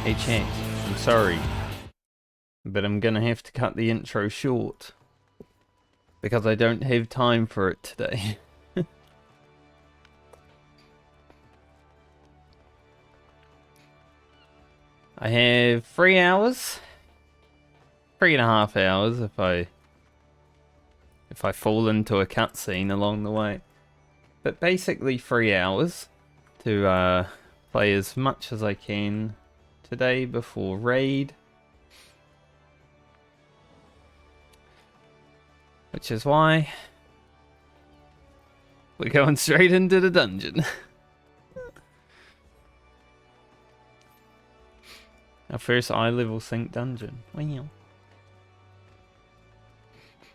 Hey chat, I'm sorry, but I'm gonna have to cut the intro short because I don't have time for it today. I have 3 hours, 3.5 hours if I fall into a cutscene along the way, but basically 3 hours to play as much as I can today before raid. Which is why we're going straight into the dungeon. Our first eye level sync dungeon. Wow.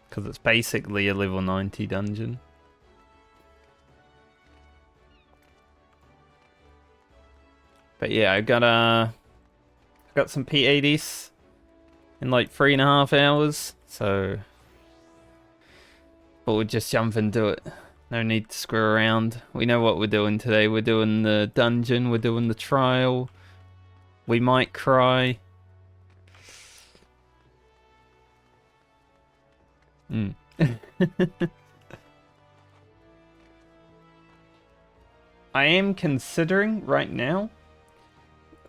Because it's basically a level 90 dungeon. But yeah, I got some P80s in like 3.5 hours, so but we'll just jump into it. No need to screw around. We know what we're doing today. We're doing the dungeon, we're doing the trial. We might cry. I am considering right now.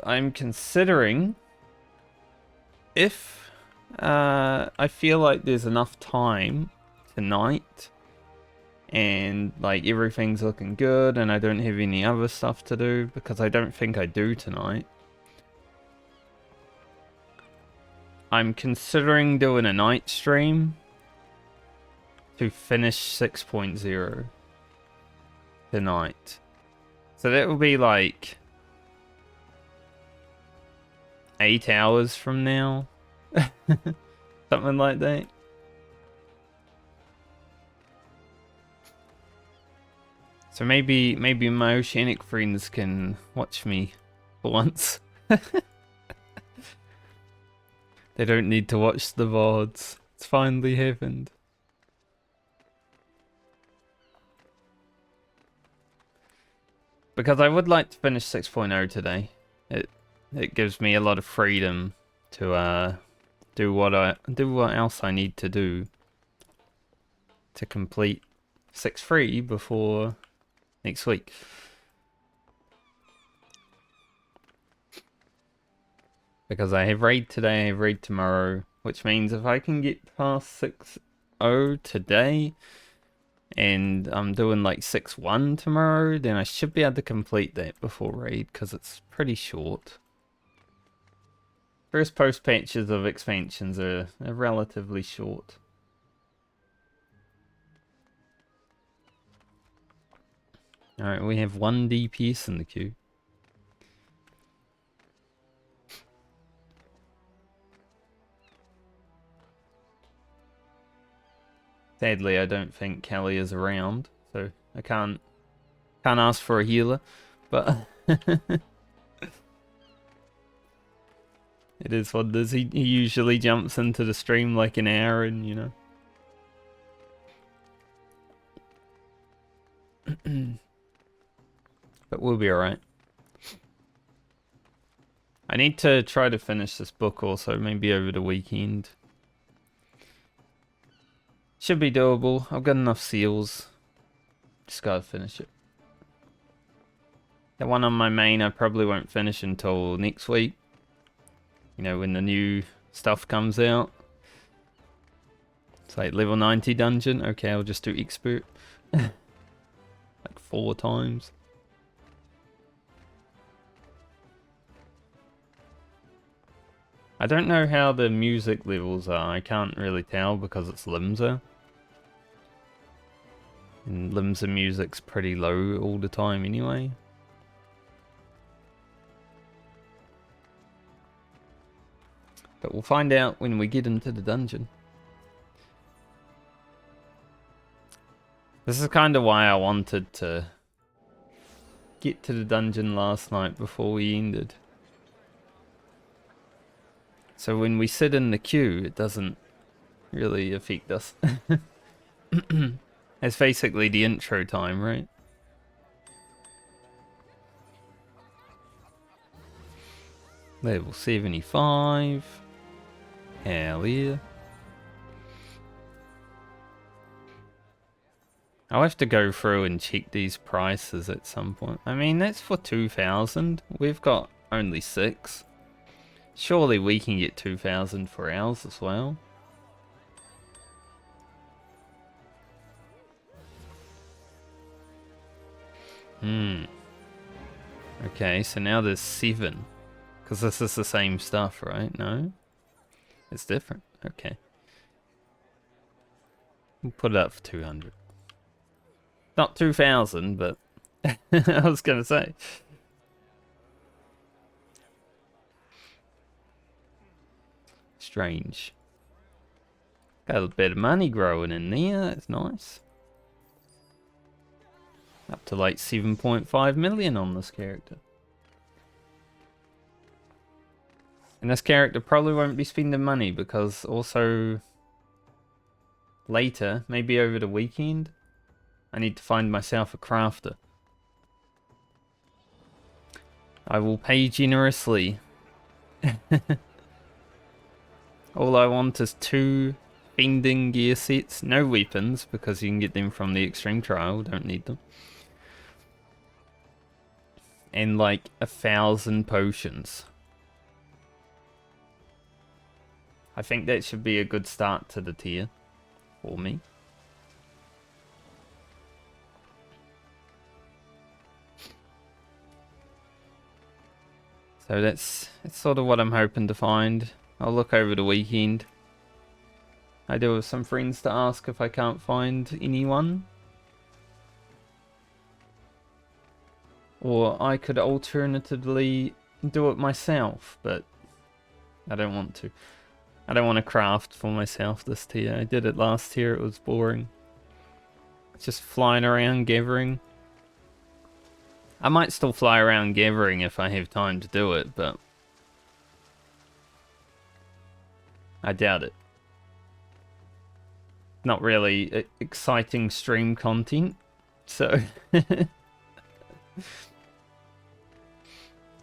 I'm considering if I feel like there's enough time tonight and like everything's looking good and I don't have any other stuff to do, because I don't think I do tonight. I'm considering doing a night stream to finish 6.0 tonight. So that will be like 8 hours from now. Something like that. So maybe my oceanic friends can watch me for once. They don't need to watch the VODs. It's finally happened. Because I would like to finish 6.0 today. It gives me a lot of freedom to do what else I need to do to complete 6.3 before next week. Because I have raid today, I have raid tomorrow, which means if I can get past 6.0 today and I'm doing like 6.1 tomorrow, then I should be able to complete that before raid, because it's pretty short. First post patches of expansions are relatively short. Alright, we have 1 DPS in the queue. Sadly, I don't think Kelly is around, so I can't ask for a healer, but it is what it is. He usually jumps into the stream like an hour in, you know. But we'll be alright. I need to try to finish this book also, maybe over the weekend. Should be doable. I've got enough seals. Just gotta finish it. The one on my main I probably won't finish until next week. You know, when the new stuff comes out. It's like level 90 dungeon. Okay, I'll just do expert. Like 4 times. I don't know how the music levels are. I can't really tell because it's Limsa. And Limsa music's pretty low all the time anyway. But we'll find out when we get into the dungeon. This is kind of why I wanted to get to the dungeon last night before we ended. So when we sit in the queue, it doesn't really affect us. It's basically the intro time, right? Level 75. Hell yeah. I'll have to go through and check these prices at some point. I mean, that's for 2,000. We've got only 6. Surely we can get 2,000 for ours as well. Okay, so now there's 7. Because this is the same stuff, right? No? It's different. Okay. We'll put it up for 200. Not 2,000, but I was going to say. Strange. Got a bit of money growing in there. That's nice. Up to like 7.5 million on this character. And this character probably won't be spending money because also later, maybe over the weekend, I need to find myself a crafter. I will pay generously. All I want is 2 bending gear sets, no weapons because you can get them from the extreme trial, don't need them. And like 1,000 potions. I think that should be a good start to the tier for me. So that's sort of what I'm hoping to find. I'll look over the weekend. I do have some friends to ask if I can't find anyone. Or I could alternatively do it myself, but I don't want to. I don't want to craft for myself this tier. I did it last tier, it was boring. Just flying around gathering. I might still fly around gathering if I have time to do it, but I doubt it. Not really exciting stream content, so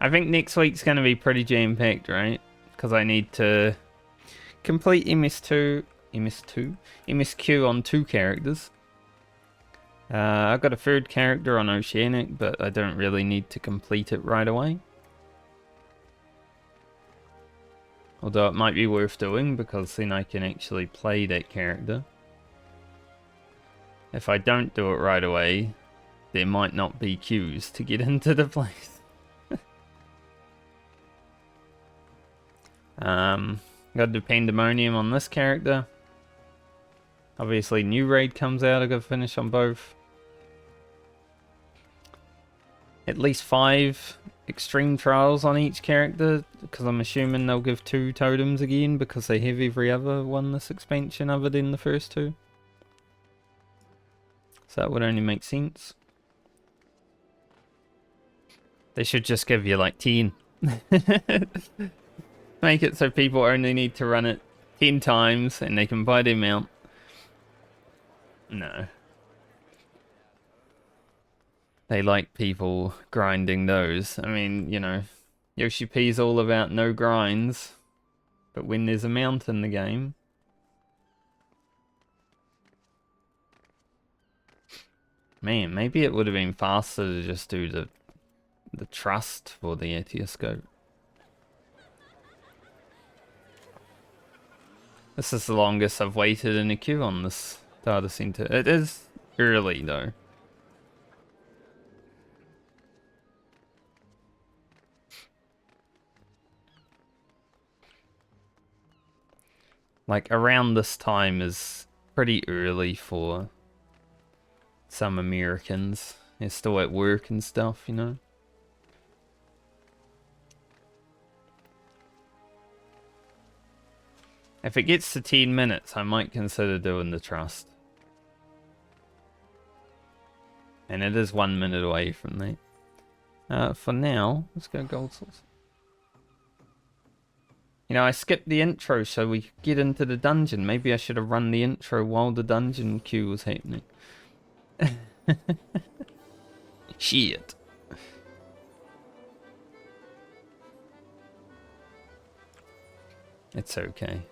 I think next week's going to be pretty jam-packed, right? Because I need to complete MSQ on 2 characters. I've got a 3rd character on Oceanic, but I don't really need to complete it right away. Although it might be worth doing, because then I can actually play that character. If I don't do it right away, there might not be queues to get into the place. Got the Pandemonium on this character. Obviously, new raid comes out. I got to finish on both. At least 5 extreme trials on each character, because I'm assuming they'll give 2 totems again because they have every other one this expansion other than the first 2. So that would only make sense. They should just give you like 10. Make it so people only need to run it 10 times and they can buy their mount. No. They like people grinding those. I mean, you know, Yoshi P's all about no grinds. But when there's a mount in the game... Man, maybe it would have been faster to just do the trust for the Aitiascope. This is the longest I've waited in a queue on this data center. It is early though. Like around this time is pretty early for some Americans. They're still at work and stuff, you know. If it gets to 10 minutes, I might consider doing the trust. And it is 1 minute away from that. For now, let's go gold source. You know, I skipped the intro so we could get into the dungeon. Maybe I should have run the intro while the dungeon queue was happening. Shit. It's okay.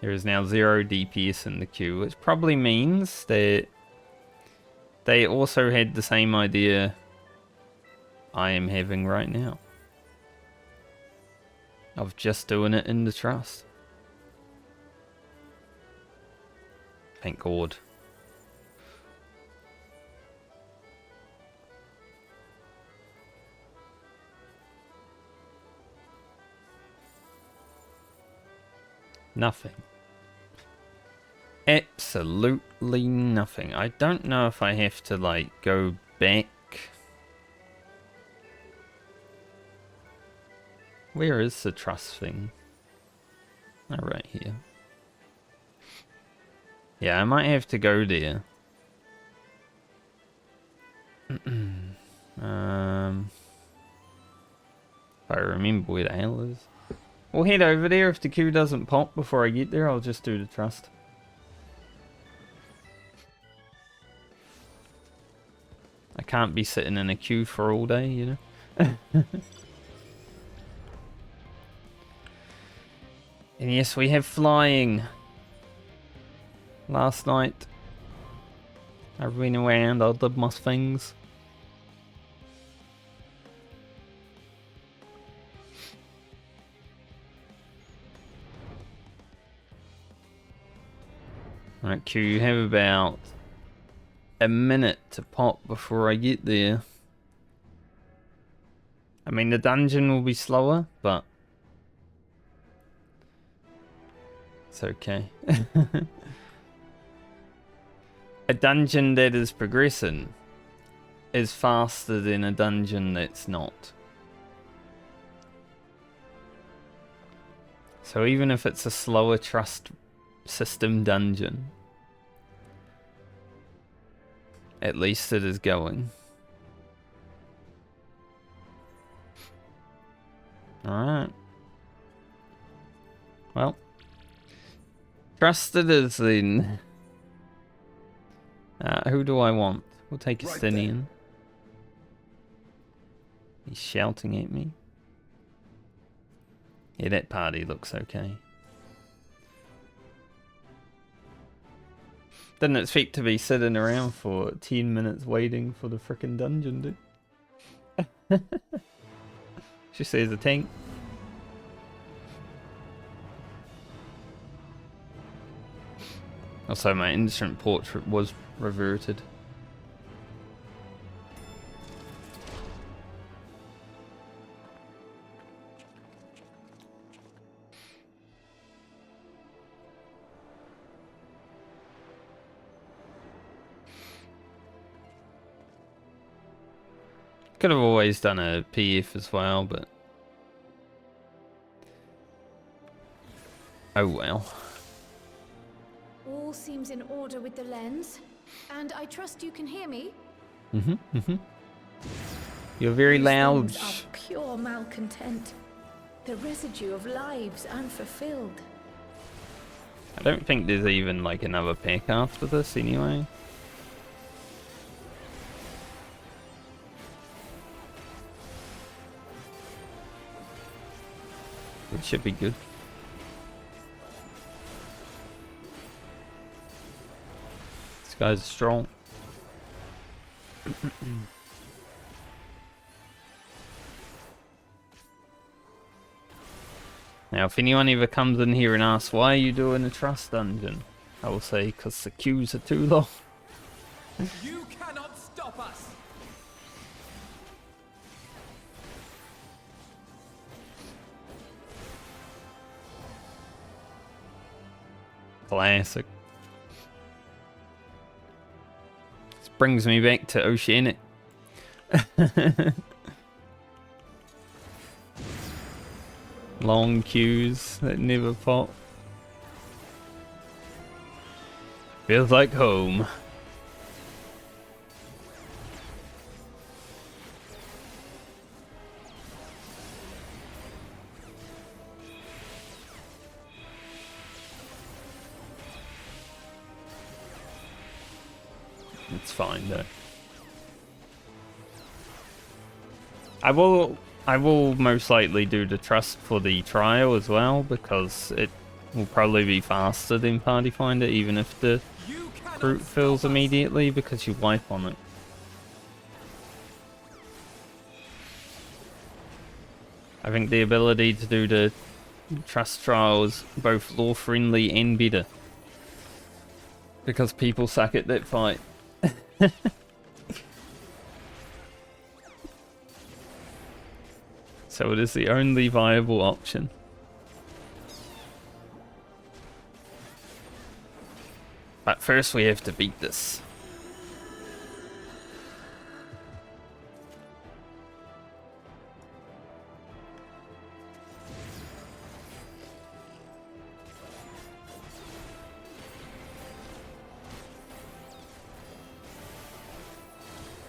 There is now 0 DPS in the queue, which probably means that they also had the same idea I am having right now. Of just doing it in the trust. Thank God. Nothing. Absolutely nothing. I don't know if I have to, like, go back. Where is the trust thing? Oh, right here. Yeah, I might have to go there. If I remember where the hell is. We'll head over there. If the queue doesn't pop before I get there, I'll just do the trust. I can't be sitting in a queue for all day, you know? And yes, we have flying. Last night, I went around, I did my things. Alright, Q, you have about a minute to pop before I get there. I mean, the dungeon will be slower, but it's okay. A dungeon that is progressing is faster than a dungeon that's not. So even if it's a slower trust system dungeon, at least it is going. Alright. Well. Trusted is then. Who do I want? We'll take Estinian. He's shouting at me. Yeah, that party looks okay. Didn't expect to be sitting around for 10 minutes waiting for the frickin' dungeon, dude. She says a tank. Also, my instrument portrait was reverted. Could have always done a PF as well, but oh well. All seems in order with the lens, and I trust you can hear me. You're very loud. These things are pure malcontent, the residue of lives unfulfilled. I don't think there's even like another pack after this anyway. It should be good. This guy's strong. Now, if anyone ever comes in here and asks, why are you doing a trust dungeon? I will say, because the queues are too long. You cannot stop us! Classic. This brings me back to Oceanic. Long queues that never pop. Feels like home. It's fine though. I will I will most likely do the trust for the trial as well, because it will probably be faster than Party Finder, even if the You cannot route stop fills us. immediately, because you wipe on it. I think the ability to do the trust trial is both lore friendly and better, because people suck at that fight. So it is the only viable option. But first we have to beat this.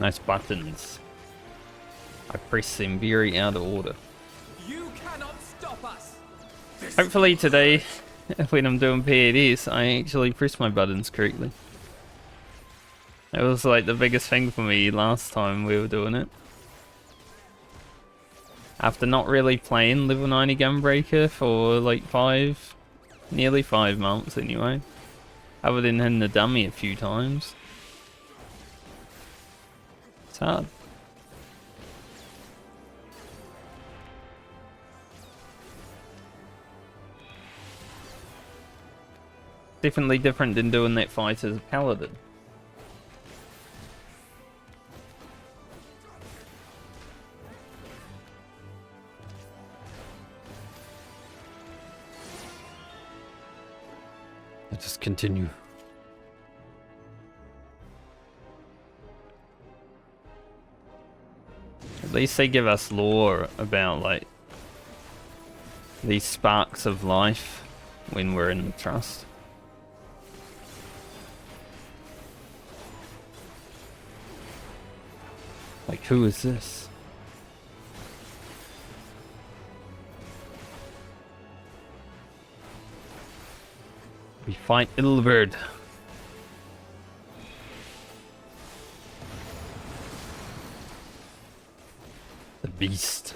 Nice buttons. I press them very out of order. You cannot stop us. Hopefully today, when I'm doing PADs, I actually press my buttons correctly. That was like the biggest thing for me last time we were doing it. After not really playing level 90 Gunbreaker for like nearly 5 months anyway. Other than hitting the dummy a few times. It's hard. Definitely different than doing that fight as a paladin. Let's just continue. At least they give us lore about like these sparks of life when we're in the trust. Like, who is this? We fight Ilberd. The beast.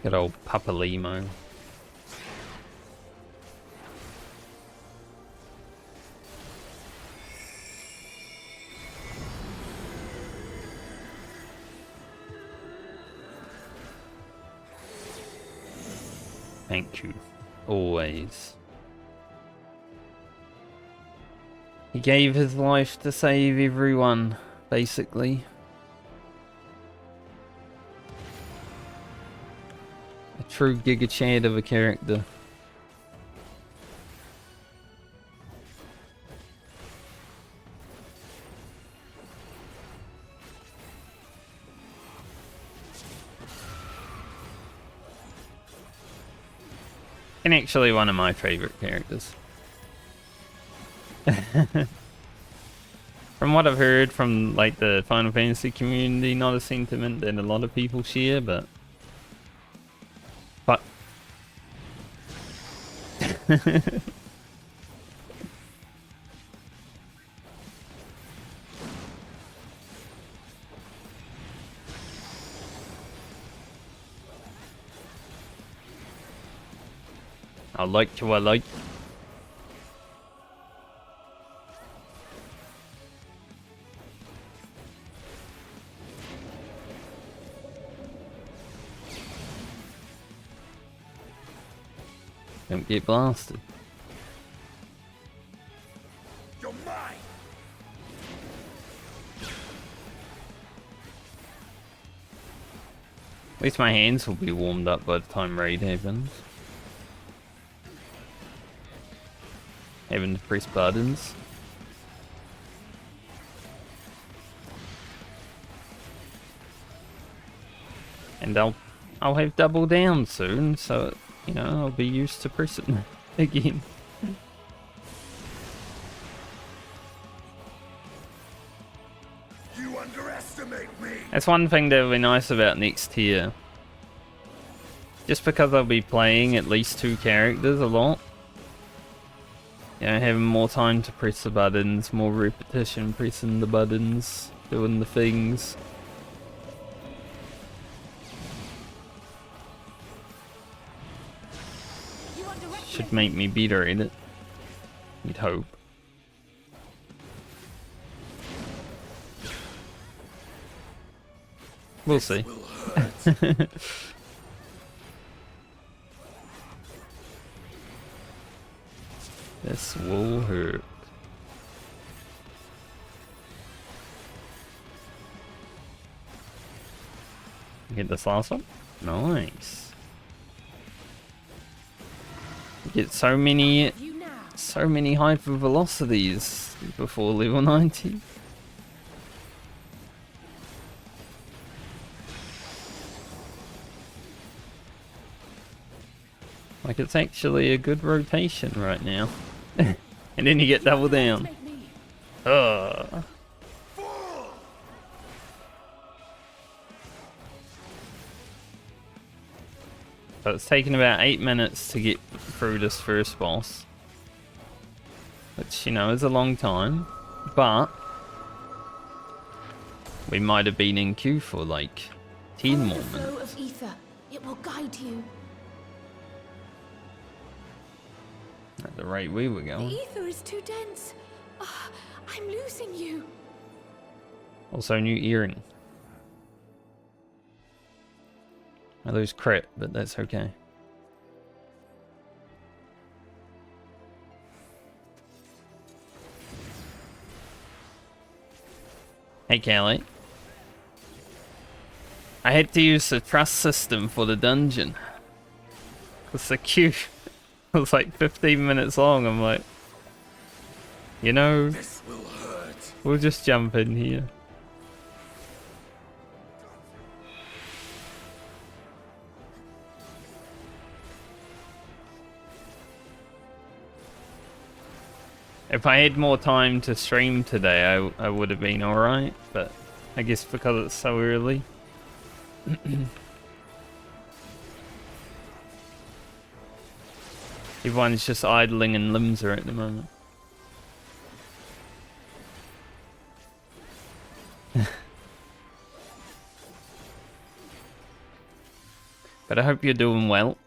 Good old Papa Limo. Thank you. Always. He gave his life to save everyone, basically. A true Giga Chad of a character. And actually one of my favorite characters. From what I've heard from like the Final Fantasy community, not a sentiment that a lot of people share, but I like who I like. Don't get blasted. You're mine. At least my hands will be warmed up by the time raid happens. Having to press buttons. And I'll have double down soon, so you know I'll be used to pressing again. You underestimate me. That's one thing that would be nice about next tier. Just because I'll be playing at least 2 characters a lot, Yeah, having more time to press the buttons, more repetition pressing the buttons, doing the things. Should make me better at it. You'd hope. We'll see. This will hurt. Get this last one? Nice. Get so many hyper velocities before level 90. Like, it's actually a good rotation right now. And then you get double down. Ugh. So it's taken about 8 minutes to get through this first boss. Which, you know, is a long time. But we might have been in queue for like 10 more minutes. Flow of ether. It will guide you. At the rate we were The going. ether is too dense. Ah, I'm losing you. Also, new earring. I lose crit, but that's okay. Hey, Callie. I had to use the trust system for the dungeon. Because the queue was like 15 minutes long. I'm like, you know, This will hurt. we'll just jump in here. If I had more time to stream today, I would have been alright, but I guess because it's so early. Everyone's just idling in Limsa at the moment. But I hope you're doing well.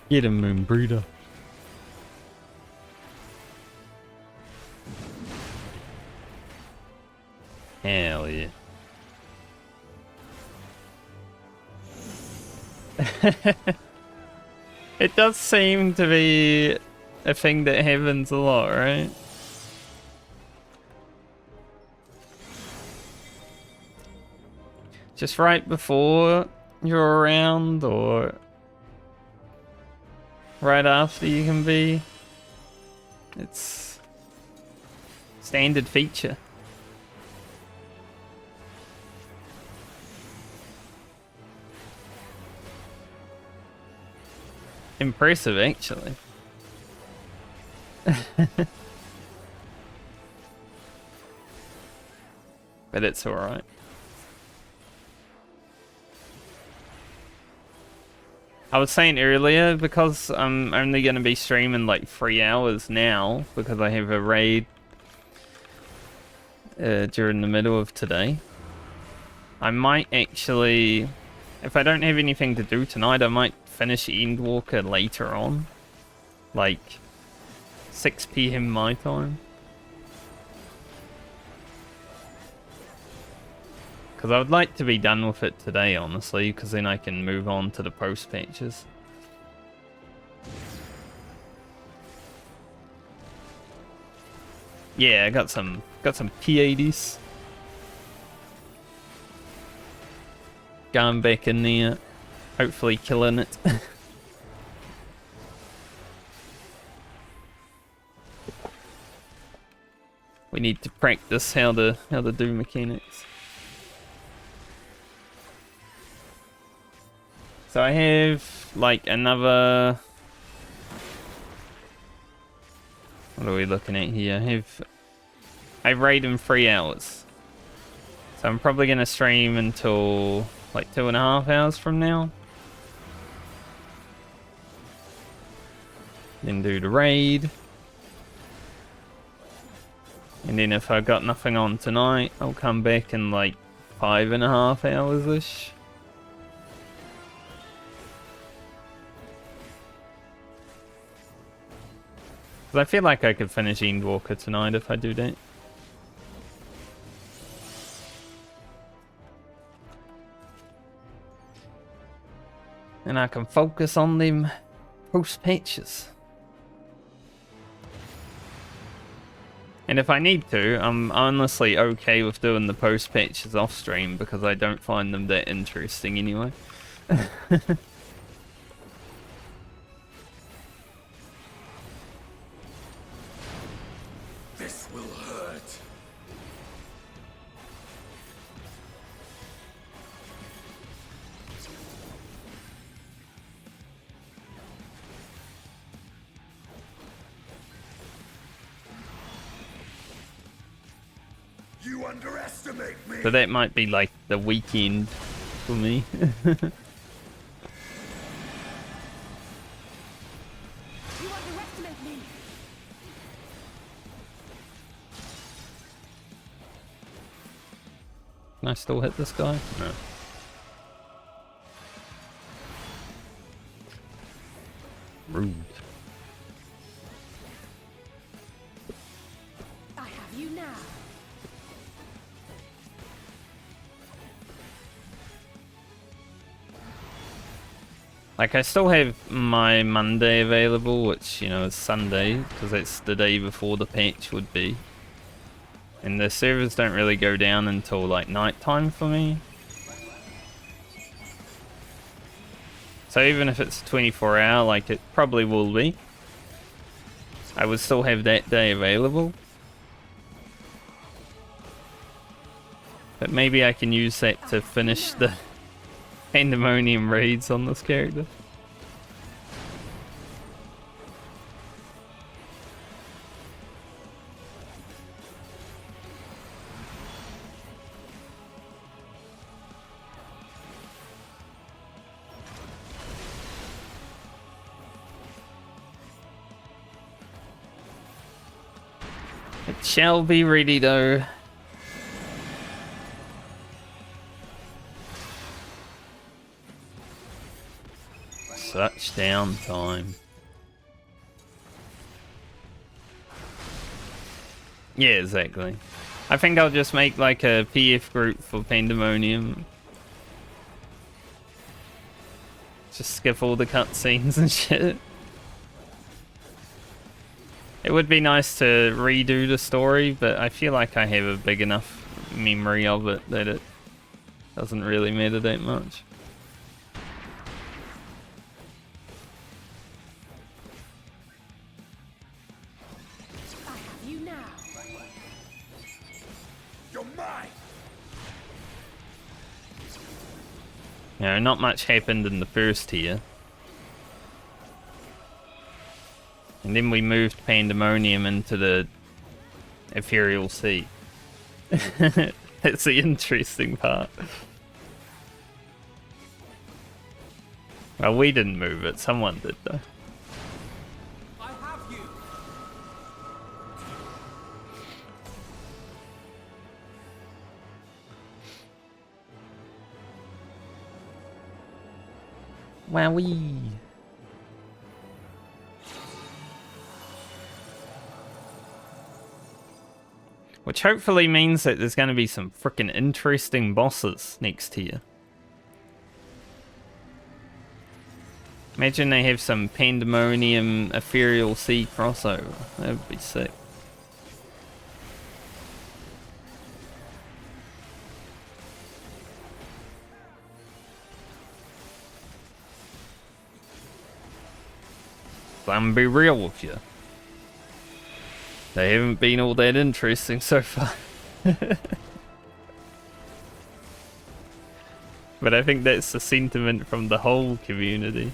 Get him, Moon Breeder. Hell yeah. It does seem to be a thing that happens a lot, right? Just right before you're around, or right after you can be. It's standard feature. Impressive, actually. But it's alright. I was saying earlier, because I'm only going to be streaming like 3 hours now, because I have a raid during the middle of today. I might actually, if I don't have anything to do tonight, I might finish Endwalker later on. Like 6 PM my time. Because I would like to be done with it today, honestly, because then I can move on to the post patches. Yeah, I got some P80s. Going back in there, hopefully killing it. We need to practice how to do mechanics. So I have like another What are we looking at here? I raid in 3 hours. So I'm probably going to stream until like 2.5 hours from now. Then do the raid. And then if I got nothing on tonight, I'll come back in like 5.5 hours-ish. Because I feel like I could finish Endwalker tonight if I do that. And I can focus on them post-patches. And if I need to, I'm honestly okay with doing the post-patches off-stream because I don't find them that interesting anyway. This will hurt. You underestimate me. So that might be like the weekend for me. You underestimate me. Can I still hit this guy? No. Rude. I have you now. Like, I still have my Monday available, which, you know, is Sunday, because it's the day before the patch would be. And the servers don't really go down until, like, nighttime for me. So even if it's 24 hour, like it probably will be, I would still have that day available. But maybe I can use that to finish the Pandemonium raids on this character. It shall be ready though. Such downtime. Yeah, exactly. I think I'll just make like a PF group for Pandemonium. Just skip all the cutscenes and shit. It would be nice to redo the story, but I feel like I have a big enough memory of it that it doesn't really matter that much. I have you now. You're mine. You know, not much happened in the first tier. And then we moved Pandemonium into the Ethereal Sea. That's the interesting part. Well, we didn't move it, someone did though. I have you. Wowee. Which hopefully means that there's going to be some freaking interesting bosses next tier. Imagine they have some Pandemonium Ethereal Sea crossover. That would be sick. I'm gonna be real with you. They haven't been all that interesting so far. But I think that's the sentiment from the whole community.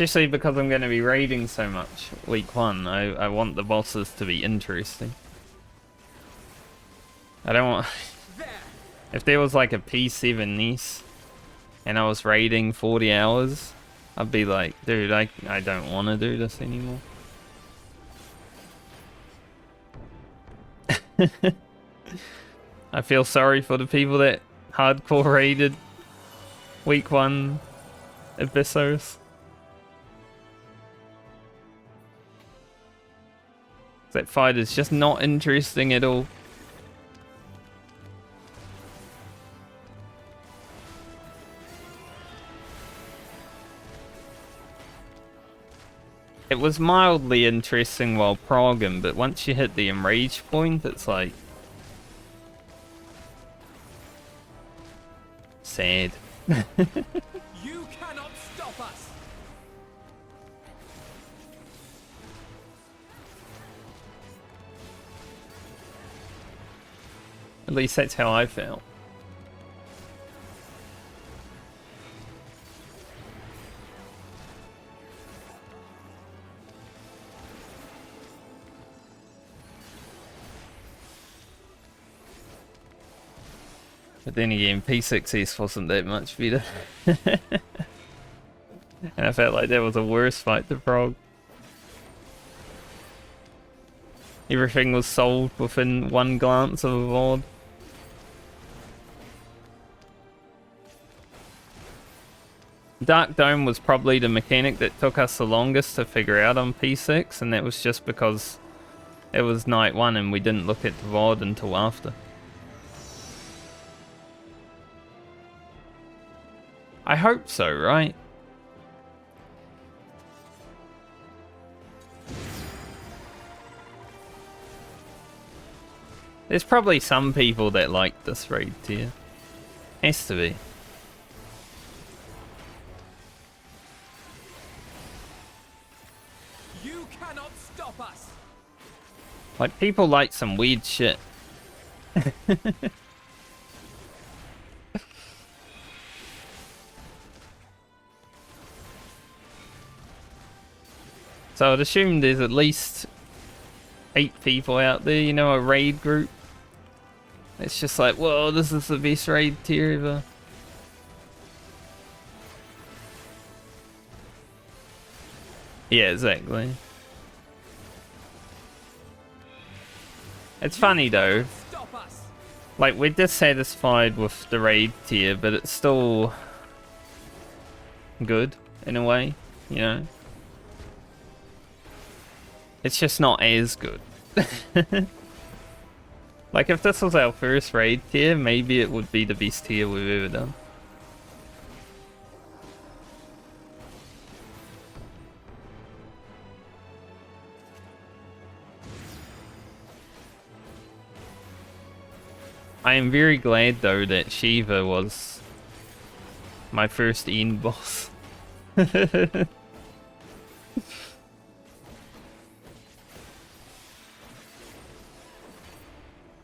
Especially because I'm going to be raiding so much week 1. I want the bosses to be interesting. I don't want... If there was like a P7 Nice and I was raiding 40 hours, I'd be like, dude, I don't want to do this anymore. I feel sorry for the people that hardcore raided week 1 Abyssos. That fight is just not interesting at all. It was mildly interesting while progging, but once you hit the enrage point, it's like... sad. You cannot stop us. At least that's how I felt. But then again, P6S wasn't that much better. And I felt like that was a worse fight to prog. Everything was solved within one glance of a VOD. Dark Dome was probably the mechanic that took us the longest to figure out on P6, and that was just because it was night 1 and we didn't look at the VOD until after. I hope so, right? There's probably some people that like this raid tier. Has to be. You cannot stop us. Like, people like some weird shit. So I'd assume there's at least 8 people out there, you know, a raid group. It's just like, whoa, this is the best raid tier ever. Yeah, exactly. It's funny though. Stop us. Like, we're dissatisfied with the raid tier, but it's still good in a way, you know? It's just not as good. Like, if this was our first raid tier, maybe it would be the best tier we've ever done. I am very glad though that Shiva was my first end boss.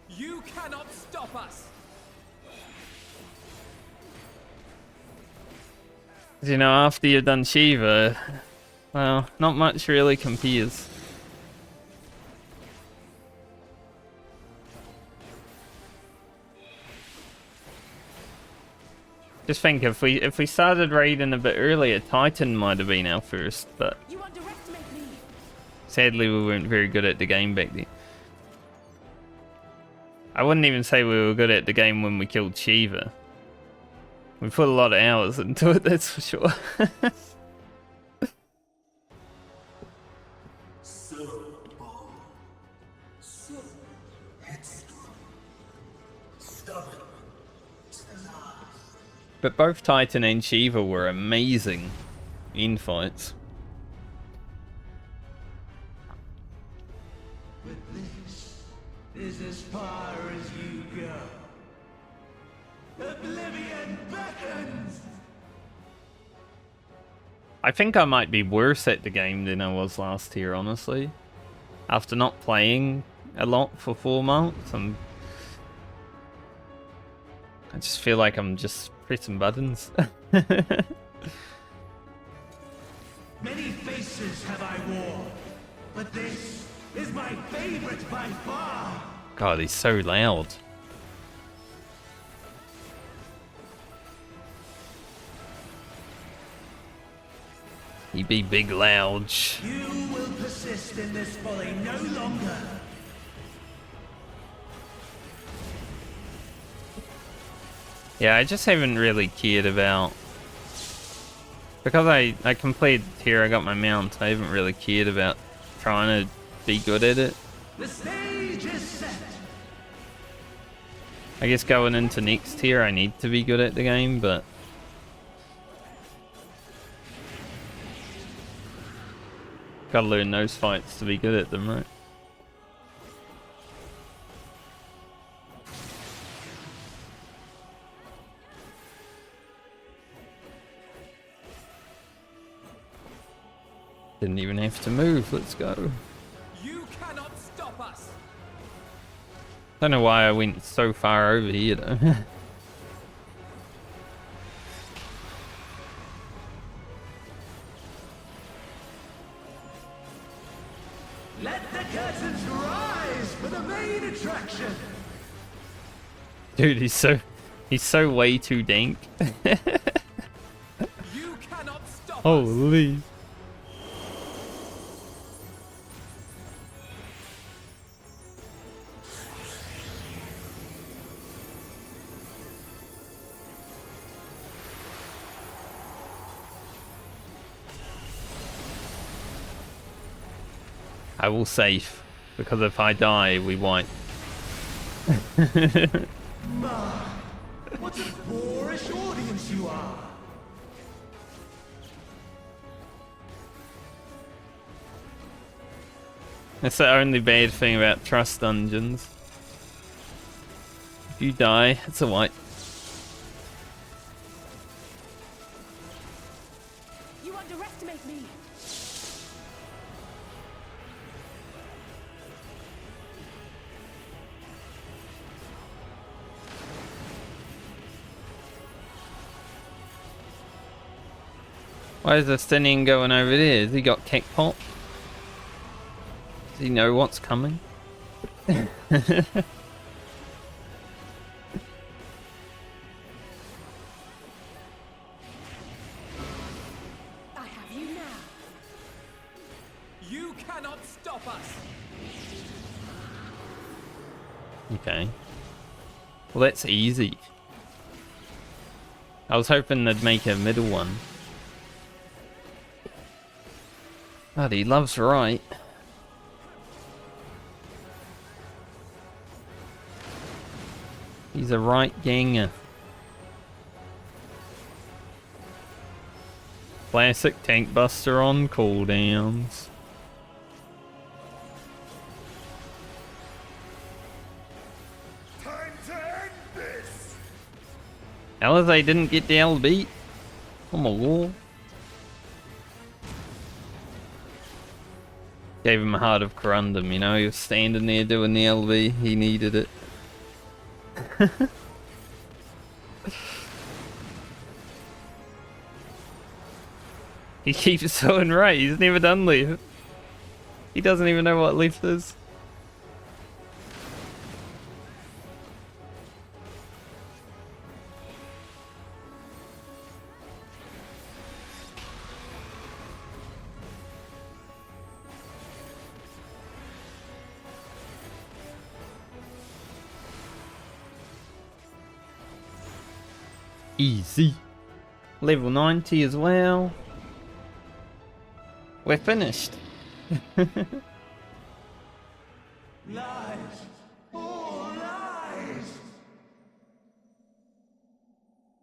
You cannot stop us. You know, after you've done Shiva, well, not much really compares. Just think, if we started raiding a bit earlier, Titan might have been our first, but You underestimate me. sadly we weren't very good at the game back then. I wouldn't even say we were good at the game when we killed Shiva. We put a lot of hours into it, that's for sure. So bold. So headstrong. Stubborn. To the last. But both Titan and Shiva were amazing in fights. But this is as far as you go. Oblivion beckons! I think I might be worse at the game than I was last year, honestly. After not playing a lot for 4 months, I just feel like I'm just pressing buttons. Many faces have I worn, but this is my favorite by far. God, he's so loud. He be big loud. You will persist in this folly no longer. Yeah, I just haven't really cared about... Because I completed here, I got my mount, I haven't really cared about trying to be good at it. The stage is set. I guess going into next tier I need to be good at the game, but... Gotta learn those fights to be good at them, right? Didn't even have to move, let's go. You cannot stop us. Don't know why I went so far over here though. Let the curtains rise for the main attraction. Dude, he's so way too dank. You cannot stop us. Holy. I will save, because if I die, we wipe. Ma, what a boorish audience you are. That's the only bad thing about trust dungeons. If you die, it's a wipe. You underestimate me. Why is the Stenian going over there? Has he got cake pop? Does he know what's coming? I have you now. You cannot stop us. Okay. Well, that's easy. I was hoping they'd make a middle one. But he loves right. He's a right ganger. Classic tank buster on cooldowns. Time to end this. Alizé didn't get the L beat. Oh my lord. Gave him a heart of corundum, you know, he was standing there doing the LV, he needed it. He keeps going right, he's never done left. He doesn't even know what left is. Easy. Level 90 as well. We're finished. Lies. All lies.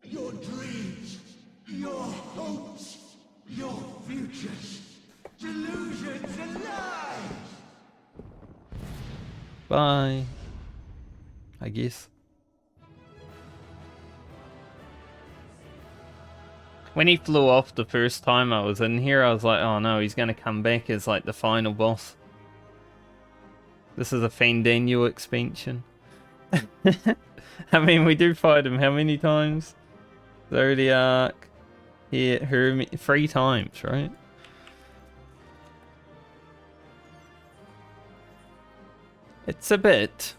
Your dreams, your hopes, your futures, delusions and lies. Bye. I guess. When he flew off the first time I was in here, I was like, oh no, he's gonna come back as like the final boss. This is a Fandango expansion. I mean, we do fight him how many times? Zodiac, here, Hermes, 3 times, right? It's a bit.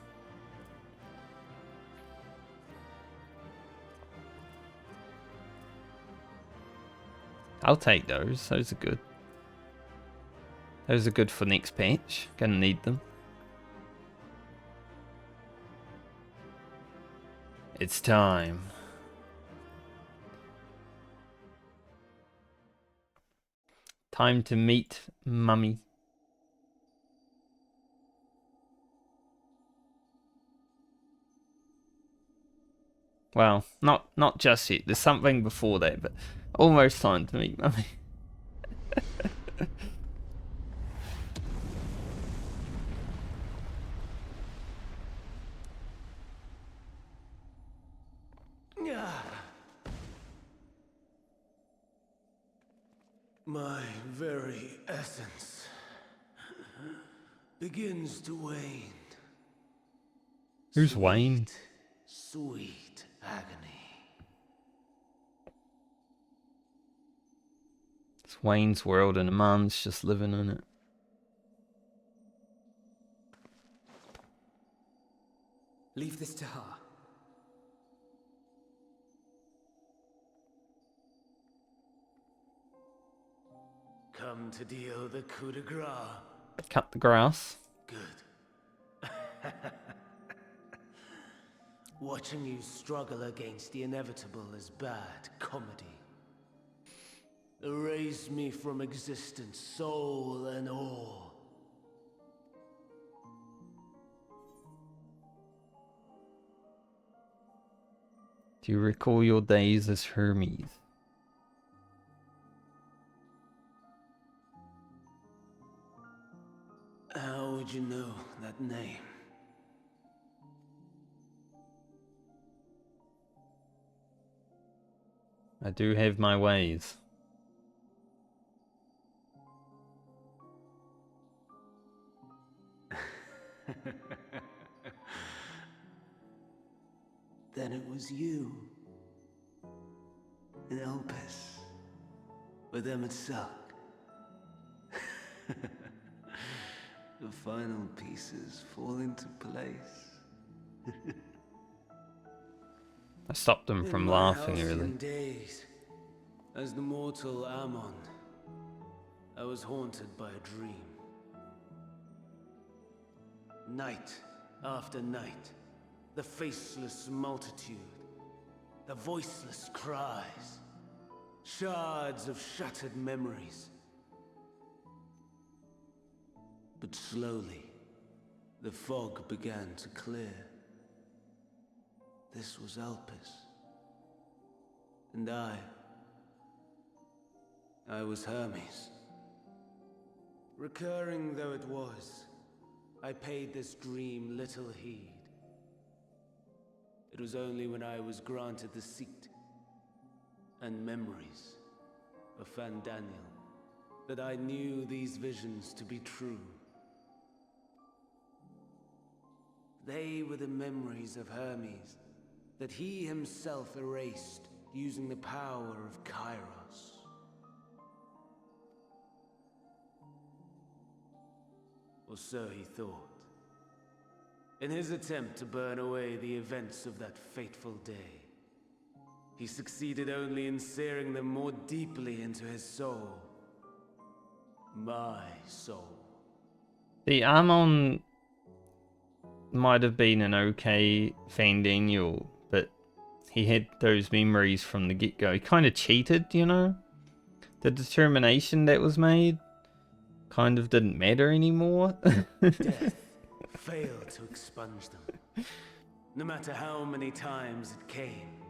I'll take those. Those are good. Those are good for next patch. Gonna need them. It's time. Time to meet Mummy. Well, not just yet. There's something before that, but almost time to meet Mummy. My very essence begins to wane. Who's Wayne? Sweet agony. It's Wayne's world and Mum's just living in it. Leave this to her. Come to deal the coup de grace. Cut the grass. Good. Watching you struggle against the inevitable is bad comedy. Erase me from existence, soul and all. Do you recall your days as Hermes? How would you know that name? I do have my ways. Then it was you. In Elpis. With Aitiascope. The final pieces fall into place. I stopped them from laughing early. Days, as the mortal Ammon, I was haunted by a dream. Night after night, the faceless multitude, the voiceless cries, shards of shattered memories. But slowly, the fog began to clear. This was Elpis. And I was Hermes. Recurring though it was, I paid this dream little heed. It was only when I was granted the seat and memories of Fandaniel that I knew these visions to be true. They were the memories of Hermes that he himself erased using the power of Kairos. Or so he thought. In his attempt to burn away the events of that fateful day, he succeeded only in searing them more deeply into his soul. My soul. The Ammon might have been an okay Fandaniel, but he had those memories from the get-go. He kind of cheated, you know? The determination that was made kind of didn't matter anymore. Death failed to expunge them. No matter how many times it came.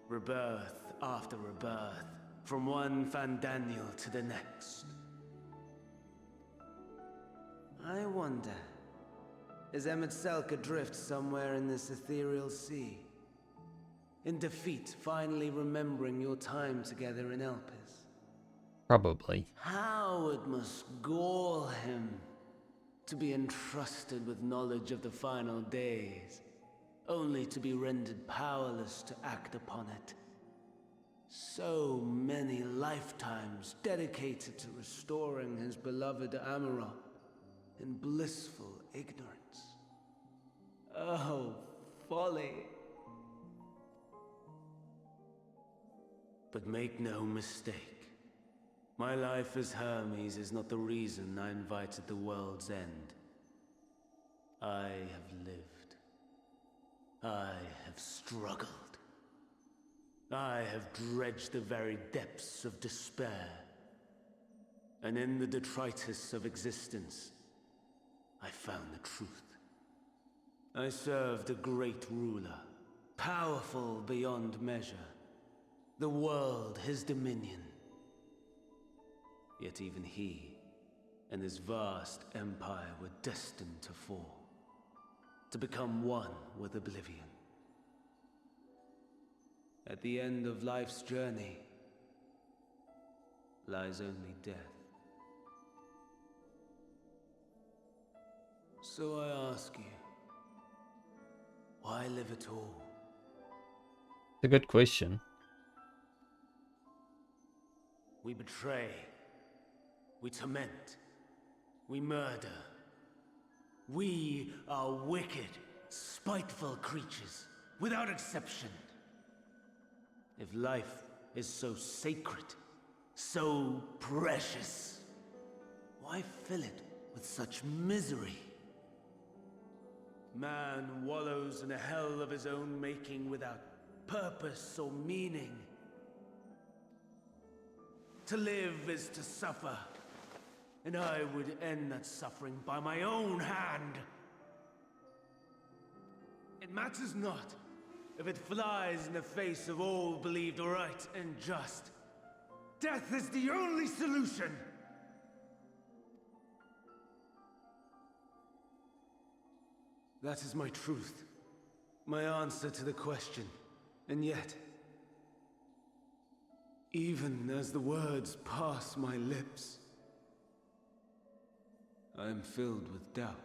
Rebirth after rebirth, from one Fandaniel to the next. I wonder, is Aitiascope adrift somewhere in this ethereal sea? In defeat, finally remembering your time together in Elpis? Probably. How it must gall him to be entrusted with knowledge of the final days, only to be rendered powerless to act upon it. So many lifetimes dedicated to restoring his beloved Amarok in blissful ignorance. Oh, folly. But make no mistake. My life as Hermes is not the reason I invited the world's end. I have lived. I have struggled. I have dredged the very depths of despair. And in the detritus of existence, I found the truth. I served a great ruler, powerful beyond measure. The world, his dominion. Yet even he and his vast empire were destined to fall, to become one with oblivion. At the end of life's journey lies only death. So I ask you, why live at all? It's a good question. We betray. We torment. We murder. We are wicked, spiteful creatures, without exception. If life is so sacred, so precious, why fill it with such misery? Man wallows in a hell of his own making without purpose or meaning. To live is to suffer, and I would end that suffering by my own hand. It matters not if it flies in the face of all believed right and just. Death is the only solution! That is my truth, my answer to the question. And yet, even as the words pass my lips, I am filled with doubt.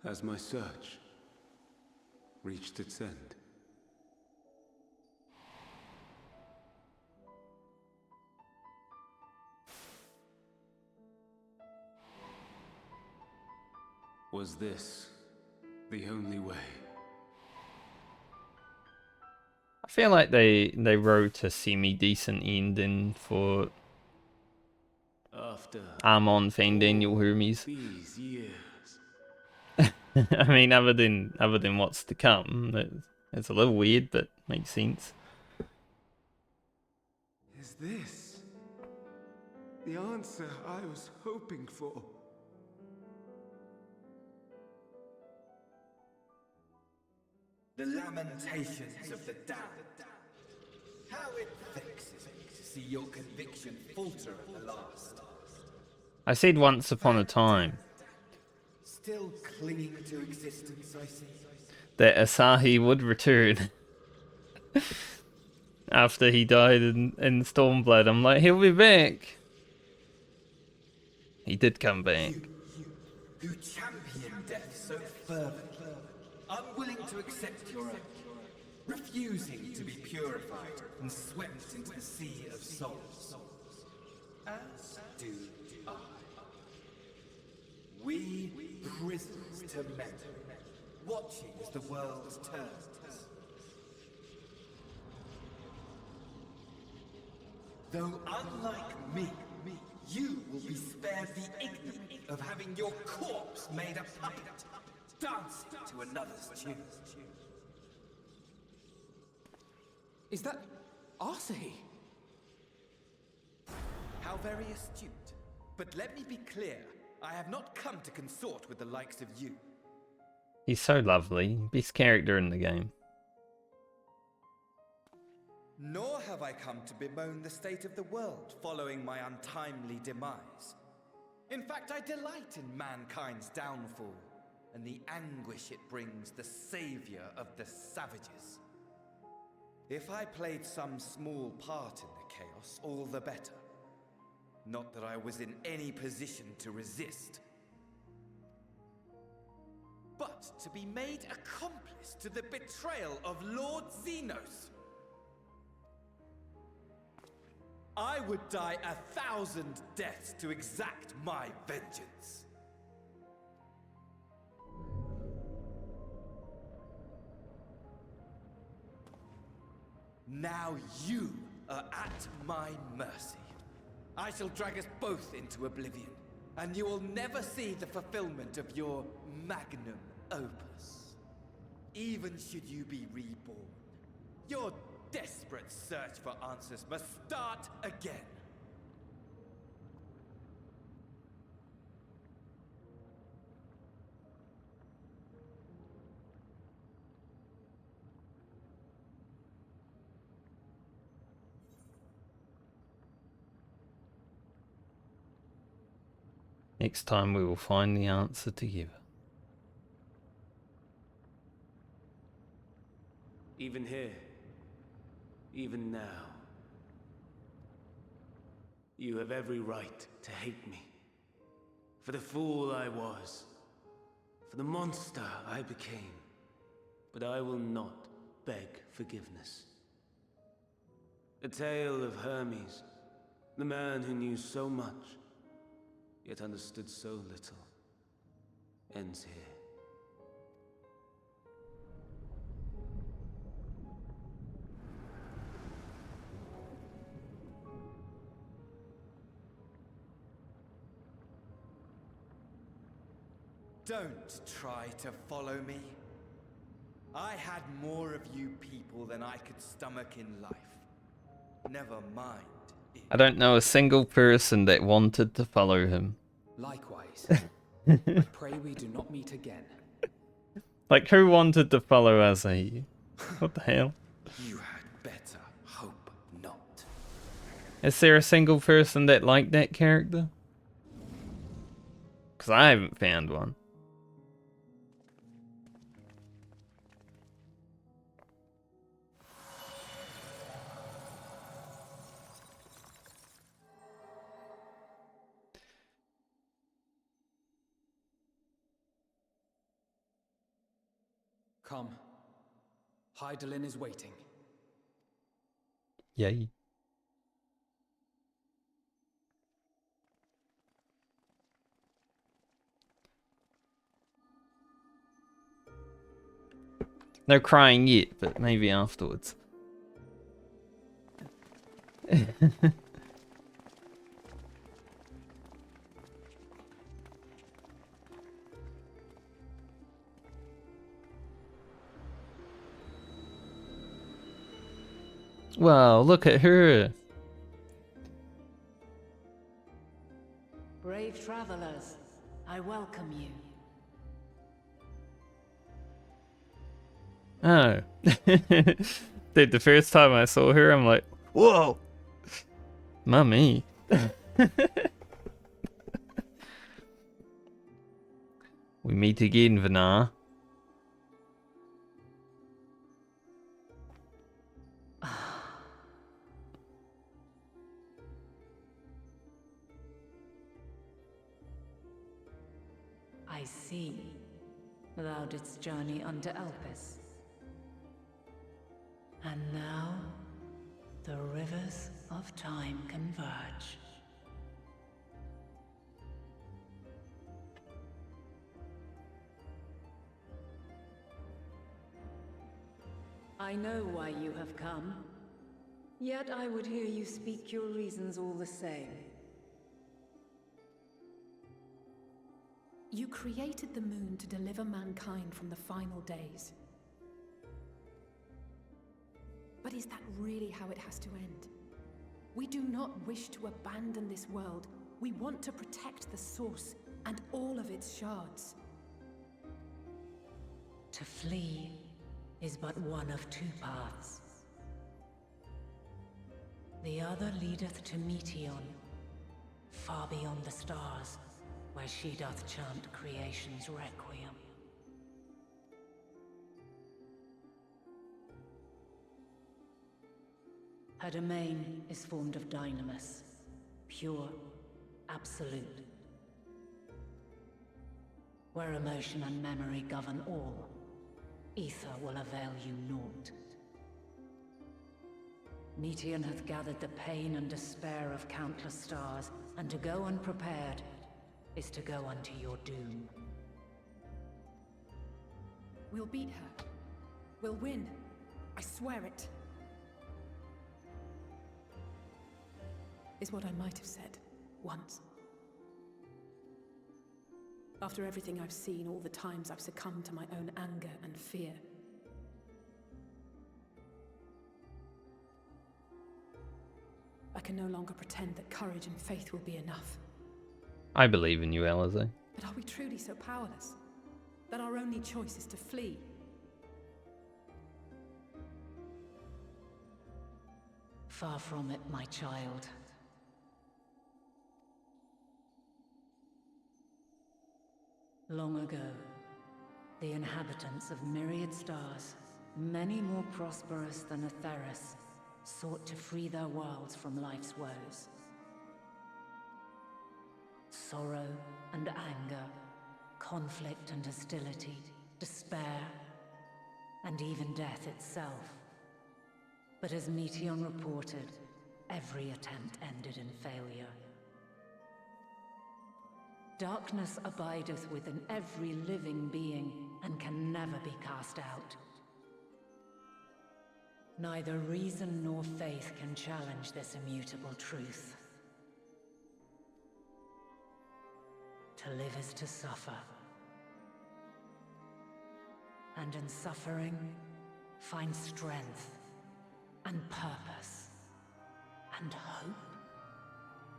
Has my search reached its end? Was this the only way? I feel like they wrote a semi-decent ending for After Amon Fiend Daniel Hermes. these years, I mean, other than what's to come, it's a little weird, but makes sense. Is this the answer I was hoping for? The lamentations of the damned. How it vexes me to see your conviction falter at the last. I said once upon a time Still clinging to existence, I see. that Asahi would return after he died in Stormblood. I'm like, he'll be back. He did come back. You who champion death so fervently, unwilling to accept your own, refusing to be purified and swept into the sea of souls, as do I. We prisoners to men, watching as the world turns. Though unlike me, you will be spared the ignominy of having your corpse made a puppet, dancing to another's tune. Is that Asahi? How very astute. But let me be clear, I have not come to consort with the likes of you. He's so lovely. Best character in the game. Nor have I come to bemoan the state of the world following my untimely demise. In fact, I delight in mankind's downfall and the anguish it brings the savior of the savages. If I played some small part in the chaos, all the better. Not that I was in any position to resist. But to be made accomplice to the betrayal of Lord Xenos. I would die 1,000 deaths to exact my vengeance. Now you are at my mercy. I shall drag us both into oblivion, and you will never see the fulfillment of your magnum opus. Even should you be reborn, your desperate search for answers must start again. Next time we will find the answer together. Even here, even now, you have every right to hate me. For the fool I was, for the monster I became. But I will not beg forgiveness. The tale of Hermes, the man who knew so much, yet understood so little, ends here. Don't try to follow me. I had more of you people than I could stomach in life. Never mind it. I don't know a single person that wanted to follow him. Likewise. But pray we do not meet again. Like, who wanted to follow Azzy? What the hell? You had better hope not. Is there a single person that liked that character? Because I haven't found one. Come. Hydaelyn is waiting. Yay. No crying yet, but maybe afterwards. Wow, look at her. Brave travelers, I welcome you. Oh. Dude, the first time I saw her, I'm like, whoa! Mummy. We meet again, Vanar. I see. Thou didst journey unto Elpis. And now, the rivers of time converge. I know why you have come. Yet I would hear you speak your reasons all the same. You created the moon to deliver mankind from the final days. But is that really how it has to end? We do not wish to abandon this world. We want to protect the source and all of its shards. To flee is but one of two paths. The other leadeth to Meteon, far beyond the stars, where she doth chant creation's requiem. Her domain is formed of dynamis, pure, absolute. Where emotion and memory govern all, ether will avail you naught. Meteon hath gathered the pain and despair of countless stars, and to go unprepared is to go unto your doom. We'll beat her. We'll win. I swear it. is what I might have said once. After everything I've seen, all the times I've succumbed to my own anger and fear. I can no longer pretend that courage and faith will be enough. I believe in you, Alize. But are we truly so powerless that our only choice is to flee? Far from it, my child. Long ago, the inhabitants of myriad stars, many more prosperous than Atheris, sought to free their worlds from life's woes. Sorrow and anger, conflict and hostility, despair, and even death itself. But as Meteon reported, every attempt ended in failure. Darkness abideth within every living being and can never be cast out. Neither reason nor faith can challenge this immutable truth. To live is to suffer. And in suffering, find strength and purpose and hope.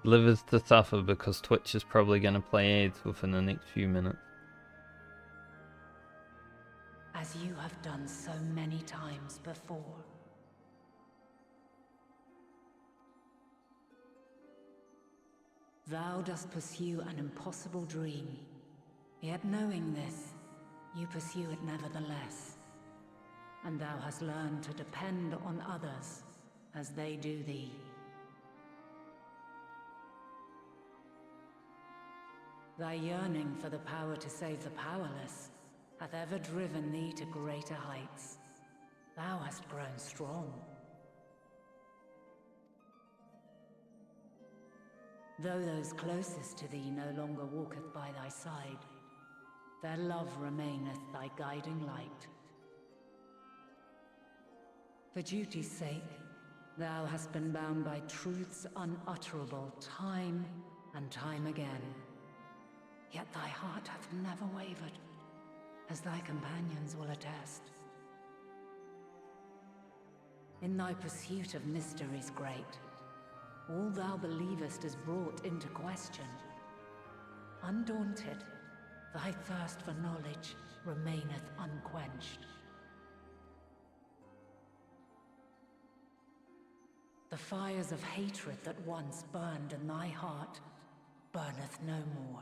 Live is to suffer because Twitch is probably going to play AIDS within the next few minutes. As you have done so many times before. Thou dost pursue an impossible dream, yet knowing this, you pursue it nevertheless. And thou hast learned to depend on others as they do thee. Thy yearning for the power to save the powerless hath ever driven thee to greater heights. Thou hast grown strong. Though those closest to thee no longer walketh by thy side, their love remaineth thy guiding light. For duty's sake, thou hast been bound by truths unutterable time and time again. Yet thy heart hath never wavered, as thy companions will attest. In thy pursuit of mysteries great, all thou believest is brought into question. Undaunted, thy thirst for knowledge remaineth unquenched. The fires of hatred that once burned in thy heart burneth no more.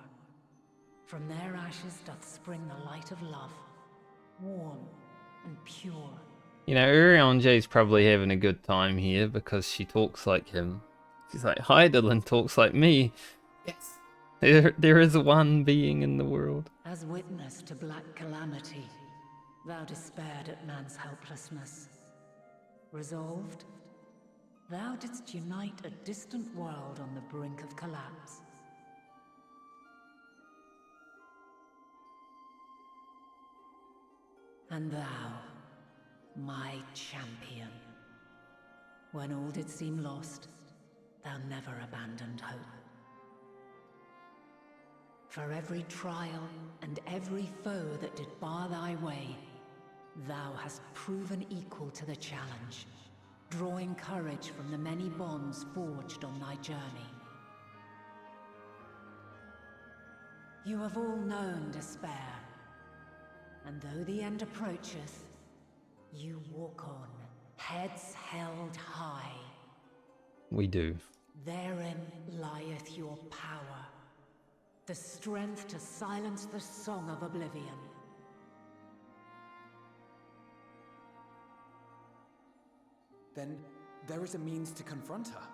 From their ashes doth spring the light of love, warm and pure. You know, Urianje's probably having a good time here because she talks like him. She's like, Hydaelyn talks like me. Yes. There is one being in the world. As witness to black calamity, thou despaired at man's helplessness. Resolved, thou didst unite a distant world on the brink of collapse. And thou, my champion, when all did seem lost, thou never abandoned hope. For every trial and every foe that did bar thy way, thou hast proven equal to the challenge, drawing courage from the many bonds forged on thy journey. You have all known despair, and though the end approacheth, you walk on, heads held high. We do. Therein lieth your power, the strength to silence the song of oblivion. Then there is a means to confront her.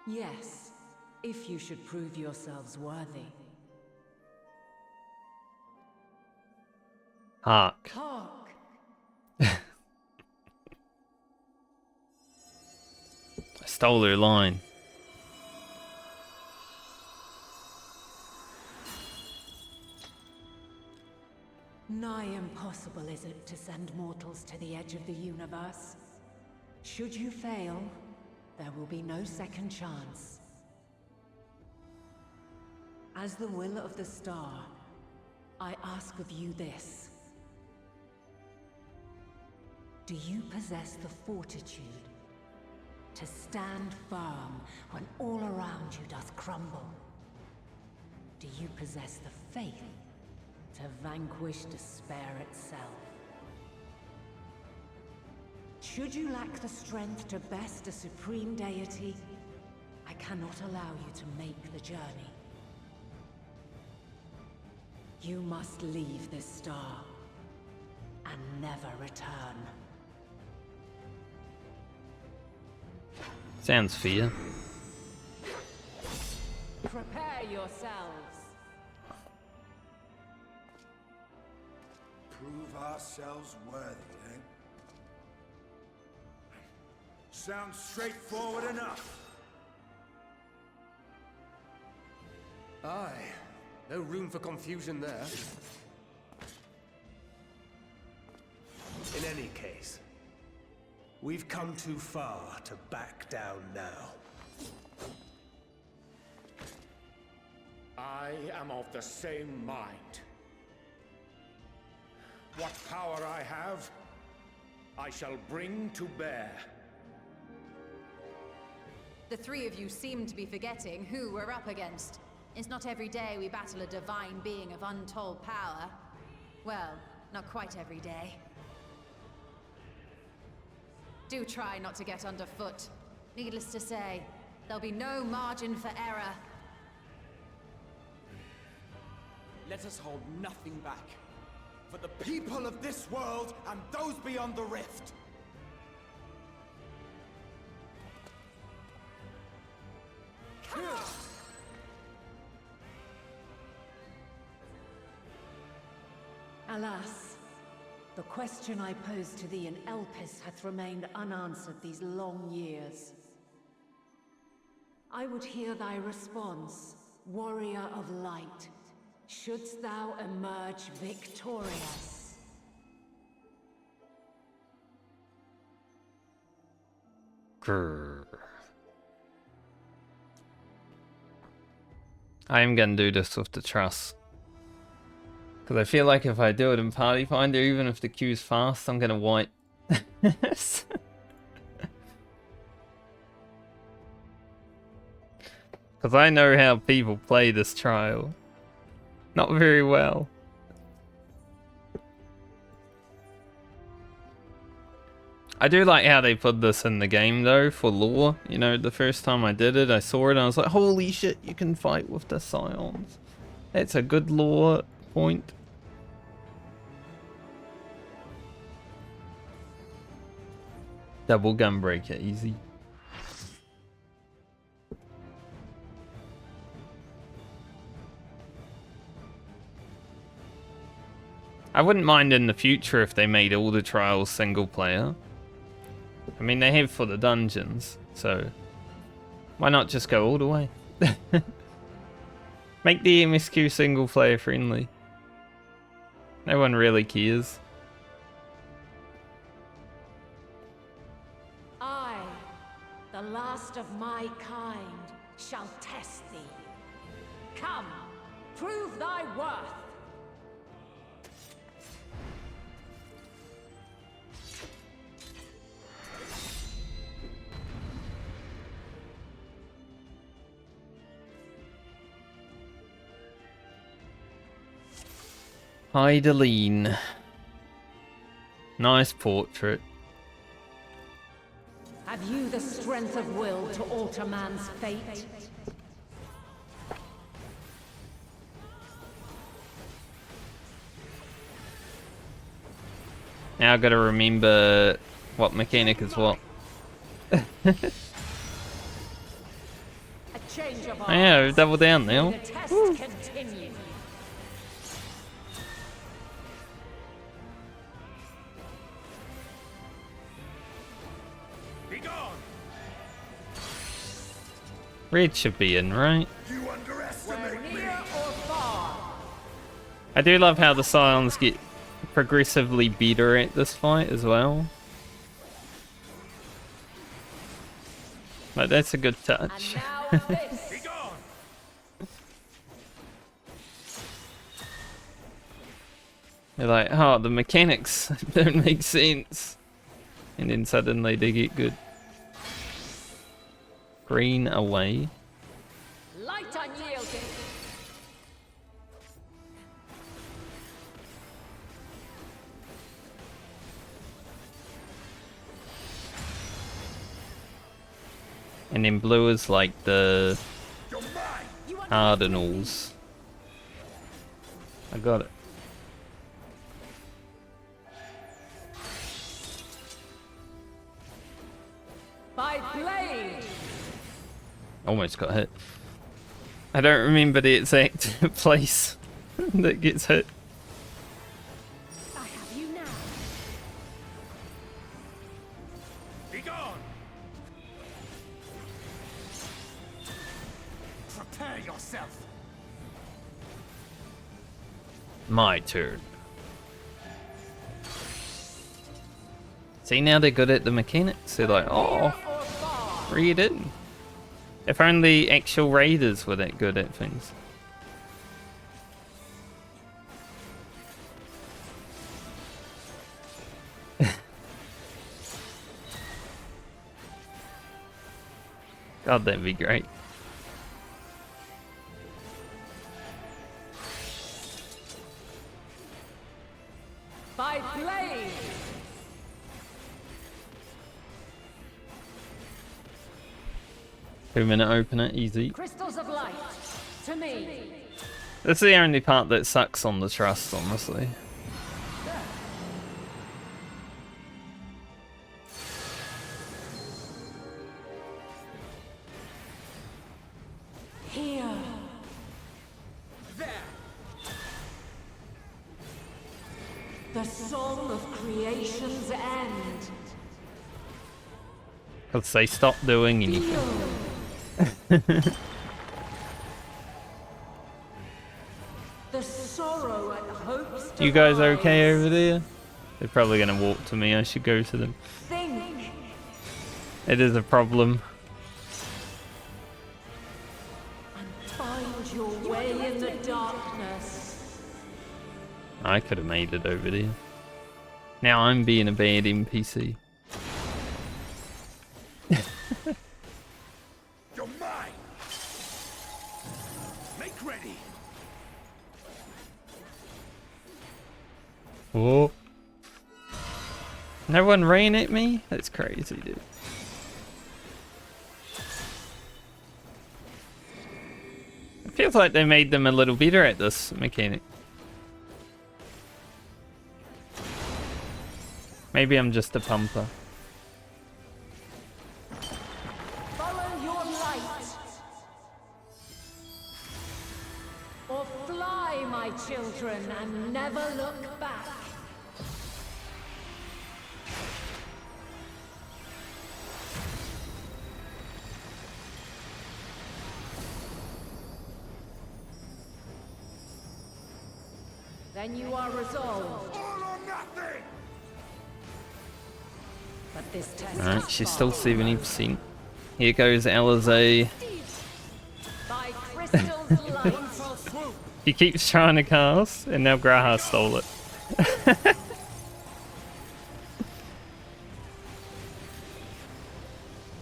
Yes, if you should prove yourselves worthy. Hark. Hark! I stole her line. Nigh impossible is it to send mortals to the edge of the universe. Should you fail, there will be no second chance. As the will of the star, I ask of you this. Do you possess the fortitude to stand firm when all around you doth crumble? Do you possess the faith to vanquish despair itself? Should you lack the strength to best a supreme deity, I cannot allow you to make the journey. You must leave this star and never return. Sounds fair. Prepare yourselves. Prove ourselves worthy, eh? Sounds straightforward enough. Aye. No room for confusion there. In any case, we've come too far to back down now. I am of the same mind. What power I have, I shall bring to bear. The three of you seem to be forgetting who we're up against. It's not every day we battle a divine being of untold power. Well, not quite every day. Do try not to get underfoot. Needless to say, there'll be no margin for error. Let us hold nothing back. For the people of this world and those beyond the rift. Alas, the question I posed to thee in Elpis hath remained unanswered these long years. I would hear thy response, warrior of light, shouldst thou emerge victorious. Grrr. I am gonna do this with the trust. Because I feel like if I do it in Party Finder, even if the queue's fast, I'm gonna wipe. Because I know how people play this trial. Not very well. I do like how they put this in the game though, for lore. You know, the first time I did it, I saw it and I was like, holy shit, you can fight with the scions. That's a good lore point. Double gunbreaker, easy. I wouldn't mind in the future if they made all the trials single player. I mean, they have for the dungeons, so why not just go all the way? Make the MSQ single player friendly. No one really cares. I, the last of my kind, shall test thee. Come, prove thy worth. Heideline. Nice portrait. Have you the strength of will to alter man's fate? Now I've got to remember what mechanic is what. A change of Oh yeah, double down now. The test continues. Red should be in, right? You underestimate me. I do love how the Scions get progressively better at this fight as well. But that's a good touch. They're like, oh, the mechanics don't make sense. And then suddenly they get good. Green away. Light unyielding. And then blue is like the cardinals. I got it. By blade. Almost got hit. I don't remember the exact place that gets hit. I have you now. Be gone! Prepare yourself! My turn. See, now they're good at the mechanics. They're like, oh, read it. If only actual raiders were that good at things. God, that'd be great. By blade. 2-minute opener, easy. Crystals of light. To me. That's the only part that sucks on the trust, honestly. Here. There. The song of creation's end. Because they stopped doing anything. The sorrow and hopes. You guys okay over there? They're probably gonna walk to me. I should go to them. Think. It is a problem. And find your way in the darkness. I could have made it over there. Now I'm being a bad NPC. You're mine! Make ready! Oh. No one ran at me? That's crazy, dude. It feels like they made them a little better at this mechanic. Maybe I'm just a pumper. Follow your light. Or fly, my children, and never look back. Then you are resolved. All or nothing! But this test Alright, she's still 70%. Here goes Alizé. by crystal's light. He keeps trying to cast, and now Graha stole it.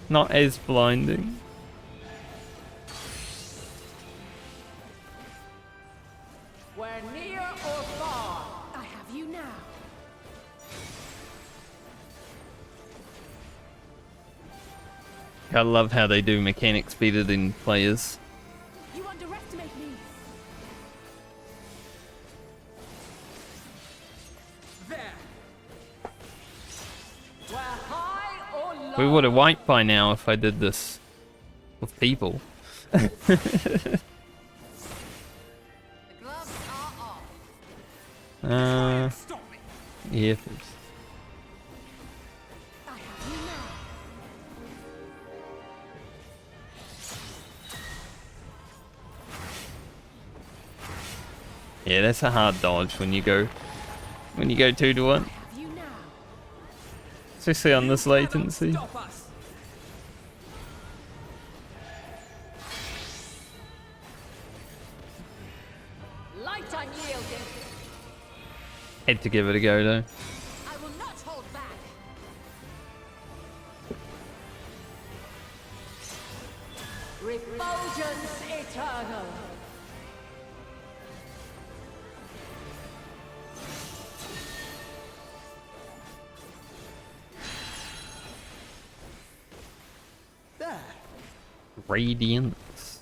Not as blinding. Where near or far, I have you now. I love how they do mechanics better than players. You underestimate me. there. Where high or low. We would have wiped by now if I did this with people. The gloves are off. Yeah. I have you now. Yeah, that's a hard dodge when you go 2 to 1. I have you now. Especially on this latency. Stop us. unyielding. Had to give it a go though. I will not hold back. Refulgence eternal. There. Radiance.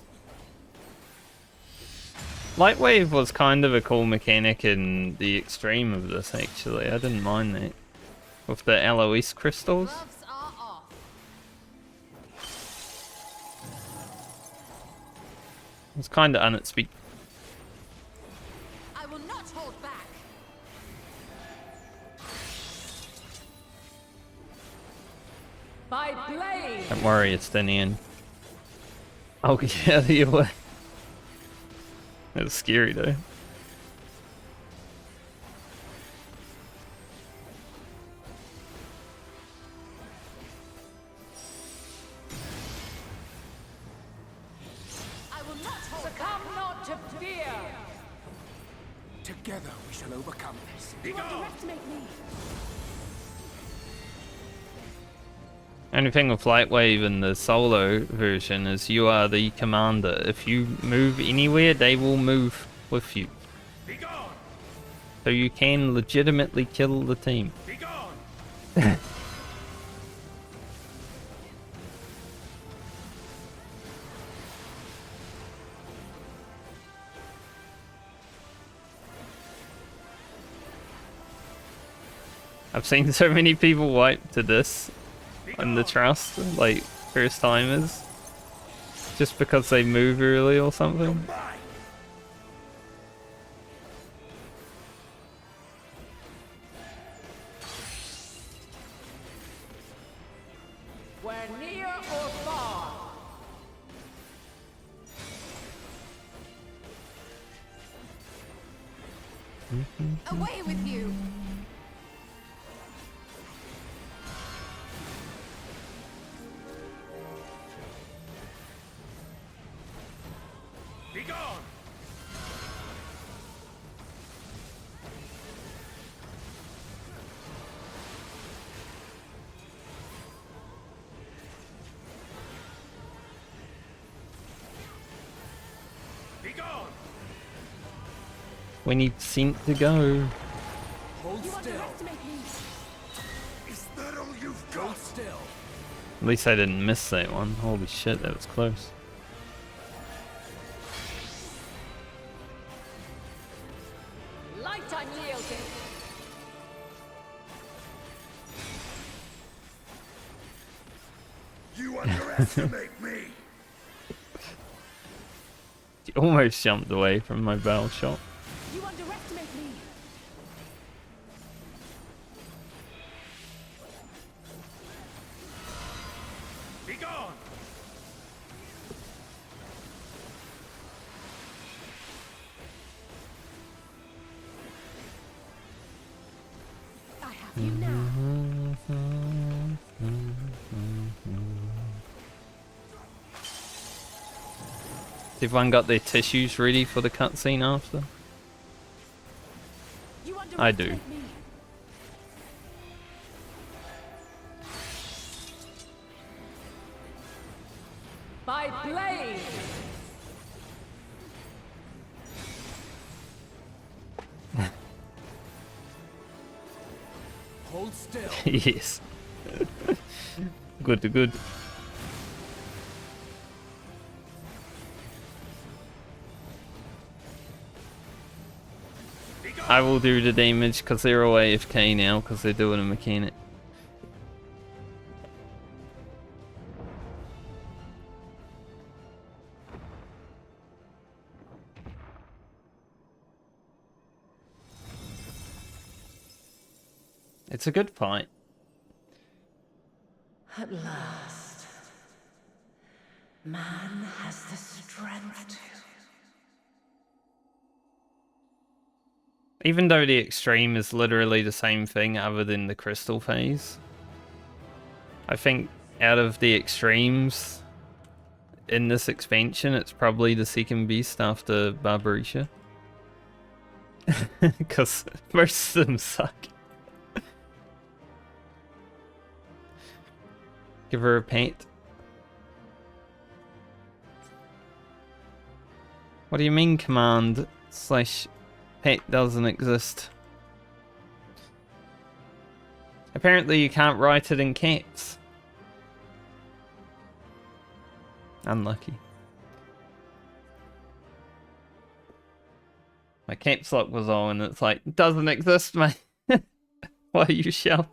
Lightwave was kind of a cool mechanic in the extreme of this actually. I didn't mind that. With the Alois crystals. Gloves are off. It's kind of unexpected. I will not hold back. By blade. Don't worry, it's the end. Oh yeah, the way. It was scary though. I will not hold Succumb not to fear. Together we shall overcome this. Underestimate me. Only thing with Lightwave in the solo version is you are the commander. If you move anywhere, they will move with you. Be gone! So you can legitimately kill the team. Be gone! I've seen so many people wipe to this on the trust, like first timers, just because they move early or something. Where near or far. away with you. Be gone! Be gone! We need Synth to go. Hold You still. underestimate me. Is that all you've got? Hold still. At least I didn't miss that one. Holy shit, that was close. Light unyielding. You underestimate me! She almost jumped away from my battle shot. You underestimate me. Be gone! I have you now. Has everyone got their tissues ready for the cutscene after? You I do. underestimate me. By blade. Hold still. Yes. Good to good. I will do the damage because they're all AFK now because they're doing a mechanic. It's a good fight. At last, man has the strength to. Even though the extreme is literally the same thing other than the crystal phase, I think out of the extremes in this expansion, it's probably the second best after Barbarisha. Because most of them suck. Give her a paint. What do you mean command / paint doesn't exist? Apparently you can't write it in caps. Unlucky. My caps lock was on and it's like, doesn't exist, mate. Why are you shouting?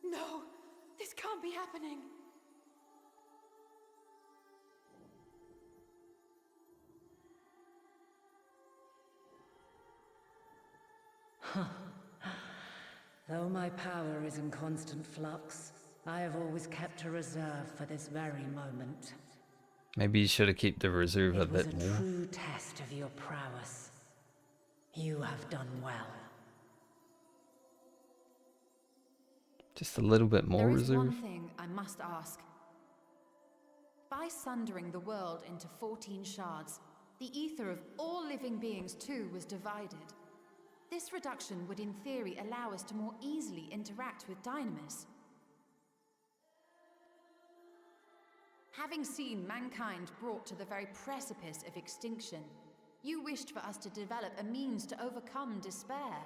No, this can't be happening. Though my power is in constant flux, I have always kept a reserve for this very moment. Maybe you should have kept the reserve a bit more. It was a true test of your prowess. You have done well. Just a little bit more There is reserve. one thing I must ask. By sundering the world into 14 shards, the ether of all living beings too was divided. This reduction would in theory allow us to more easily interact with Dynamis. Having seen mankind brought to the very precipice of extinction, you wished for us to develop a means to overcome despair.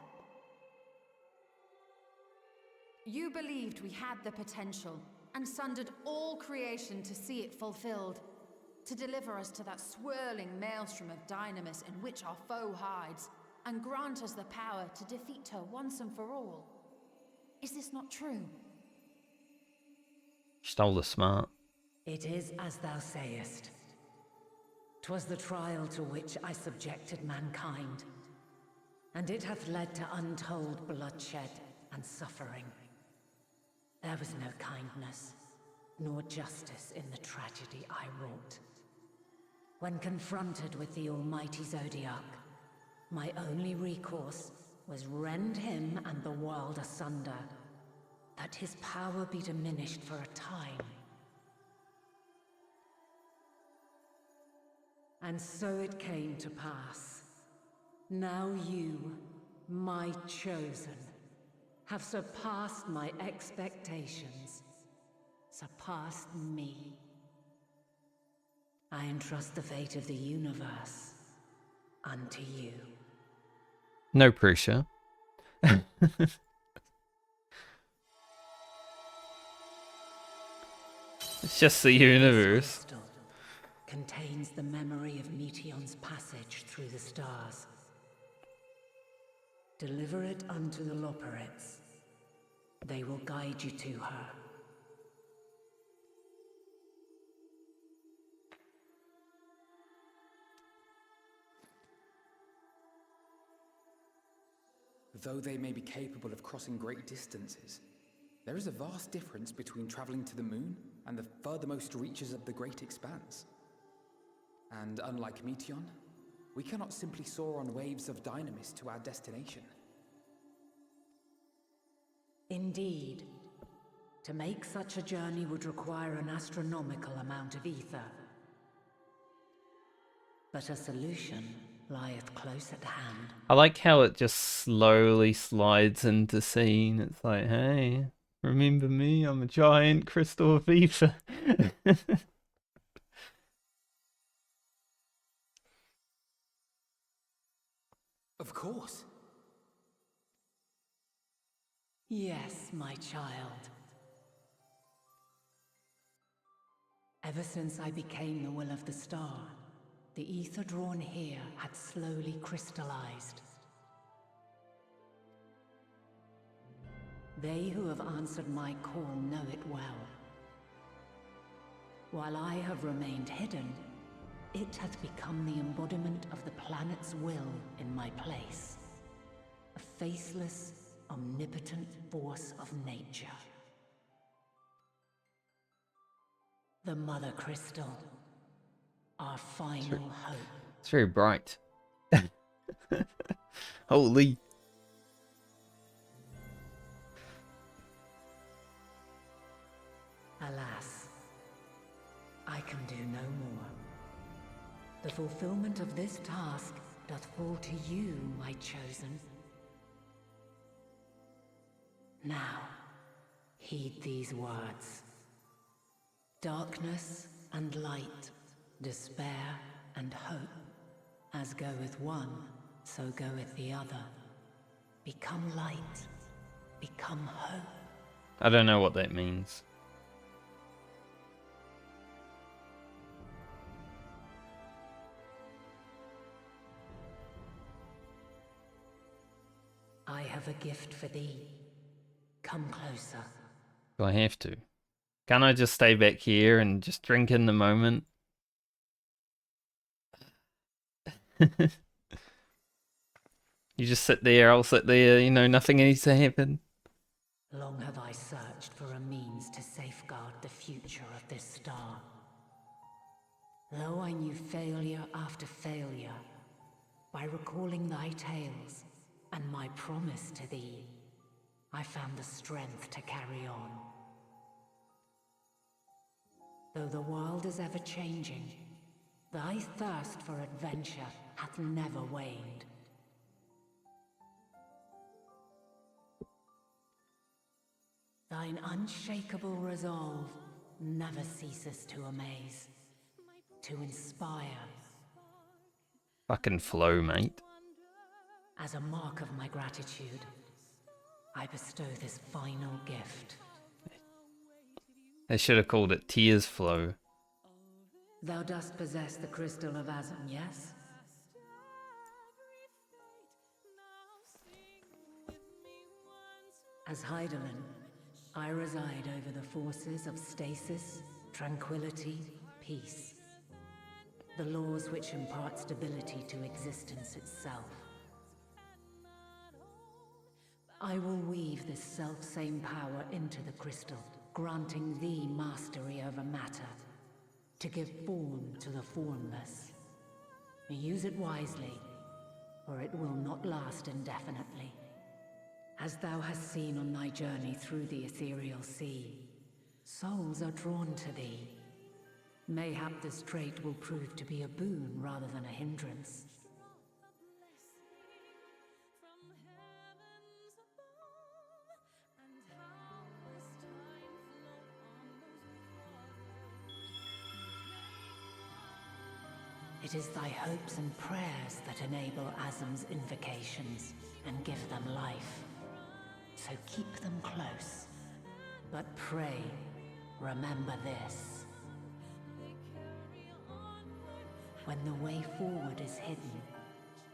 You believed we had the potential, and sundered all creation to see it fulfilled, to deliver us to that swirling maelstrom of Dynamis in which our foe hides, and grant us the power to defeat her once and for all. Is this not true? Stole the smart. It is as thou sayest. 'Twas the trial to which I subjected mankind, and it hath led to untold bloodshed and suffering. There was no kindness, nor justice in the tragedy I wrought. When confronted with the almighty Zodiac, my only recourse was rend him and the world asunder, that his power be diminished for a time. And so it came to pass. Now you, my chosen, have surpassed my expectations, surpassed me. I entrust the fate of the universe unto you. No pressure. It's just the universe. Crystal contains the memory of Meteion's passage through the stars. Deliver it unto the Loporrits. They will guide you to her. Though they may be capable of crossing great distances, there is a vast difference between traveling to the moon and the furthermost reaches of the great expanse. And unlike Meteion, we cannot simply soar on waves of Dynamis to our destination. Indeed. To make such a journey would require an astronomical amount of ether. But a solution lieth close at hand. I like how it just slowly slides into scene. It's like, hey, remember me? I'm a giant crystal of ether. Of course. Yes, my child. Ever since I became the will of the star, the ether drawn here had slowly crystallized. They who have answered my call know it well. While I have remained hidden, it hath become the embodiment of the planet's will in my place. A faceless, omnipotent force of nature. The Mothercrystal, our final hope. It's very bright. Holy. Alas, I can do no more. The fulfillment of this task doth fall to you, my chosen. Now, heed these words. Darkness and light, despair and hope. As goeth one, so goeth the other. Become light, become hope. I don't know what that means. I have a gift for thee. Come closer. Do I have to? Can't I just stay back here and just drink in the moment? You just sit there, I'll sit there, you know, nothing needs to happen. Long have I searched for a means to safeguard the future of this star. Though I knew failure after failure, by recalling thy tales and my promise to thee, I found the strength to carry on. Though the world is ever changing, thy thirst for adventure hath never waned. Thine unshakable resolve never ceases to amaze, to inspire. Fucking flow, mate. As a mark of my gratitude, I bestow this final gift. They should have called it Tears Flow. Thou dost possess the Crystal of Azum, yes? As Heidelin, I reside over the forces of stasis, tranquility, peace. The laws which impart stability to existence itself. I will weave this self-same power into the crystal, granting thee mastery over matter, to give form to the formless. Use it wisely, or it will not last indefinitely. As thou hast seen on thy journey through the ethereal sea, souls are drawn to thee. Mayhap this trait will prove to be a boon rather than a hindrance. It is thy hopes and prayers that enable Azum's invocations and give them life. So keep them close. But pray, remember this. When the way forward is hidden,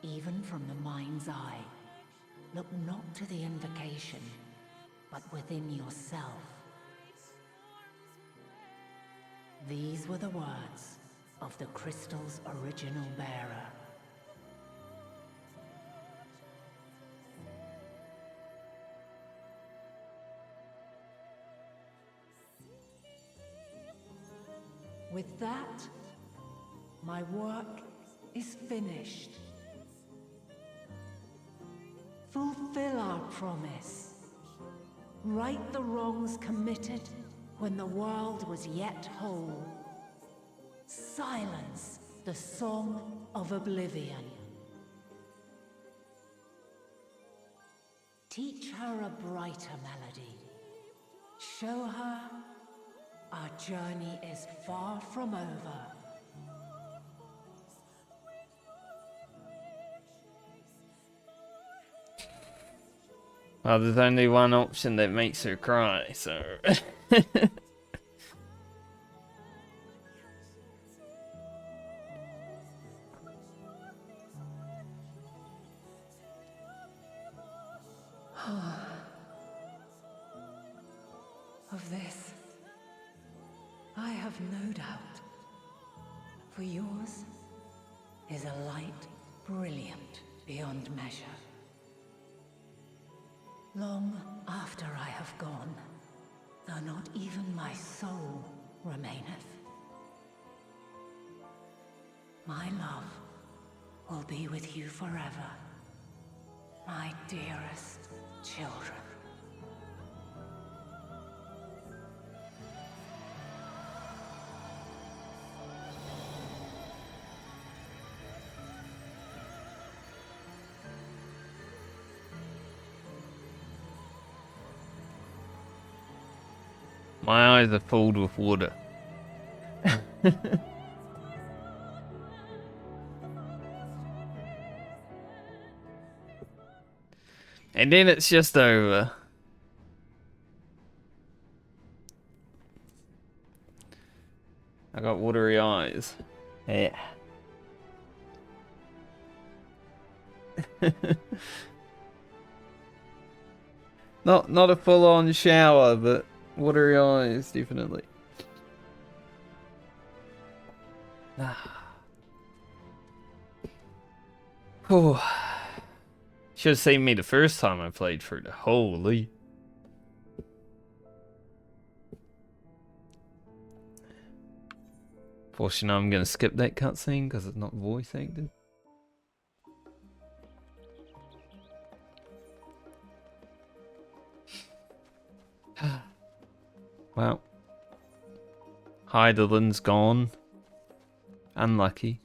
even from the mind's eye, look not to the invocation, but within yourself. These were the words of the crystal's original bearer. With that, my work is finished. Fulfill our promise. Right the wrongs committed when the world was yet whole. Silence the song of oblivion. Teach her a brighter melody. Show her our journey is far from over. Well, there's only one option that makes her cry, so... Of this, I have no doubt. For yours is a light brilliant beyond measure. Long after I have gone, though not even my soul remaineth, my love will be with you forever, my dearest children. My eyes are filled with water. And then it's just over. I got watery eyes. Yeah. Not a full-on shower, but watery eyes, definitely. Oh. Should have seen me the first time I played through the holy. Fortunately, I'm gonna skip that cutscene because it's not voice acted. Well, Heidelberg's gone. Unlucky.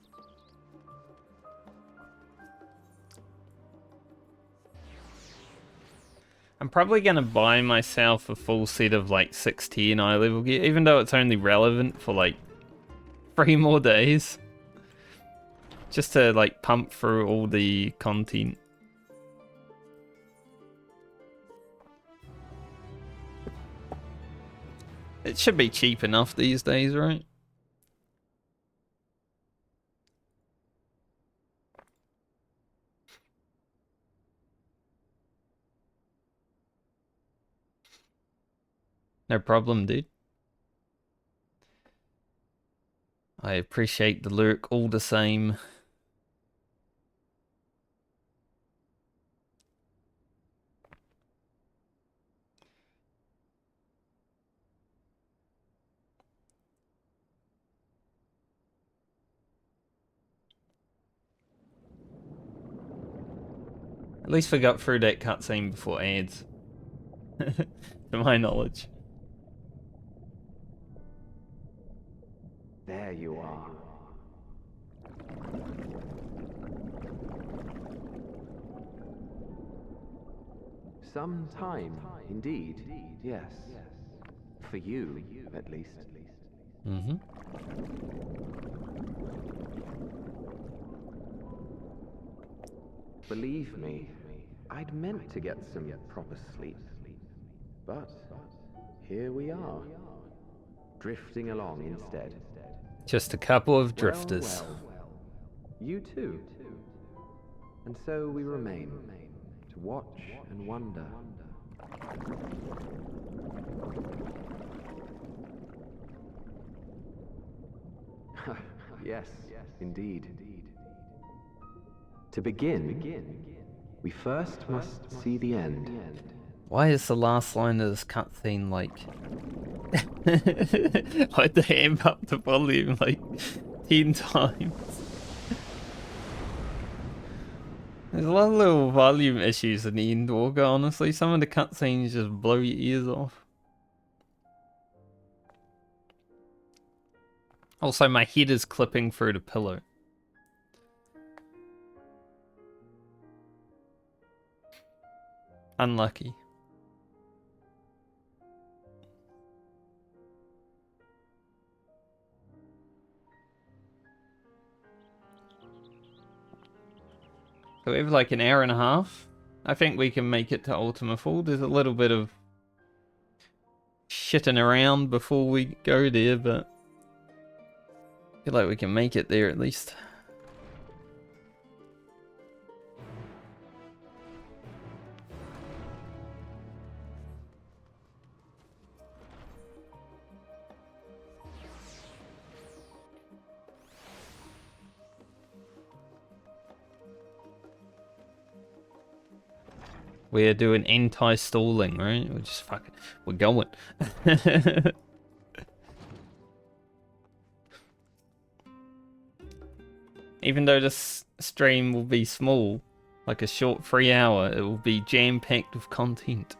I'm probably going to buy myself a full set of like 16 eye level gear, even though it's only relevant for like 3 more days. Just to like pump through all the content. It should be cheap enough these days, right? No problem, dude. I appreciate the lurk all the same. At least we got through that cutscene before ads. To my knowledge. There you are. Some time, indeed. Yes. For you, at least. Mm-hmm. Believe me, I'd meant to get some proper sleep. But here we are. Drifting along instead. Just a couple of drifters. Well, you too. And so we remain, to watch and wonder. Yes, indeed. To begin, we first must see the end. Why is the last line of this cutscene like... Why'd they amp up the volume like 10 times? There's a lot of little volume issues in the Endwalker, honestly. Some of the cutscenes just blow your ears off. Also, my head is clipping through the pillow. Unlucky. So we have like an hour and a half. I think we can make it to Ultima Full. There's a little bit of shitting around before we go there, but I feel like we can make it there at least. We're doing anti-stalling, right? We're just fucking... We're going. Even though this stream will be small, like a short 3 hour, it will be jam-packed with content.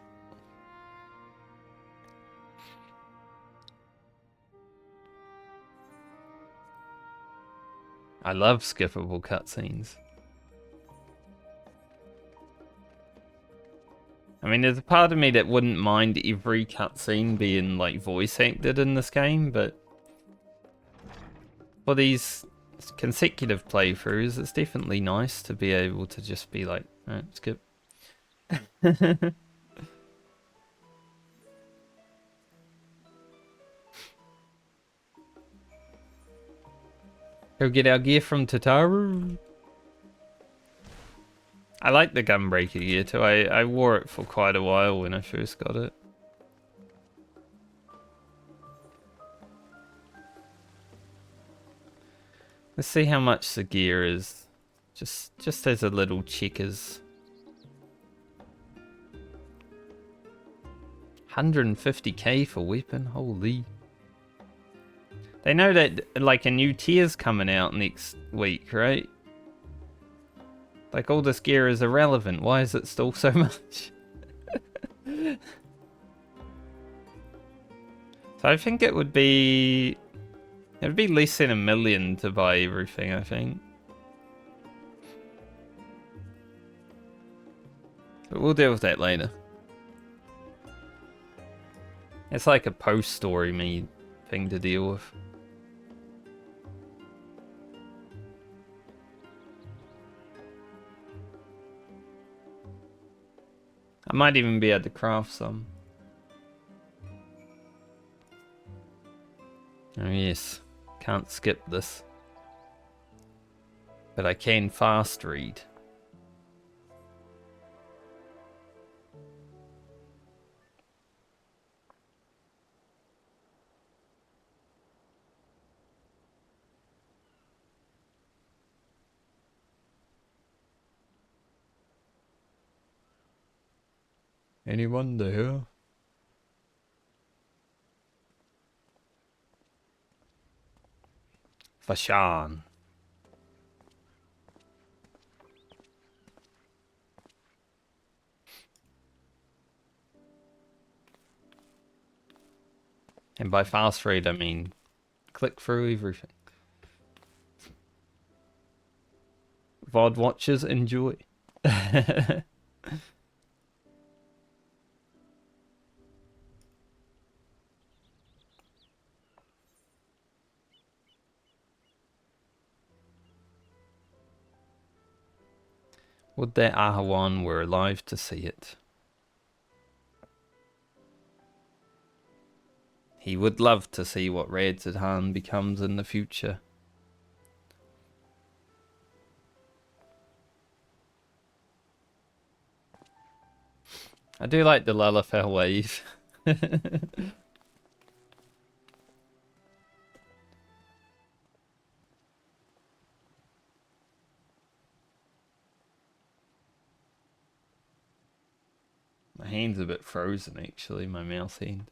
I love skippable cutscenes. I mean, there's a part of me that wouldn't mind every cutscene being like voice acted in this game, but for these consecutive playthroughs, it's definitely nice to be able to just be like, alright, skip. Go get our gear from Tataru. I like the Gunbreaker gear too. I wore it for quite a while when I first got it. Let's see how much the gear is. Just as a little checkers. 150k for weapon, holy. They know that like a new tier's coming out next week, right? Like all this gear is irrelevant. Why is it still so much? So I think it would be less than $1 million to buy everything, I think. But we'll deal with that later. It's like a post-story me thing to deal with. I might even be able to craft some. Oh yes, can't skip this. But I can fast read. Anyone there? Fashan. And by fast read, I mean click through everything. VOD watchers enjoy. Would that Ahawan were alive to see it. He would love to see what Radzidhan becomes in the future. I do like the Lalafell wave. My hand's a bit frozen actually, my mouse hand.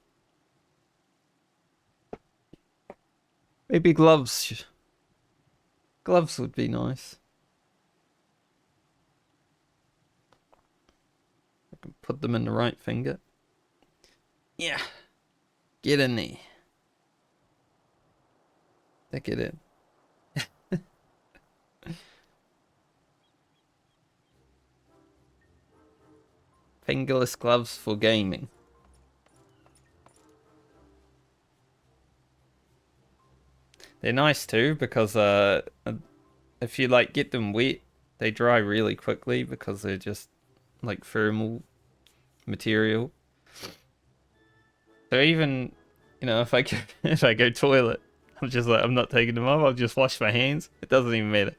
Maybe gloves. Gloves would be nice. I can put them in the right finger. Yeah. Get in there. Stick it in. Fingerless gloves for gaming. They're nice too because if you like get them wet, they dry really quickly because they're just like thermal material. So even, you know, if I go, if I go toilet, I'm just like, I'm not taking them off. I'll just wash my hands. It doesn't even matter.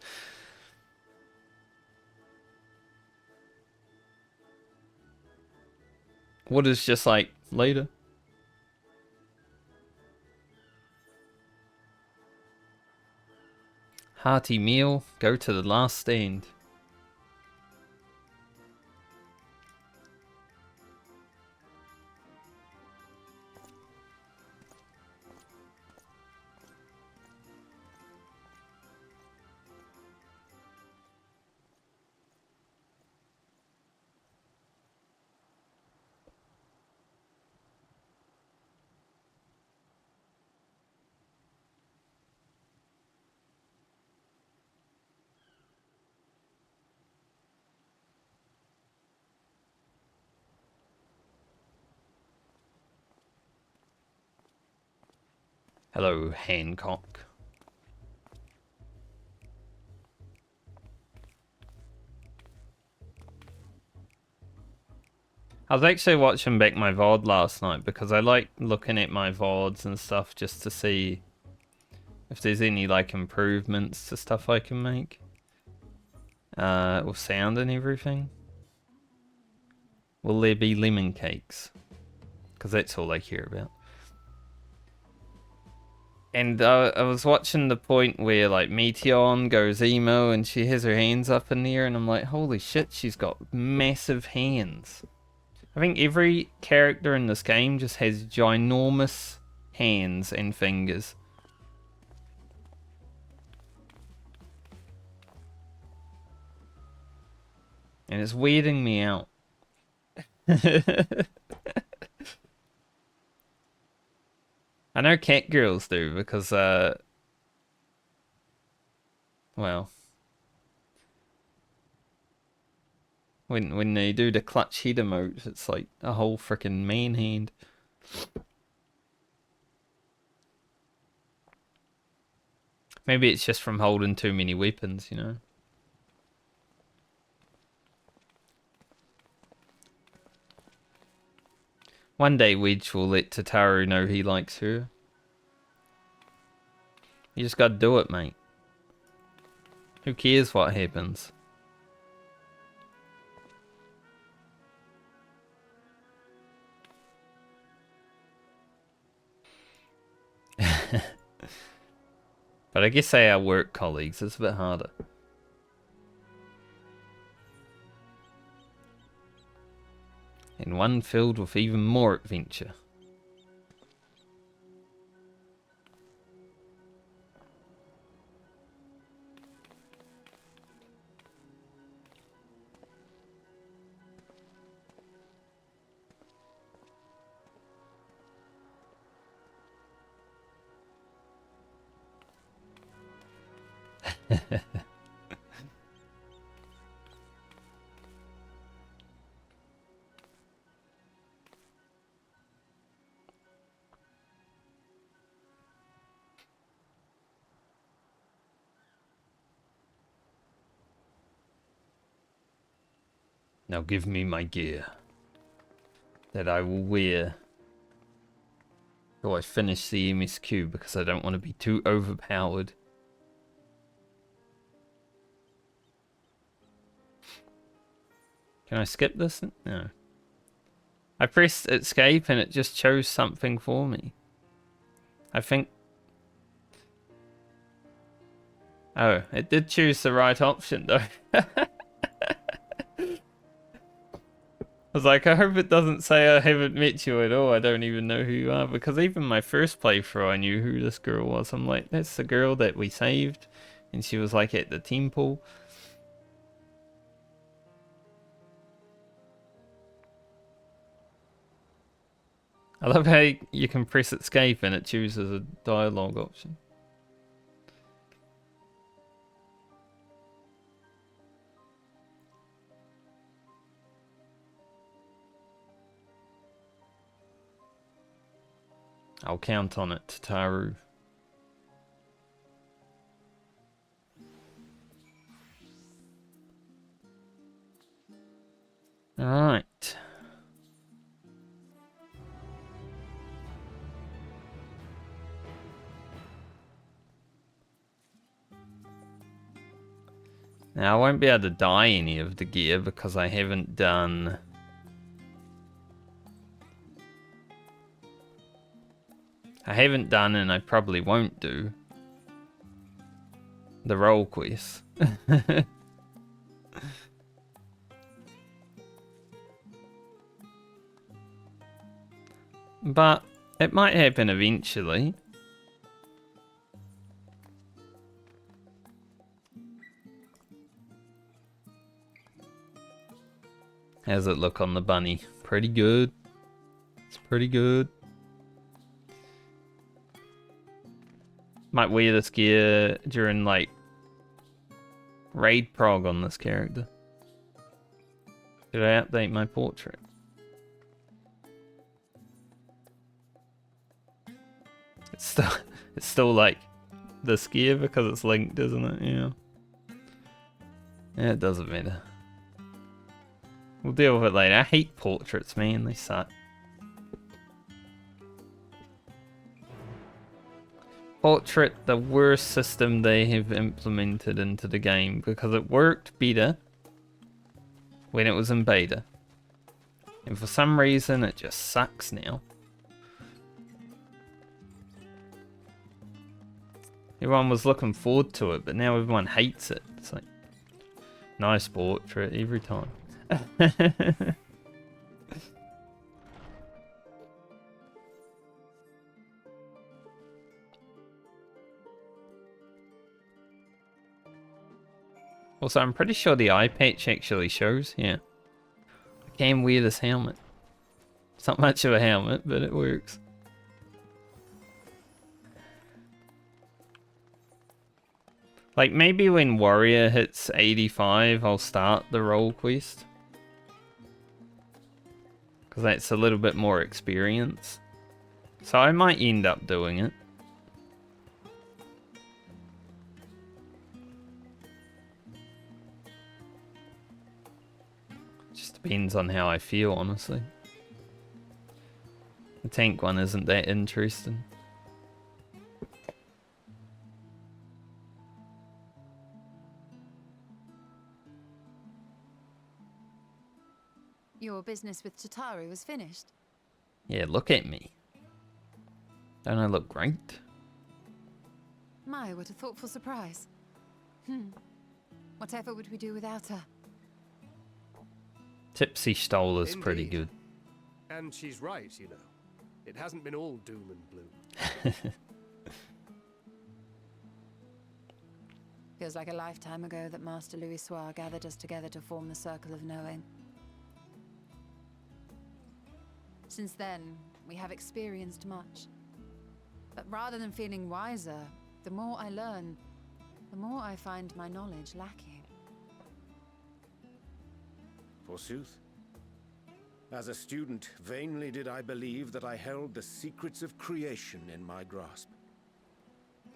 What is just like later? Hearty meal. Go to the last stand. Hello, Hancock. I was actually watching back my VOD last night because I like looking at my VODs and stuff just to see if there's any like improvements to stuff I can make. Or sound and everything. Will there be lemon cakes? Because that's all I care about. And I was watching the point where like Meteon goes emo and she has her hands up in the air and I'm like, holy shit, she's got massive hands. I think every character in this game just has ginormous hands and fingers. And it's weirding me out. I know cat girls do because, well, when they do the clutch head emote, it's like a whole freaking man hand. Maybe it's just from holding too many weapons, you know. One day Wedge will let Tataru know he likes her. You just gotta do it, mate. Who cares what happens? But I guess they are work colleagues, it's a bit harder. And one filled with even more adventure. Now give me my gear that I will wear till I finish the MSQ because I don't want to be too overpowered. Can I skip this? No. I pressed escape and it just chose something for me. I think... Oh, it did choose the right option though. I was like, I hope it doesn't say I haven't met you at all. I don't even know who you are. Because even my first playthrough, I knew who this girl was. I'm like, that's the girl that we saved. And she was like at the temple. I love how you can press escape and it chooses a dialogue option. I'll count on it, Tataru. Alright. Now I won't be able to dye any of the gear because I haven't done... and I probably won't do the role quest. But it might happen eventually. How's it look on the bunny? Pretty good. It's pretty good. Might wear this gear during like raid prog on this character. Did I update my portrait? It's still It's still like this gear because it's linked, isn't it? Yeah. Yeah, it doesn't matter. We'll deal with it later. I hate portraits, man. They suck. Portrait, the worst system they have implemented into the game because it worked better when it was in beta. And for some reason, it just sucks now. Everyone was looking forward to it, but now everyone hates it. It's like, nice portrait every time. Also, I'm pretty sure the eye patch actually shows. Yeah. I can wear this helmet. It's not much of a helmet, but it works. Like, maybe when Warrior hits 85, I'll start the role quest. Because that's a little bit more experience. So I might end up doing it. Just depends on how I feel, honestly. The tank one isn't that interesting. Your business with Tataru was finished. Yeah, look at me. Don't I look great? My, what a thoughtful surprise. Whatever would we do without her? Tipsy Stole is pretty Indeed. good. And she's right, you know. It hasn't been all doom and gloom. Feels like a lifetime ago that Master Louis Soir gathered us together to form the Circle of Knowing. Since then, we have experienced much. But rather than feeling wiser, the more I learn, the more I find my knowledge lacking. Forsooth. As a student, vainly did I believe that I held the secrets of creation in my grasp.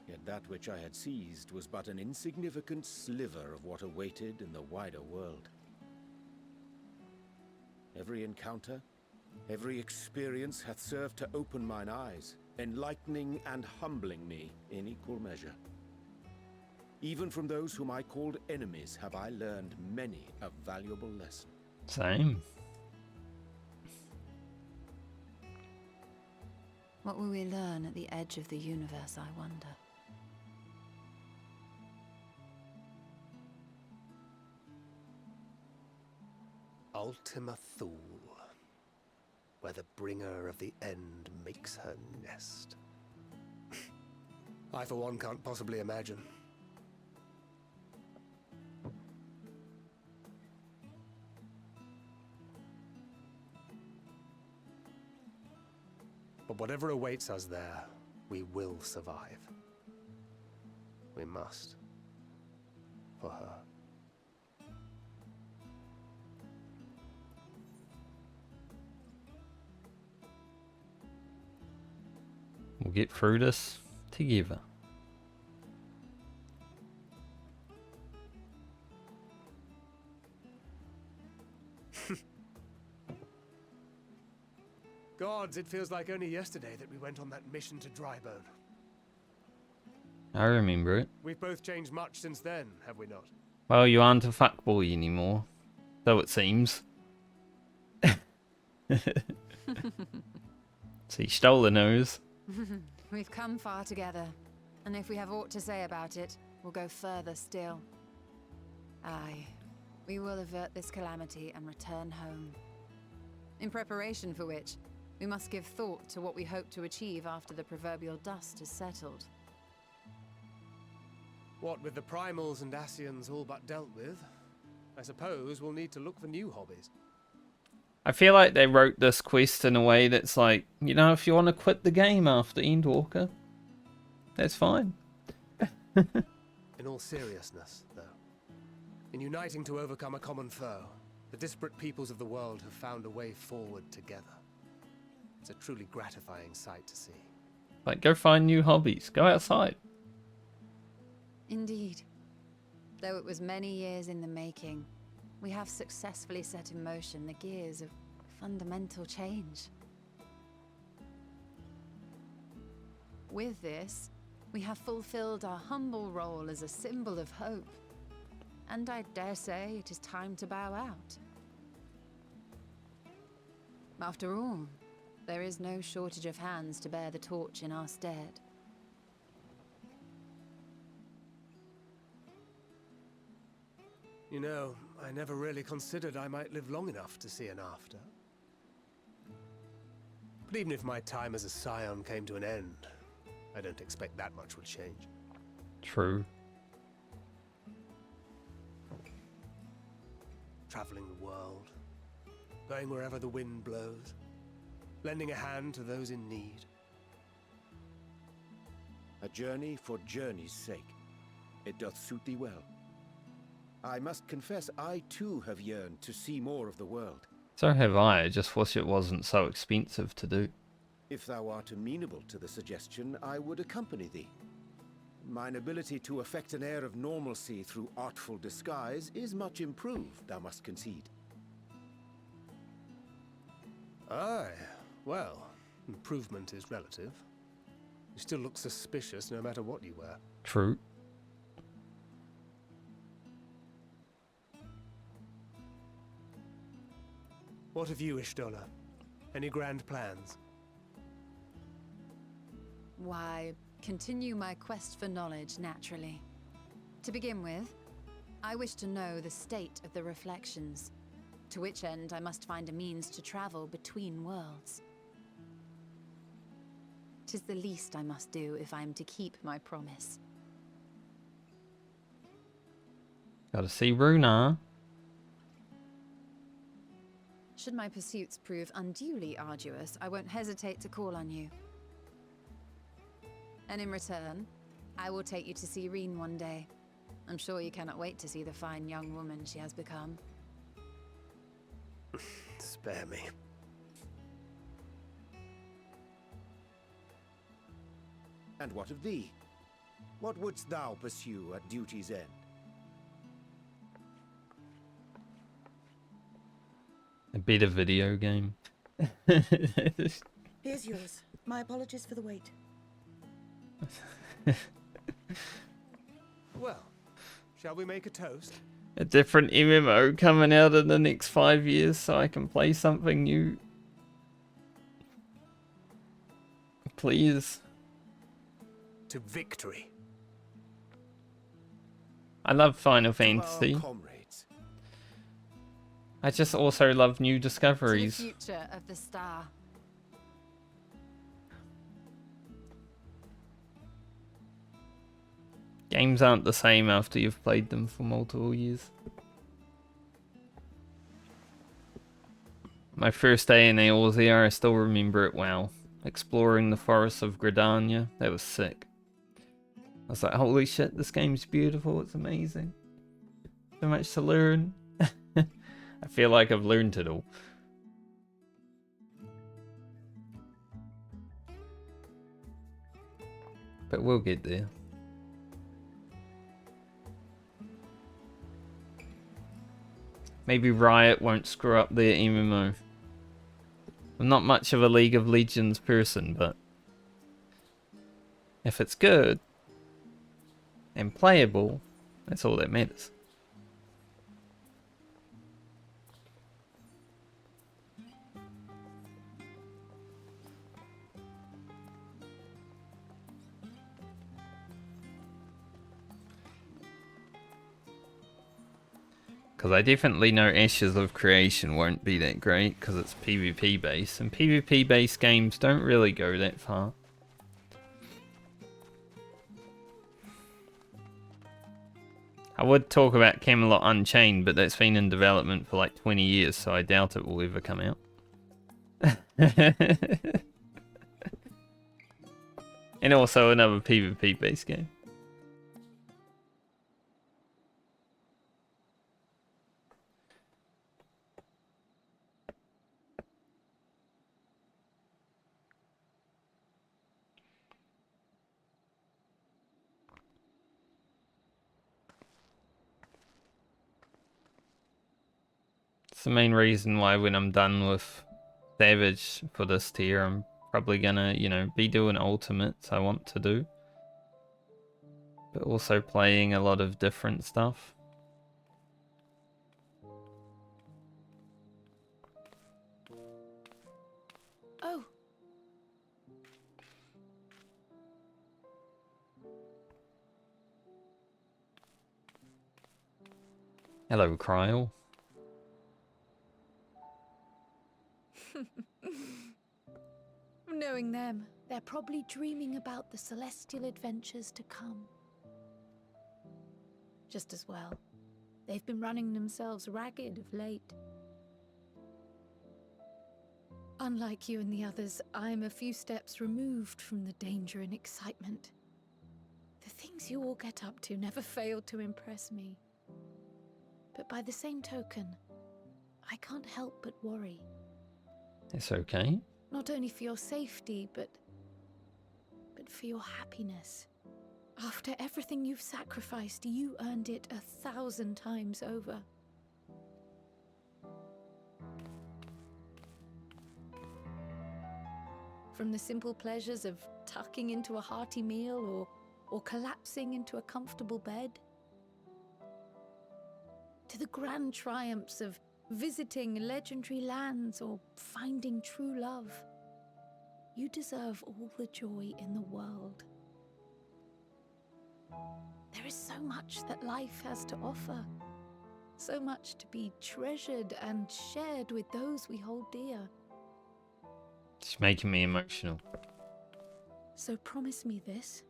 Yet that which I had seized was but an insignificant sliver of what awaited in the wider world. Every encounter, every experience hath served to open mine eyes, enlightening and humbling me in equal measure. Even from those whom I called enemies have I learned many a valuable lesson. Same. What will we learn at the edge of the universe, I wonder? Ultima Thule, where the bringer of the end makes her nest. I, for one, can't possibly imagine. But whatever awaits us there, we will survive. We must. For her. We'll get through this together. Gods, it feels like only yesterday that we went on that mission to Drybone. I remember it. We've both changed much since then, have we not? Well, you aren't a fuckboy anymore. So it seems. See, stole the nose. We've come far together, and if we have aught to say about it, we'll go further still. Aye, we will avert this calamity and return home. In preparation for which, we must give thought to what we hope to achieve after the proverbial dust is settled. What with the primals and Ascians all but dealt with, I suppose we'll need to look for new hobbies. I feel like they wrote this quest in a way that's like, you know, if you want to quit the game after Endwalker, that's fine. In all seriousness, though, in uniting to overcome a common foe, the disparate peoples of the world have found a way forward together. It's a truly gratifying sight to see. Like, go find new hobbies. Go outside. Indeed. Though it was many years in the making, we have successfully set in motion the gears of fundamental change. With this, we have fulfilled our humble role as a symbol of hope. And I dare say it is time to bow out. After all, there is no shortage of hands to bear the torch in our stead. You know, I never really considered I might live long enough to see an after. But even if my time as a scion came to an end, I don't expect that much will change. True. Traveling the world, going wherever the wind blows, lending a hand to those in need. A journey for journey's sake. It doth suit thee well. I must confess, I too have yearned to see more of the world. So have I. I just wish it wasn't so expensive to do. If thou art amenable to the suggestion, I would accompany thee. Mine ability to affect an air of normalcy through artful disguise is much improved, thou must concede. Aye, well, improvement is relative. You still look suspicious no matter what you wear. True. What of you, Ishtola? Any grand plans? Why, continue my quest for knowledge, naturally. To begin with, I wish to know the state of the reflections, to which end I must find a means to travel between worlds. 'Tis the least I must do if I am to keep my promise. Gotta see Runa. Should my pursuits prove unduly arduous, I won't hesitate to call on you. And in return, I will take you to see Reen one day. I'm sure you cannot wait to see the fine young woman she has become. Spare me. And what of thee? What wouldst thou pursue at duty's end? A better video game. Here's yours. My apologies for the wait. Well, shall we make a toast? A different MMO coming out in the next 5 years so I can play something new. Please. To victory. I love Final To our Fantasy. comrades. I just also love new To the discoveries. future of the star. Games aren't the same after you've played them for multiple years. My first day in Eorzea, I still remember it well. Exploring the forests of Gridania, that was sick. I was like, holy shit, this game's beautiful, it's amazing. So much to learn. I feel like I've learned it all. But we'll get there. Maybe Riot won't screw up their MMO. I'm not much of a League of Legends person, but if it's good and playable, that's all that matters. Because I definitely know Ashes of Creation won't be that great because it's PvP based, and PvP based games don't really go that far. I would talk about Camelot Unchained, but that's been in development for like 20 years, so I doubt it will ever come out. And also another PvP based game. the main reason why when I'm done with Savage for this tier, I'm probably gonna, you know, be doing ultimates I want to do. But also playing a lot of different stuff. Oh. Hello, Cryle. Knowing them, they're probably dreaming about the celestial adventures to come. Just as well. They've been running themselves ragged of late. Unlike you and the others, I'm a few steps removed from the danger and excitement. The things you all get up to never fail to impress me. But by the same token, I can't help but worry. It's okay. Not only for your safety, but for your happiness. After everything you've sacrificed, you earned it 1,000 times over. From the simple pleasures of tucking into a hearty meal or collapsing into a comfortable bed, to the grand triumphs of visiting legendary lands or finding true love, you deserve all the joy in the world. There is so much that life has to offer, so much to be treasured and shared with those we hold dear. It's making me emotional. So promise me this.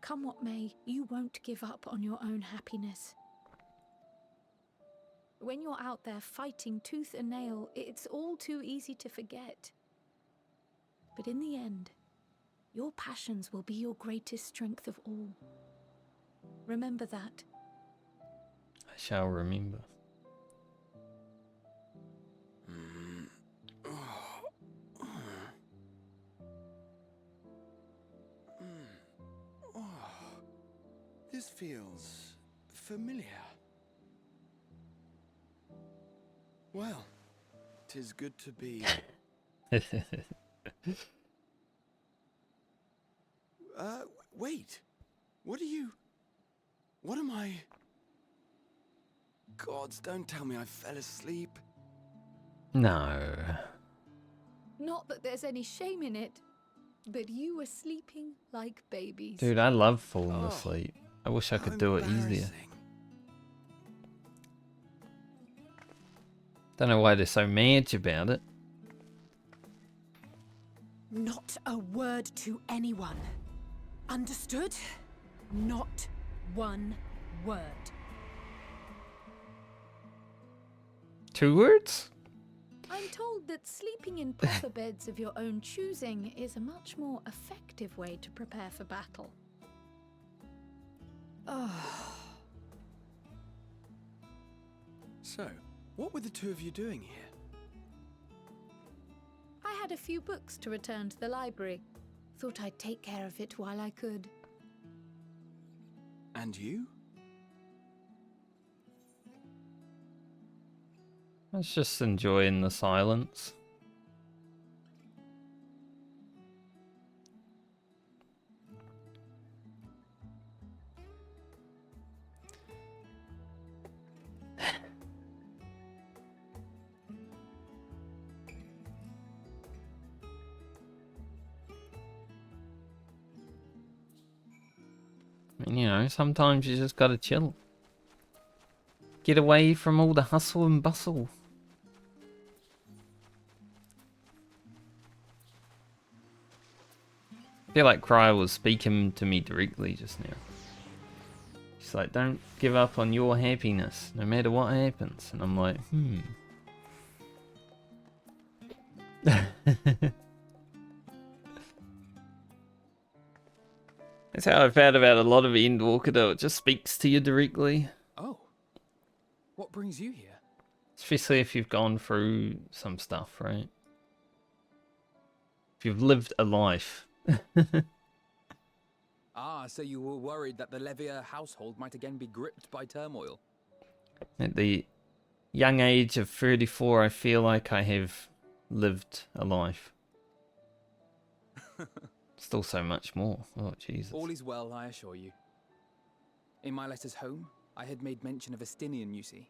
Come what may, you won't give up on your own happiness. When you're out there fighting tooth and nail, it's all too easy to forget. But in the end, your passions will be your greatest strength of all. Remember that. I shall remember. This feels familiar. Well, 'tis good to be. Wait. What am I? Gods, don't tell me I fell asleep. No. Not that there's any shame in it, but you were sleeping like babies. Dude, I love falling asleep. I wish I could do it easier. Don't know why they're so mad about it. Not a word to anyone. Understood? Not one word. 2 words? I'm told that sleeping in proper beds of your own choosing is a much more effective way to prepare for battle. So, what were the two of you doing here? I had a few books to return to the library. Thought I'd take care of it while I could. And you? I was just enjoying the silence. I mean, you know, sometimes you just gotta chill. Get away from all the hustle and bustle. I feel like Cry was speaking to me directly just now. She's like, don't give up on your happiness, no matter what happens. And I'm like, That's how I found about a lot of Endwalker though, it just speaks to you directly. Oh. What brings you here? Especially if you've gone through some stuff, right? If you've lived a life. Ah, so you were worried that the Levier household might again be gripped by turmoil. You young age of 34, I feel like I have lived a life. Still so much more. Oh, Jesus. All is well, I assure you. In my letters home, I had made mention of Estinian, you see.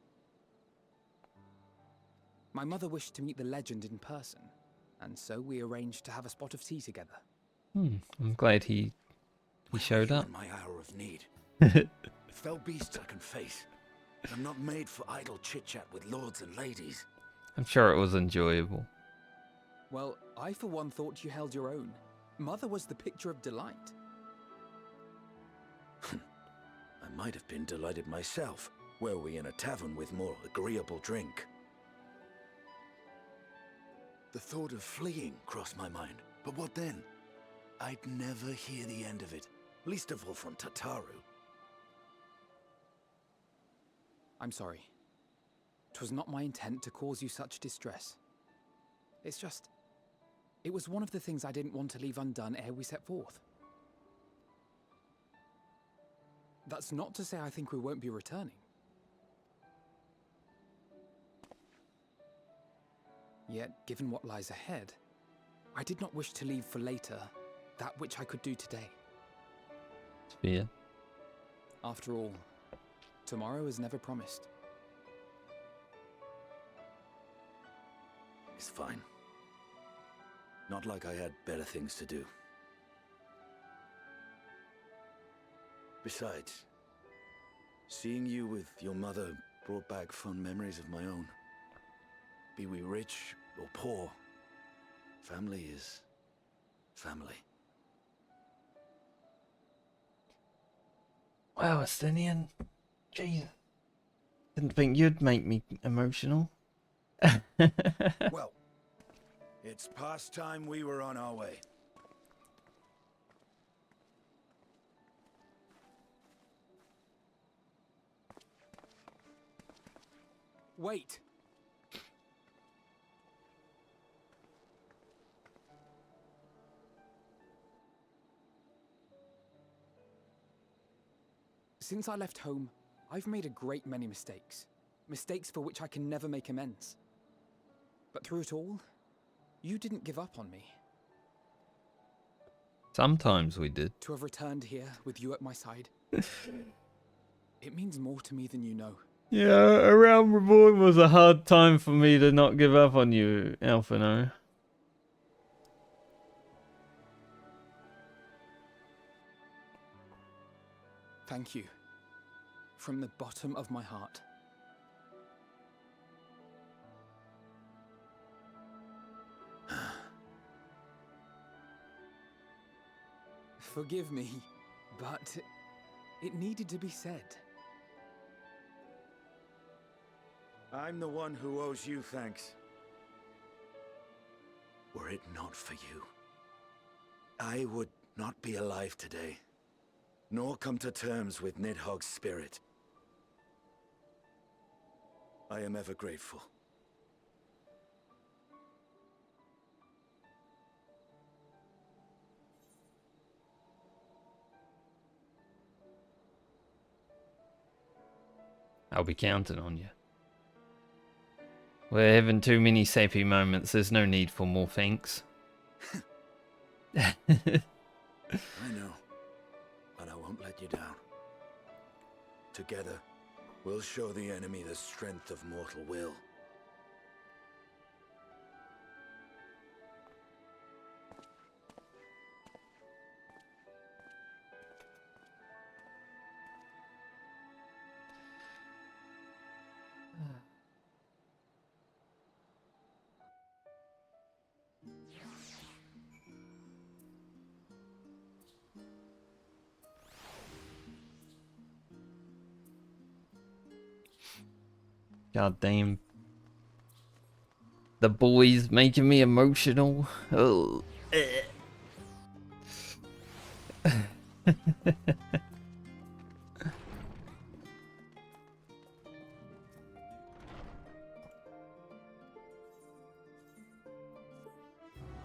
My mother wished to meet the legend in person, and so we arranged to have a spot of tea together. I'm glad he showed up. In my hour of need. Fell beasts I can face. I'm not made for idle chit-chat with lords and ladies. I'm sure it was enjoyable. Well, I for one thought you held your own. Mother was the picture of delight. I might have been delighted myself, were we in a tavern with more agreeable drink. The thought of fleeing crossed my mind, but what then? I'd never hear the end of it, least of all from Tataru. I'm sorry. 'Twas not my intent to cause you such distress. It's just... it was one of the things I didn't want to leave undone ere we set forth. That's not to say I think we won't be returning. Yet, given what lies ahead, I did not wish to leave for later that which I could do today. Fair. After all, tomorrow is never promised. It's fine. Not like I had better things to do. Besides, seeing you with your mother brought back fond memories of my own. Be we rich or poor, family is family. Wow, Estinian. Jeez. Didn't think you'd make me emotional. Well, it's past time we were on our way. Wait! Since I left home, I've made a great many mistakes. Mistakes for which I can never make amends. But through it all, you didn't give up on me. Sometimes we did. To have returned here with you at my side, it means more to me than you know. Yeah, A Realm Reborn was a hard time for me to not give up on you, Alphino. Thank you. From the bottom of my heart. Forgive me, but it needed to be said. I'm the one who owes you thanks. Were it not for you, I would not be alive today, nor come to terms with Nidhogg's spirit. I am ever grateful. I'll be counting on you. We're having too many sappy moments. There's no need for more thanks. I know, but I won't let you down. Together, we'll show the enemy the strength of mortal will. God damn. The boys making me emotional. Oh.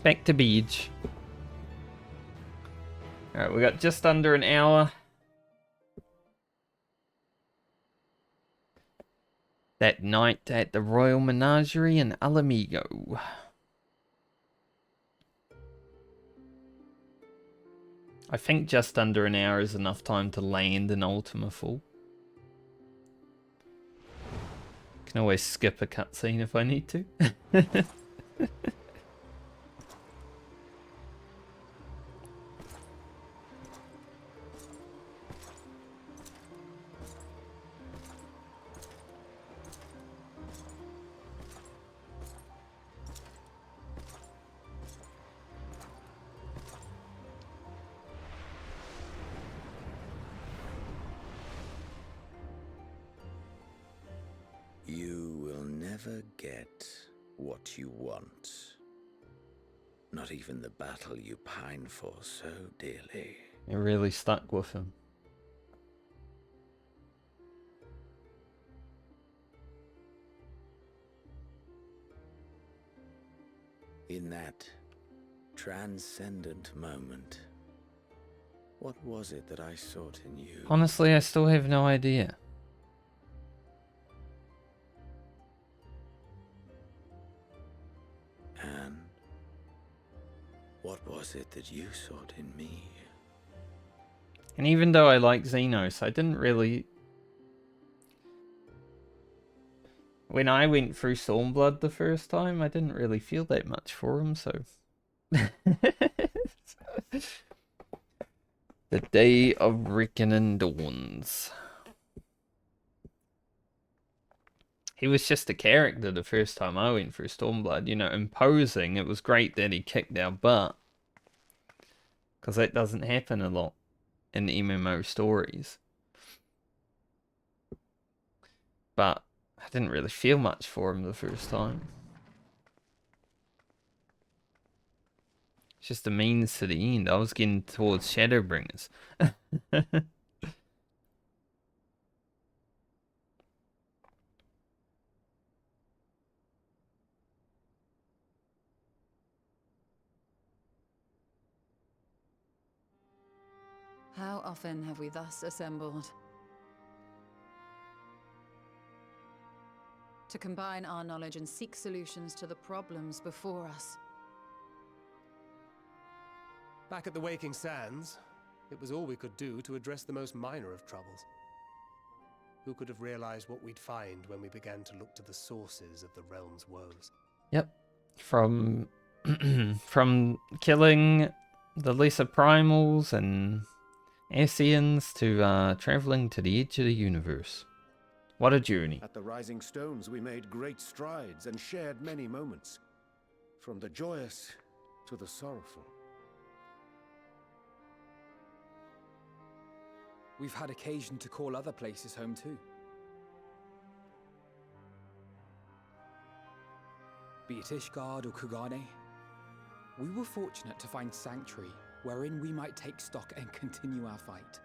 Back to beach. Alright, we got just under an hour. that night at the Royal Menagerie in Alamigo. I think just under an hour is enough time to land in Ultima Full. Can always skip a cutscene if I need to. You will never get what you want. Not even the battle you pine for so dearly. It really stuck with him. In that transcendent moment, what was it that I sought in you? Honestly, I still have no idea. And what was it that you sought in me? And even though I like Xenos, I didn't really... When I went through Stormblood the first time, I didn't really feel that much for him, so... The day of reckoning dawns. He was just a character the first time I went through Stormblood, you know, imposing. It was great that he kicked our butt. Because that doesn't happen a lot in MMO stories. But I didn't really feel much for him the first time. It's just a means to the end. I was getting towards Shadowbringers. How often have we thus assembled? To combine our knowledge and seek solutions to the problems before us. Back at the Waking Sands, it was all we could do to address the most minor of troubles. Who could have realized what we'd find when we began to look to the sources of the realm's woes? Yep. From from killing the lesser primals and Ascians to traveling to the edge of the universe. What a journey. At the Rising Stones, we made great strides and shared many moments. From the joyous to the sorrowful. We've had occasion to call other places home too. Be it Ishgard or Kugane, we were fortunate to find sanctuary wherein we might take stock and continue our fight.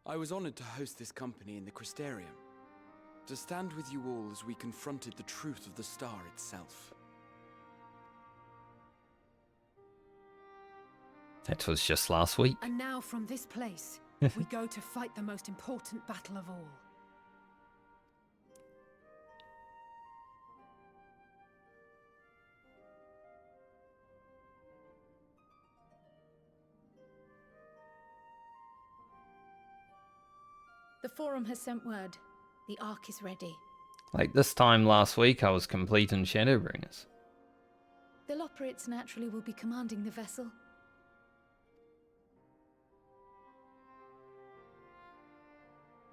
I was honored to host this company in the Crystarium, to stand with you all as we confronted the truth of the star itself. That was just last week. And now from this place, we go to fight the most important battle of all. The Forum has sent word. The Ark is ready. Like this time last week, I was completing Shadowbringers. The Loporrits naturally will be commanding the vessel.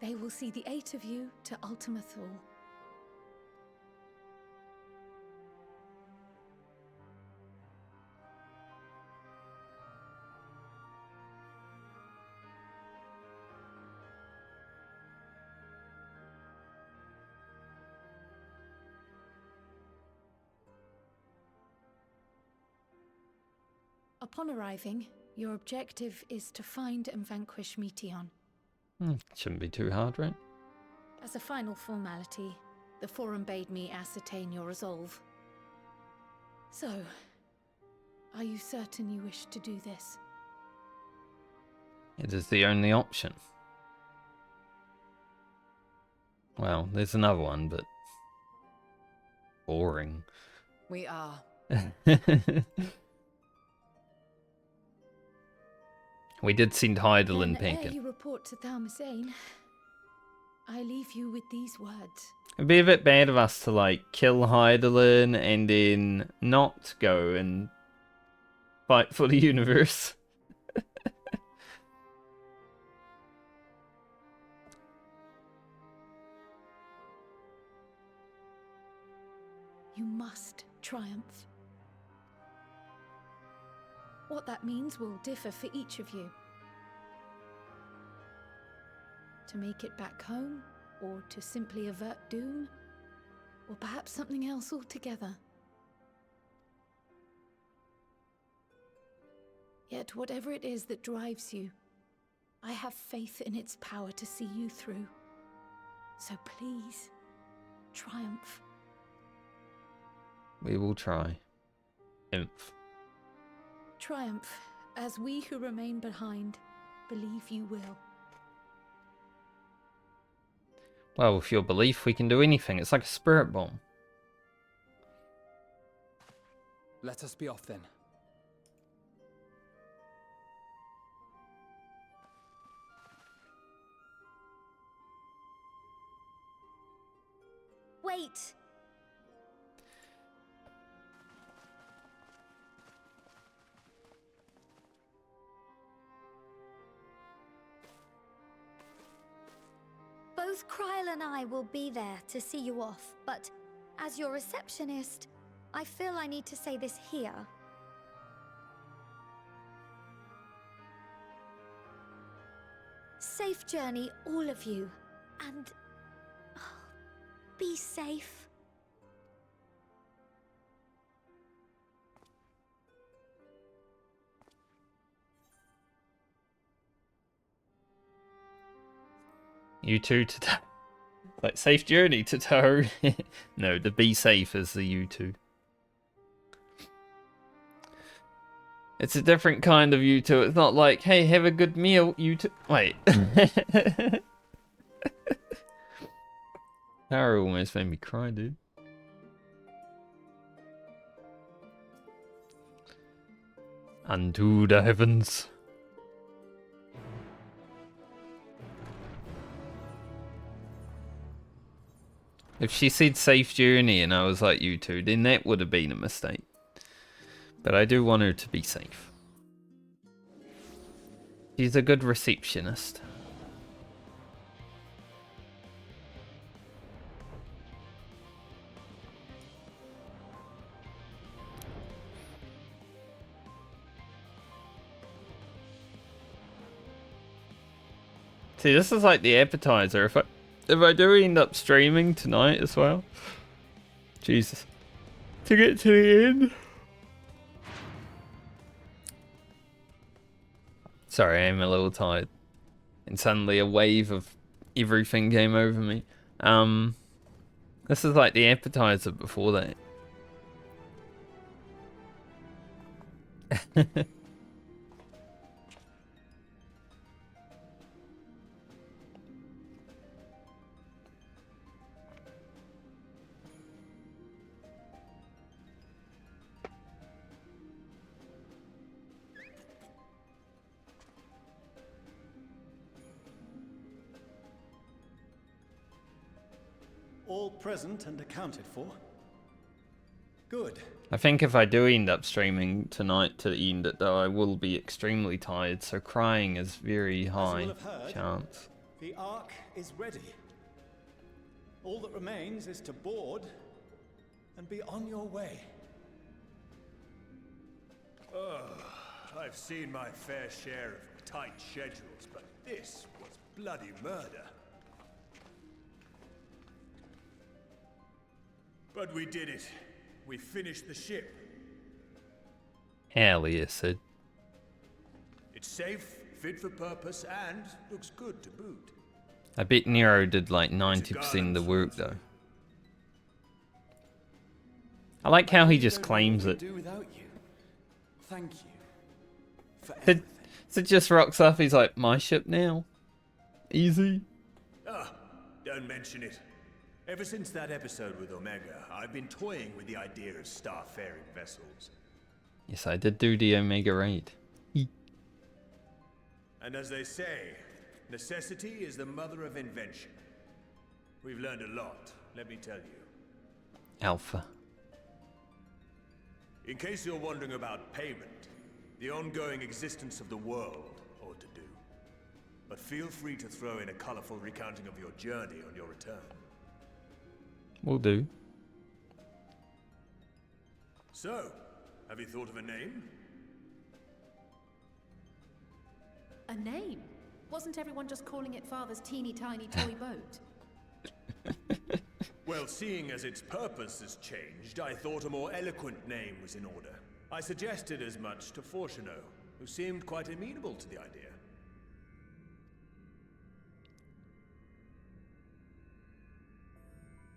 They will see the 8 of you to Ultima Thule. Upon arriving, your objective is to find and vanquish Meteon. Shouldn't be too hard, right? As a final formality, the Forum bade me ascertain your resolve. So, Are you certain you wish to do this? It is the only option. Well, there's another one, but boring. We are. We did send Heidel and Then ere Pekin. you report to Thalmasane, I leave you with these words. It'd be a bit bad of us to like kill Heidelin and then not go and fight for the universe. You must triumph. What that means will differ for each of you. To make it back home, or to simply avert doom, or perhaps something else altogether. Yet whatever it is that drives you, I have faith in its power to see you through. So please, triumph. We will try. Inf. Triumph, as we who remain behind believe you will. Well, with your belief, we can do anything. It's like a spirit bomb. Let us be off then. Wait! Both Kryl and I will be there to see you off, but as your receptionist, I feel I need to say this here. Safe journey, all of you, and be safe. You two to like safe journey to Tow. No, the be safe is the you two. It's a different kind of you two. It's not like, hey, have a good meal, you two. Wait. Tara almost made me cry, dude. Unto the heavens. If she said safe journey and I was like you two, then that would have been a mistake. But I do want her to be safe. She's a good receptionist. See, this is like the appetizer. If I do end up streaming tonight as well, Jesus, to get to the end. Sorry, I'm a little tired, and suddenly a wave of everything came over me. This is like the appetizer before that. All present and accounted for? Good. I think if I do end up streaming tonight to end it though, I will be extremely tired, so crying is very high chance. The Ark is ready. All that remains is to board and be on your way. I've seen my fair share of tight schedules, but this was bloody murder. But we did it. We finished the ship. Hell yes, Sid. It's safe, fit for purpose, and looks good to boot. I bet Nero did like 90% of the work though. I like how he just claims it. Do without you. thank you for So just rocks up, he's like, my ship now? Easy. Ah, don't mention it. Ever since that episode with Omega, I've been toying with the idea of star-faring vessels. Yes, I did do the Omega raid. And as they say, necessity is the mother of invention. We've learned a lot, let me tell you. Alpha. In case you're wondering about payment, the ongoing existence of the world ought to do. But feel free to throw in a colorful recounting of your journey on your return. Will do. So, have you thought of a name? A name? Wasn't everyone just calling it Father's teeny tiny toy boat? Well, seeing as its purpose has changed, I thought a more eloquent name was in order. I suggested as much to Fortuno, who seemed quite amenable to the idea.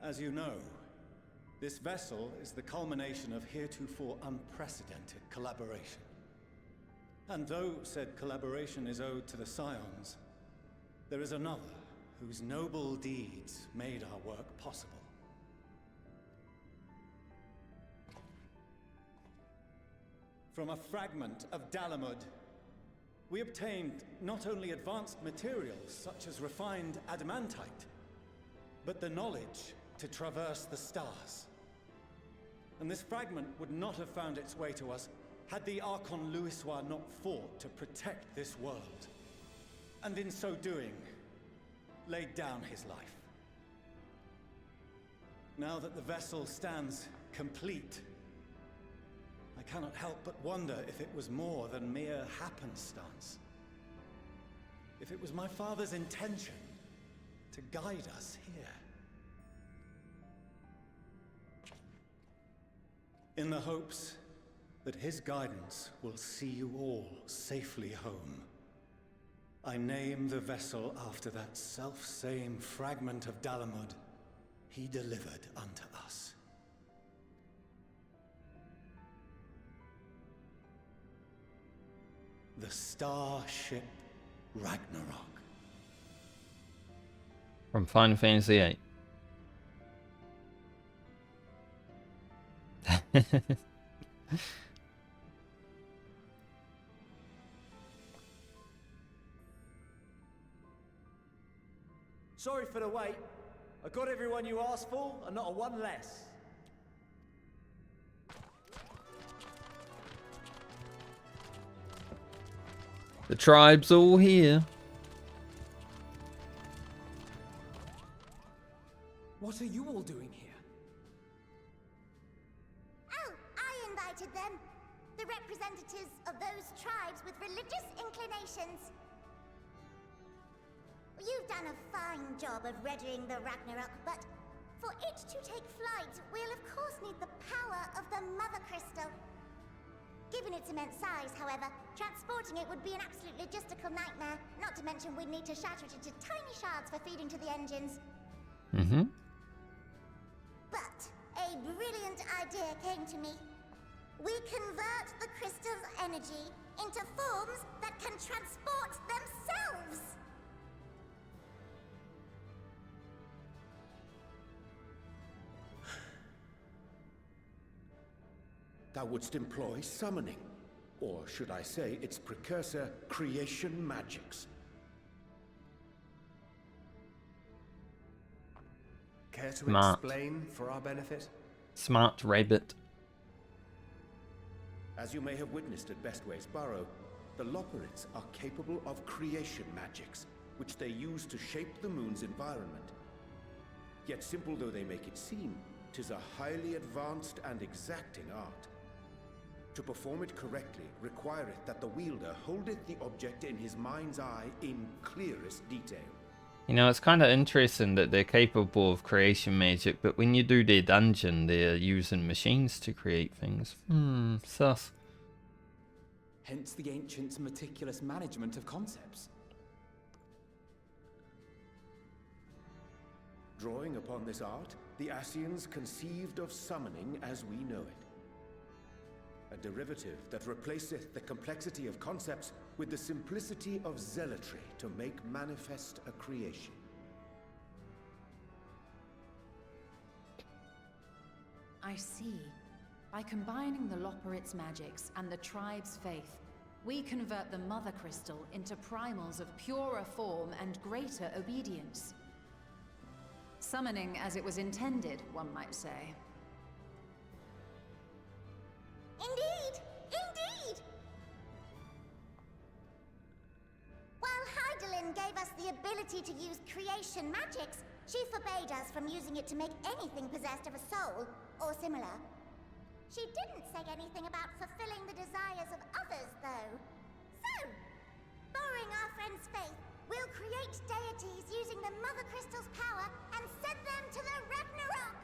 As you know, this vessel is the culmination of heretofore unprecedented collaboration. And though said collaboration is owed to the Scions, there is another whose noble deeds made our work possible. From a fragment of Dalamud, we obtained not only advanced materials such as refined adamantite, but the knowledge to traverse the stars. And this fragment would not have found its way to us had the Archon Louisois not fought to protect this world, and in so doing, laid down his life. Now that the vessel stands complete, I cannot help but wonder if it was more than mere happenstance. If it was my father's intention to guide us here. In the hopes that his guidance will see you all safely home, I name the vessel after that self-same fragment of Dalamud he delivered unto us. The Starship Ragnarok. From Final Fantasy VIII. Sorry for the wait. I got everyone you asked for, and not a one less. The tribe's all here. What are you all doing here? Oh, I invited them. The representatives of those tribes with religious inclinations. You've done a fine job of readying the Ragnarok, but for it to take flight, we'll of course need the power of the Mothercrystal. Given its immense size, however, transporting it would be an absolute logistical nightmare, not to mention we'd need to shatter it into tiny shards for feeding to the engines. Mm-hmm. But a brilliant idea came to me. We convert the crystal's energy into forms that can transport themselves! Thou wouldst employ summoning, or should I say its precursor, creation magics. Care to Smart. explain for our benefit? Smart rabbit. As you may have witnessed at Bestway's Burrow, the Loperids are capable of creation magics, which they use to shape the moon's environment. Yet simple though they make it seem, 'tis a highly advanced and exacting art. To perform it correctly requireth that the wielder holdeth the object in his mind's eye in clearest detail. You know, it's kind of interesting that they're capable of creation magic, but when you do their dungeon, they're using machines to create things. Sus. Hence the ancients' meticulous management of concepts. Drawing upon this art, the Ascians conceived of summoning as we know it. A derivative that replaceth the complexity of concepts with the simplicity of zealotry to make manifest a creation. I see. By combining the Loporrit's magics and the tribe's faith, we convert the Mothercrystal into primals of purer form and greater obedience. Summoning as it was intended, one might say. Indeed! Indeed! While Heidelin gave us the ability to use creation magics, she forbade us from using it to make anything possessed of a soul, or similar. She didn't say anything about fulfilling the desires of others, though. So, borrowing our friend's faith, we'll create deities using the Mothercrystal's power and send them to the Ragnarok!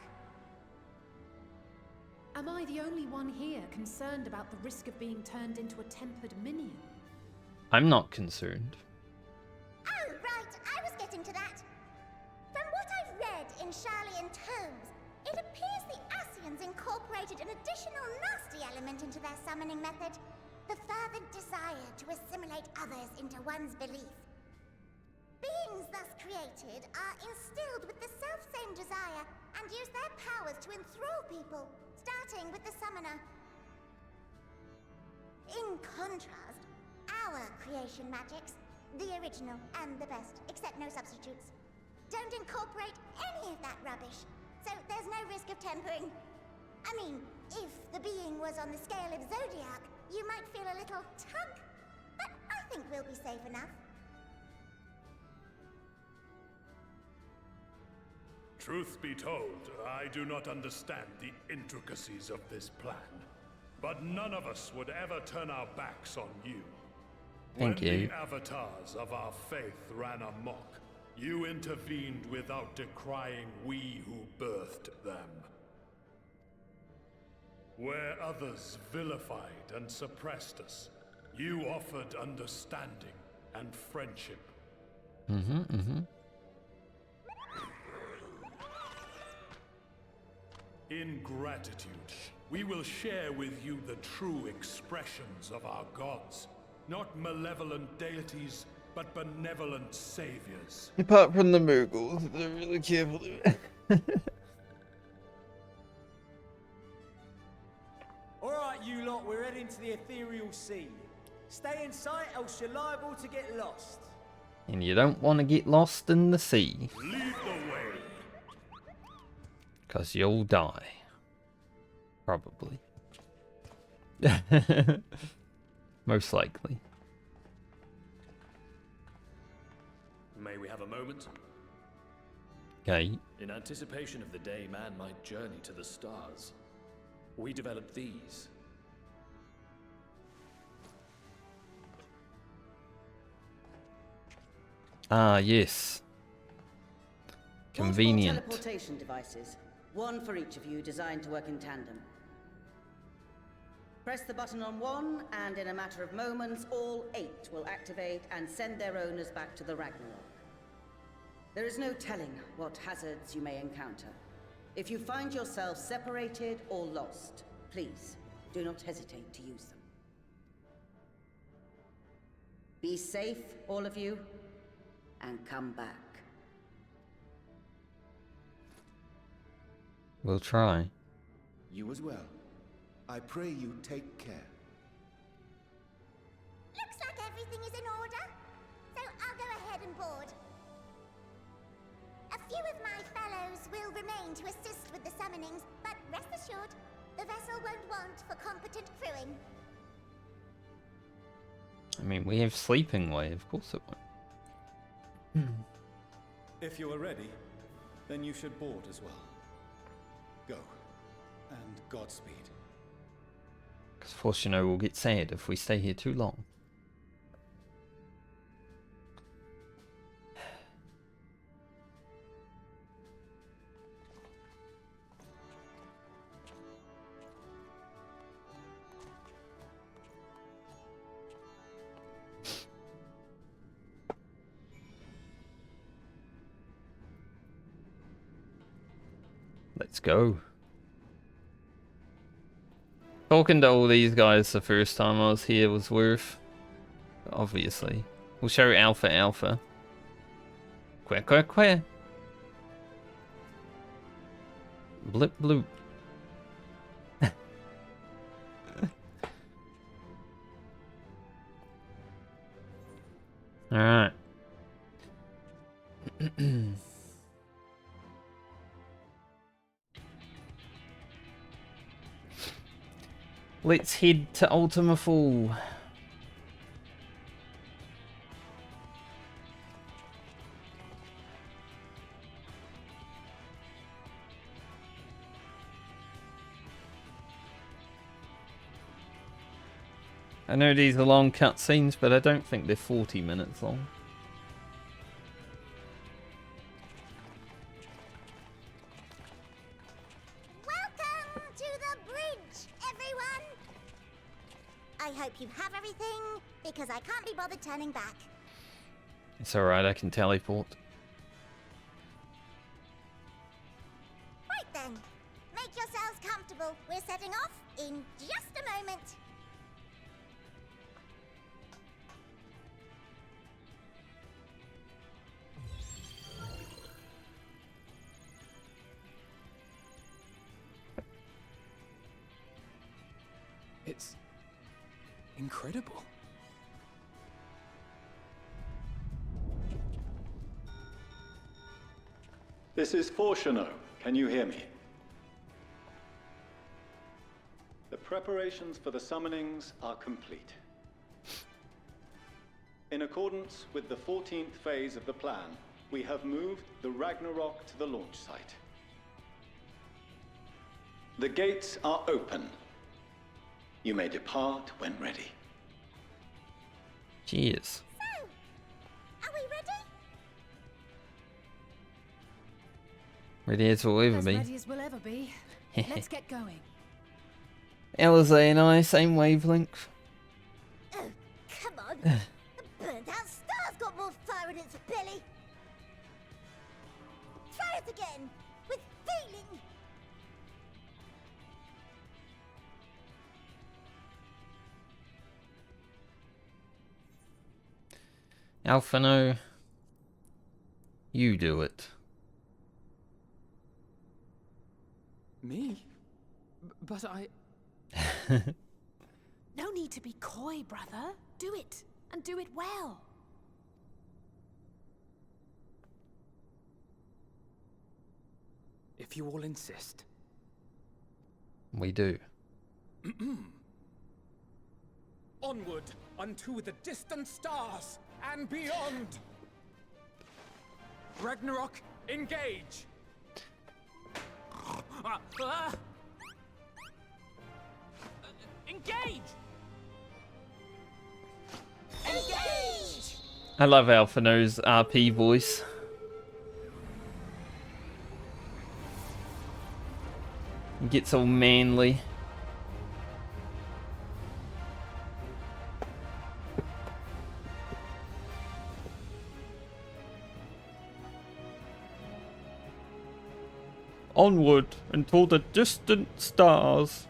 Am I the only one here concerned about the risk of being turned into a tempered minion? I'm not concerned. Oh, right, I was getting to that. From what I've read in Sharlayan tomes, it appears the Ascians incorporated an additional nasty element into their summoning method. The fervent desire to assimilate others into one's belief. Beings thus created are instilled with the self-same desire and use their powers to enthrall people, starting with the summoner. In contrast, our creation magics, the original and the best, except no substitutes, don't incorporate any of that rubbish, so there's no risk of tempering. I mean, if the being was on the scale of Zodiac, you might feel a little tug, but I think we'll be safe enough. Truth be told, I do not understand the intricacies of this plan. But none of us would ever turn our backs on you. Thank you. When the avatars of our faith ran amok, you intervened without decrying we who birthed them. Where others vilified and suppressed us, you offered understanding and friendship. In gratitude, we will share with you the true expressions of our gods. Not malevolent deities, but benevolent saviors. Apart from the Moogles, they're really careful. Alright, you lot, we're heading to the ethereal sea. Stay in sight, else you're liable to get lost. And you don't want to get lost in the sea. Lead the way. Because you'll die. Probably. Most likely. May we have a moment? Okay. In anticipation of the day man might journey to the stars, we developed these. Ah, yes. Convenient. Multiple teleportation devices. One for each of you, designed to work in tandem. Press the button on one, and in a matter of moments, all 8 will activate and send their owners back to the Ragnarok. There is no telling what hazards you may encounter. If you find yourself separated or lost, please do not hesitate to use them. Be safe, all of you, and come back. We'll try. You as well. I pray you take care. Looks like everything is in order, so I'll go ahead and board. A few of my fellows will remain to assist with the summonings, but rest assured, the vessel won't want for competent crewing. I mean, we have sleeping way, of course it won't. If you are ready, then you should board as well. Go, and Godspeed. Because, of course, you know, we'll get sad if we stay here too long. Let's go. Talking to all these guys the first time I was here was worth. Obviously. We'll show Alpha. Quack. Blip bloop. Alright. Let's head to Ultima Fall. I know these are long cutscenes, but I don't think they're 40 minutes long. Welcome to the bridge, everyone! I hope you have everything, because I can't be bothered turning back. It's alright, I can teleport. Right then, make yourselves comfortable. We're setting off in just a moment. It's incredible. This is Fortuno. Can you hear me? The preparations for the summonings are complete. In accordance with the 14th phase of the plan, we have moved the Ragnarok to the launch site. The gates are open. You may depart when ready. Cheers. So, are we ready? Ready as we'll ever As be. ready as we'll ever be. Let's get going. Elza and I, same wavelength. Oh, come on. The burnt out star's got more fire in its belly. Try it again, with feeling. Alphino, you do it. Me? But I... No need to be coy, brother. Do it, and do it well. If you all insist. We do. Onward unto the distant stars and beyond. Ragnarok, engage! Engage! Engage! I love Alphino's RP voice. He gets all manly. Onward until the distant stars.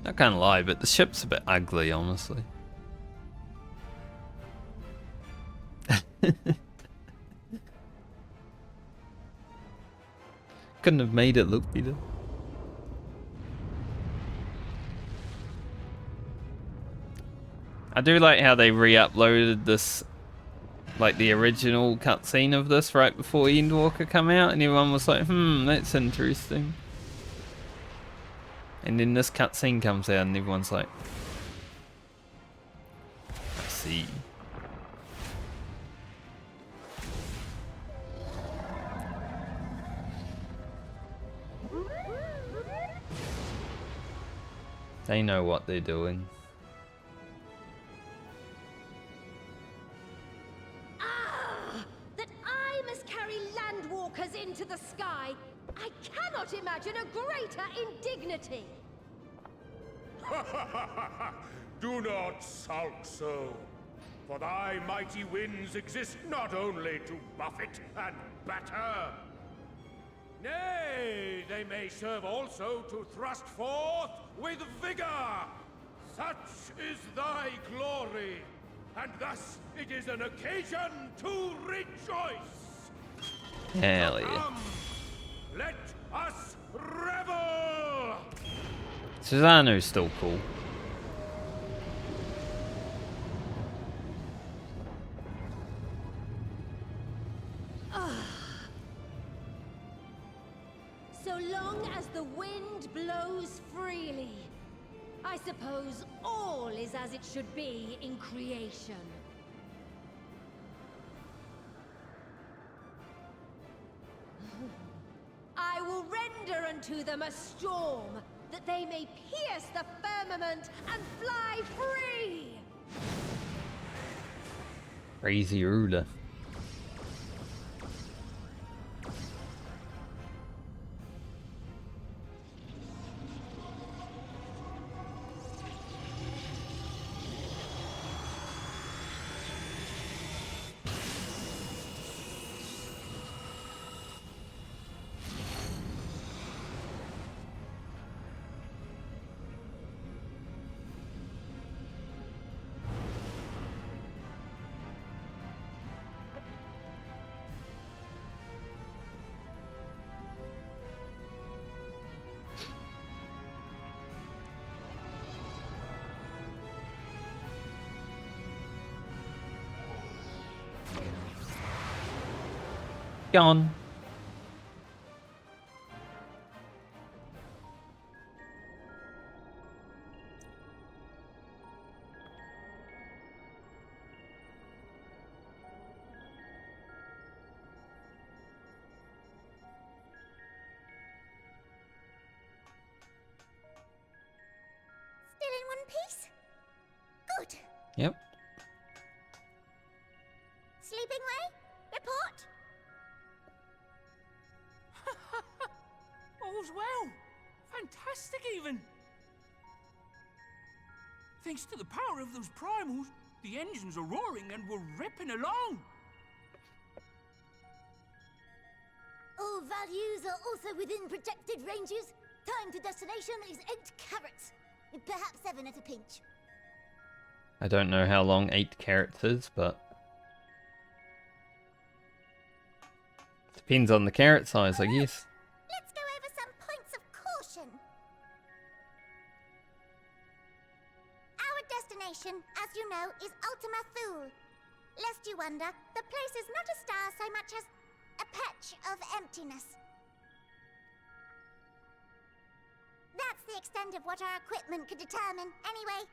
I can't lie, but the ship's a bit ugly, honestly. Couldn't have made it look better. I do like how they re-uploaded this, like the original cutscene of this right before Endwalker come out, and everyone was like, that's interesting. And then this cutscene comes out and everyone's like, I see. They know what they're doing. into the sky, I cannot imagine a greater indignity. Do not sulk so, for thy mighty winds exist not only to buffet and batter. Nay, they may serve also to thrust forth with vigor. Such is thy glory, and thus it is an occasion to rejoice. Hell yeah. Come, let us revel! Susanoo's still cool. So long as the wind blows freely, I suppose all is as it should be in creation. I will render unto them a storm, that they may pierce the firmament and fly free! Crazy ruler. Gone. Still in one piece? Good. Yep. Sleeping way? Report? All's well. Fantastic, even. Thanks to the power of those primals, the engines are roaring and we're ripping along. All values are also within projected ranges. Time to destination is 8 carats. Perhaps 7 at a pinch. I don't know how long 8 carats is, but depends on the carrot size, I guess. Let's go over some points of caution. Our destination, as you know, is Ultima Thule. Lest you wonder, the place is not a star so much as a patch of emptiness. That's the extent of what our equipment could determine, anyway.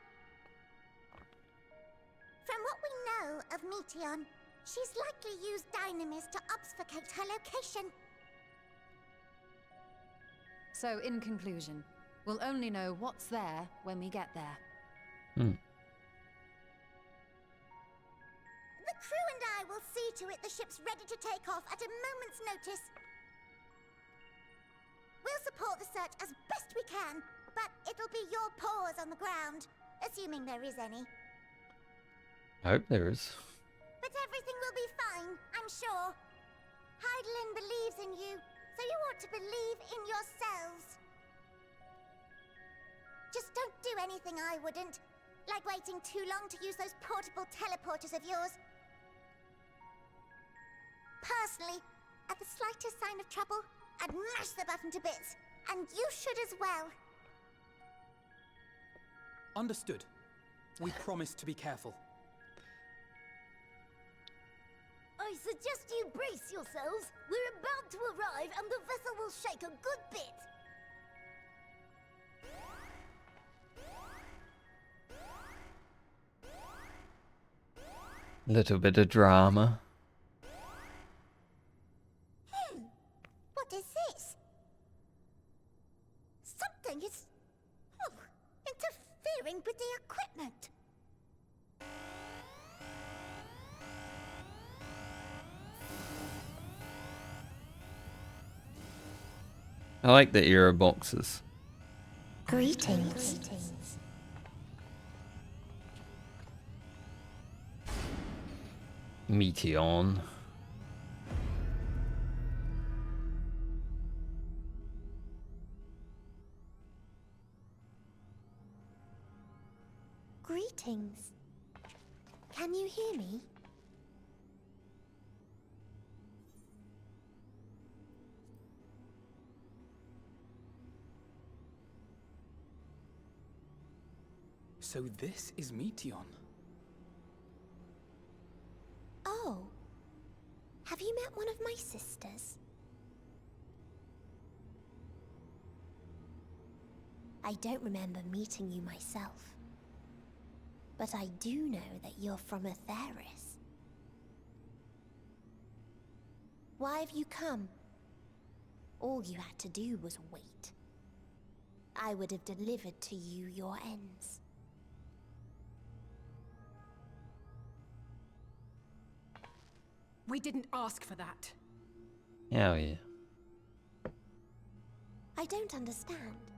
From what we know of Meteon, she's likely used Dynamis to obfuscate her location. So, in conclusion, we'll only know what's there when we get there. Hmm. The crew and I will see to it the ship's ready to take off at a moment's notice. We'll support the search as best we can, but it'll be your paws on the ground, assuming there is any. I hope there is. But everything will be fine, I'm sure. Heidelin believes in you, so you ought to believe in yourselves. Just don't do anything I wouldn't, like waiting too long to use those portable teleporters of yours. Personally, at the slightest sign of trouble, I'd mash the button to bits, and you should as well. Understood. We promise to be careful. I suggest you brace yourselves. We're about to arrive, and the vessel will shake a good bit. Little bit of drama. What is this? Something is interfering with the equipment. I like the era boxes. Greetings. Meteon. Greetings. Can you hear me? So this is Meteon. Oh. Have you met one of my sisters? I don't remember meeting you myself. But I do know that you're from Aetheris. Why have you come? All you had to do was wait. I would have delivered to you your ends. We didn't ask for that. Hell yeah. I don't understand.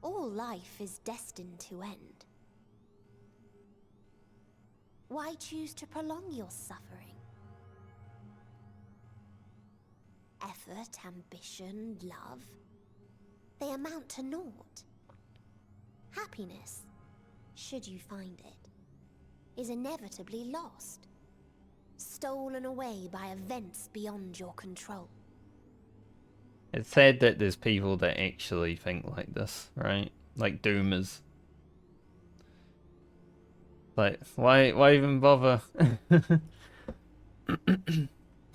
All life is destined to end. Why choose to prolong your suffering? Effort, ambition, love, they amount to naught. Happiness, should you find it, is inevitably lost. Stolen away by events beyond your control. It's said that there's people that actually think like this, right? Like doomers. Like, why even bother? There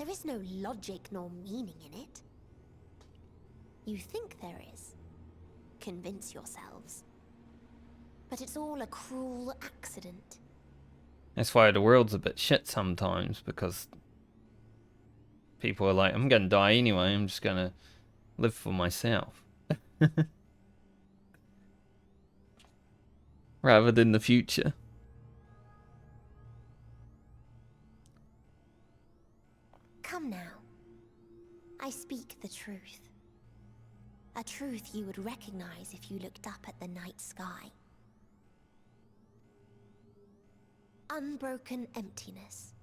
is no logic nor meaning in it. You think there is. Convince yourselves. But it's all a cruel accident. That's why the world's a bit shit sometimes, because people are like, I'm gonna die anyway, I'm just gonna live for myself. Rather than the future. Come now. I speak the truth. A truth you would recognize if you looked up at the night sky. Unbroken emptiness.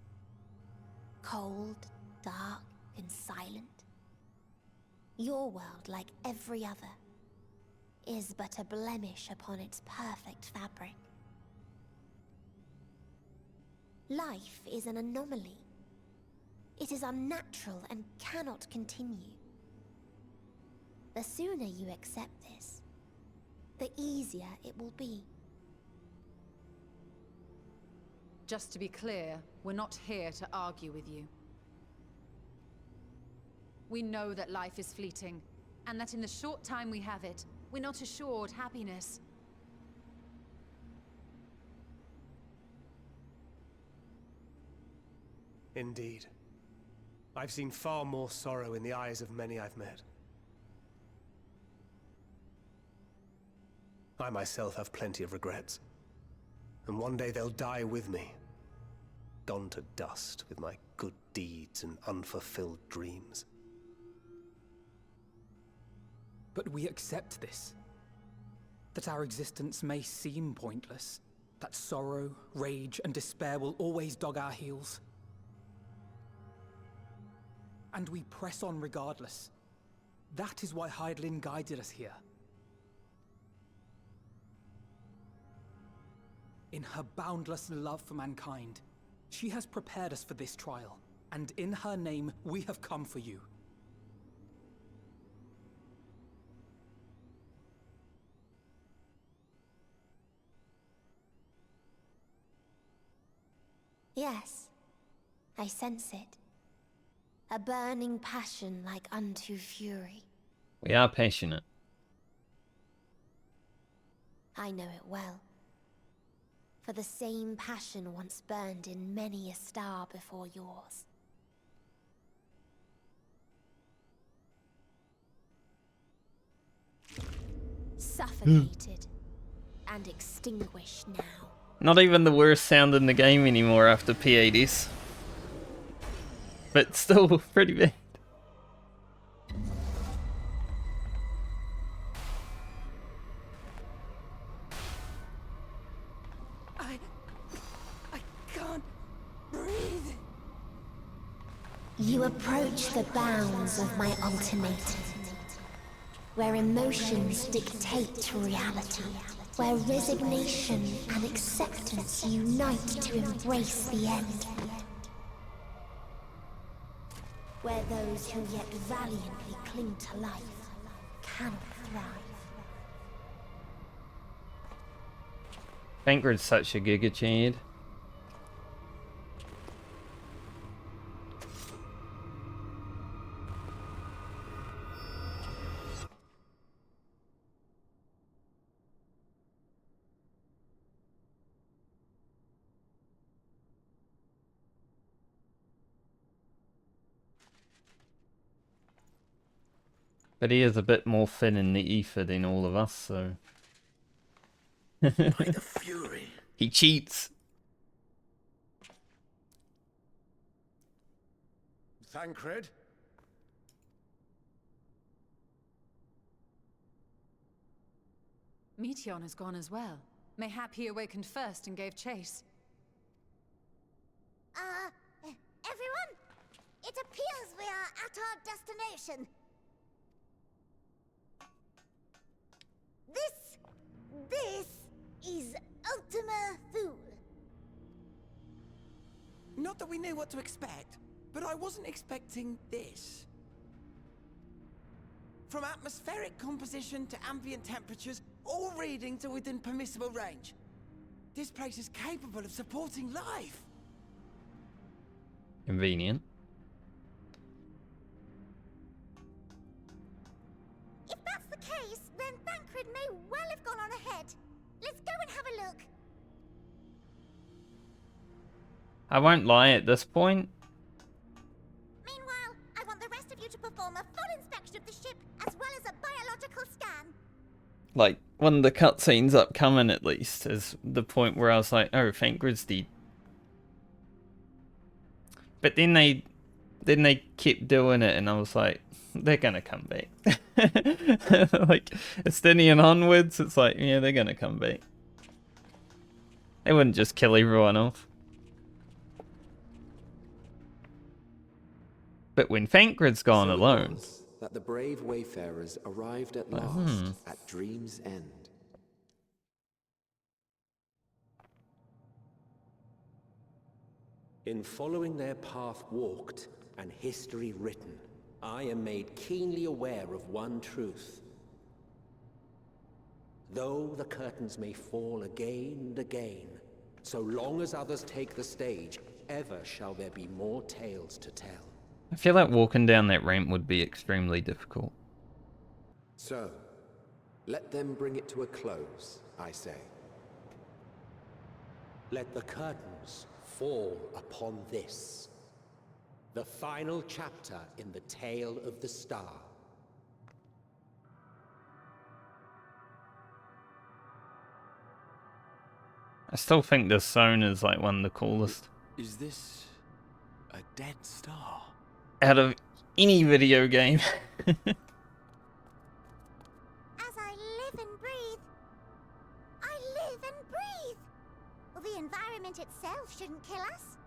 Cold, dark, and silent. Your world, like every other, is but a blemish upon its perfect fabric. Life is an anomaly. It is unnatural and cannot continue. The sooner you accept this, the easier it will be. Just to be clear, we're not here to argue with you. We know that life is fleeting, and that in the short time we have it, we're not assured happiness. Indeed. I've seen far more sorrow in the eyes of many I've met. I myself have plenty of regrets. And one day they'll die with me. Gone to dust with my good deeds and unfulfilled dreams. But we accept this. That our existence may seem pointless. That sorrow, rage, and despair will always dog our heels. And we press on regardless. That is why Hydaelyn guided us here. In her boundless love for mankind, she has prepared us for this trial, and in her name, we have come for you. Yes, I sense it. A burning passion like unto fury. We are passionate. I know it well. For the same passion once burned in many a star before yours. Suffocated and extinguished now. Not even the worst sound in the game anymore after P80s. But still pretty bad. You approach the bounds of my ultimatum, where emotions dictate reality, where resignation and acceptance unite to embrace the end, where those who yet valiantly cling to life cannot thrive. Thancred's such a giga chad. But he is a bit more thin in the ether than all of us, so... By the fury. He cheats. Thancred? Meteon has gone as well. Mayhap he awakened first and gave chase. Everyone? It appears we are at our destination. This is Ultima Thule. Not that we knew what to expect, but I wasn't expecting this. From atmospheric composition to ambient temperatures, all reading to within permissible range. This place is capable of supporting life. Convenient. If that's the case, then Thancred may well have gone on ahead. Let's go and have a look. I won't lie at this point. Meanwhile, I want the rest of you to perform a full inspection of the ship as well as a biological scan. Like, one of the cutscenes upcoming at least is the point where I was like, oh, Thancred's dead. But then they kept doing it and I was like, they're gonna come back. Like, Estinian onwards, it's like, yeah, they're gonna come back. They wouldn't just kill everyone off. But when Thancred's gone alone... that the brave wayfarers arrived at last at Dream's End. In following their path walked and history written, I am made keenly aware of one truth. Though the curtains may fall again and again, so long as others take the stage, ever shall there be more tales to tell. I feel like walking down that ramp would be extremely difficult. So, let them bring it to a close, I say. Let the curtains fall upon this, the final chapter in the tale of the star. I still think this zone is like one of the coolest. Is this a dead star? Out of any video game. As I live and breathe, I live and breathe. Well, the environment itself shouldn't kill us.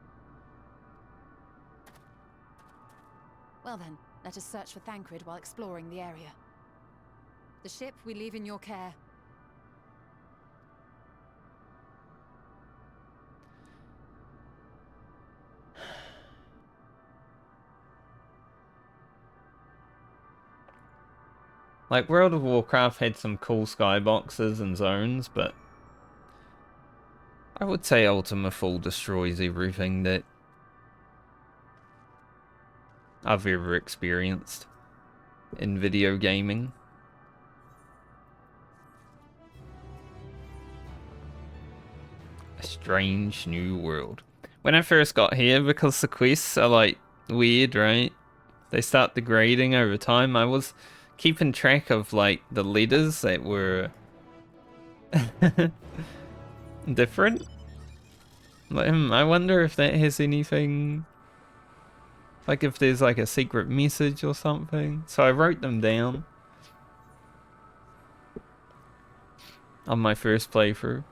Well then, let us search for Thancred while exploring the area. The ship we leave in your care. Like, World of Warcraft had some cool skyboxes and zones, but I would say Ultima Full destroys everything that I've ever experienced in video gaming. A strange new world. When I first got here, because the quests are like weird, right? They start degrading over time. I was keeping track of like the letters that were different. Like, I wonder if that has anything, like if there's like a secret message or something. So I wrote them down on my first playthrough.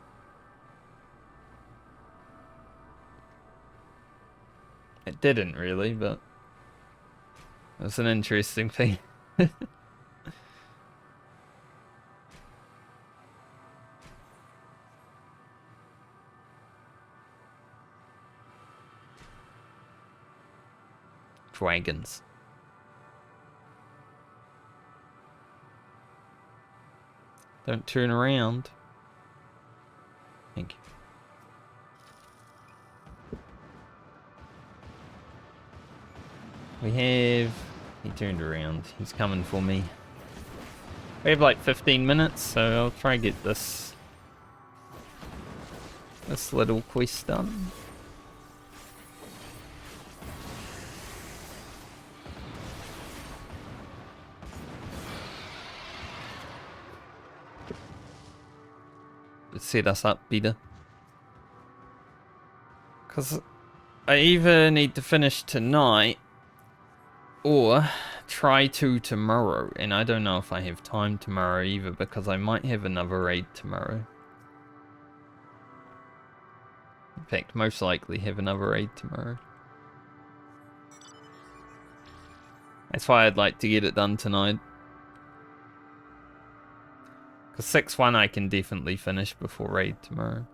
It didn't really, but That's an interesting thing. Dragons. Don't turn around. Thank you. We have... He turned around. He's coming for me. We have like 15 minutes, so I'll try and get this little quest done. Let's set us up better. Because I either need to finish tonight or try to tomorrow, and I don't know if I have time tomorrow either, because I might have another raid tomorrow. In fact, most likely have another raid tomorrow. That's why I'd like to get it done tonight. Because 6-1 I can definitely finish before raid tomorrow.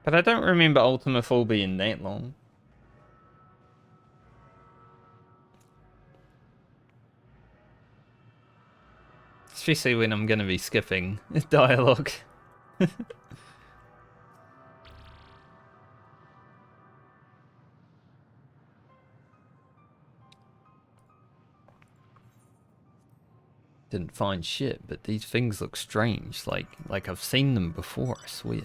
But I don't remember Ultima Full being that long. Especially when I'm going to be skipping dialogue. Didn't find shit, but these things look strange. Like I've seen them before, I swear.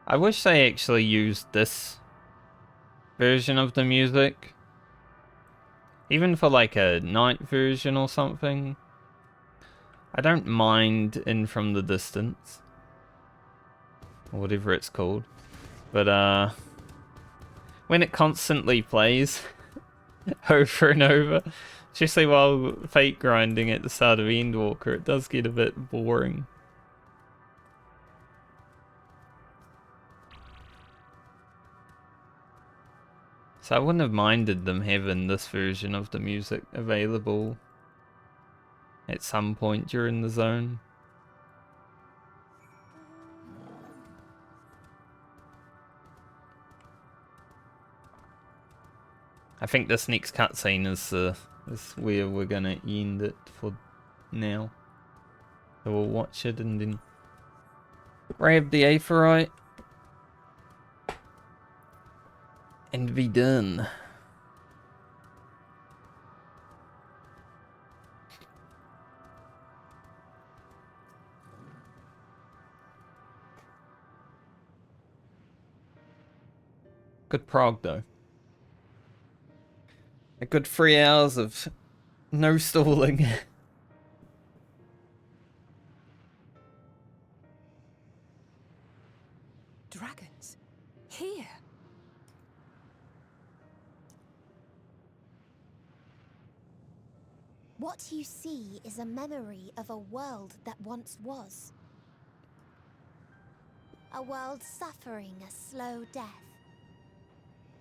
I wish they actually used this version of the music. Even for like a night version or something. I don't mind In From the Distance. Or whatever it's called. But when it constantly plays over and over, especially while fate grinding at the start of Endwalker, it does get a bit boring. So I wouldn't have minded them having this version of the music available at some point during the zone. I think this next cutscene is where we're gonna end it for now. So we'll watch it and then grab the Aetheryte and be done. Good prog though. A good 3 hours of no stalling. Dragons? Here? What you see is a memory of a world that once was. A world suffering a slow death,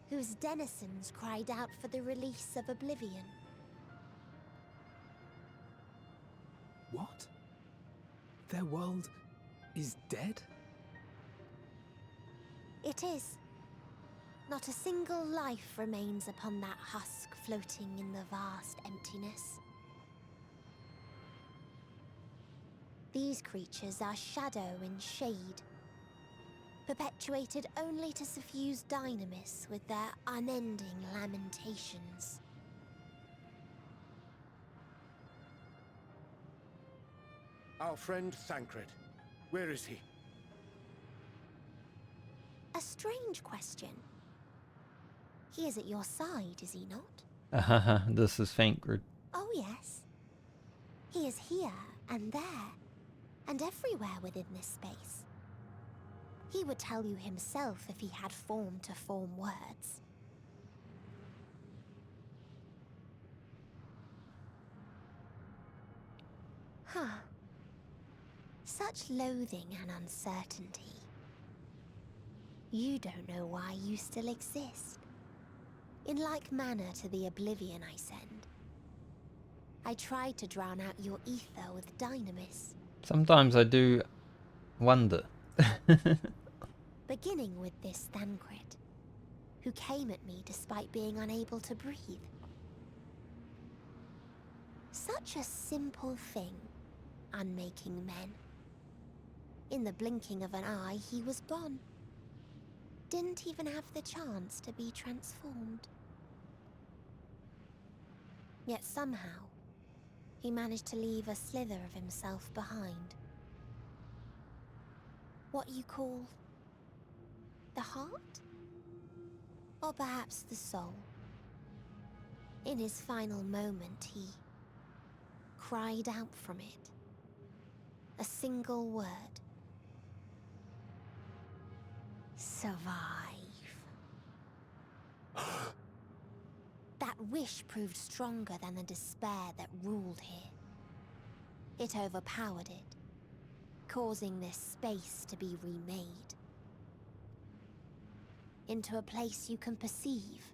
whose denizens cried out for the release of oblivion. What? Their world is dead? It is. Not a single life remains upon that husk floating in the vast emptiness. These creatures are shadow and shade, perpetuated only to suffuse dynamis with their unending lamentations. Our friend Thancred. Where is he? A strange question. He is at your side, is he not? This is Fankred. Oh yes. He is here and there, and everywhere within this space. He would tell you himself if he had form to form words. Huh. Such loathing and uncertainty. You don't know why you still exist. In like manner to the oblivion I send. I tried to drown out your ether with dynamis. Sometimes I do wonder. Beginning with this Thancred, who came at me despite being unable to breathe. Such a simple thing, unmaking men. In the blinking of an eye, he was gone. Didn't even have the chance to be transformed. Yet somehow, he managed to leave a slither of himself behind. What you call the heart? Or perhaps the soul. In his final moment, he cried out from it. A single word. Survive. That wish proved stronger than the despair that ruled here. It overpowered it, causing this space to be remade. Into a place you can perceive,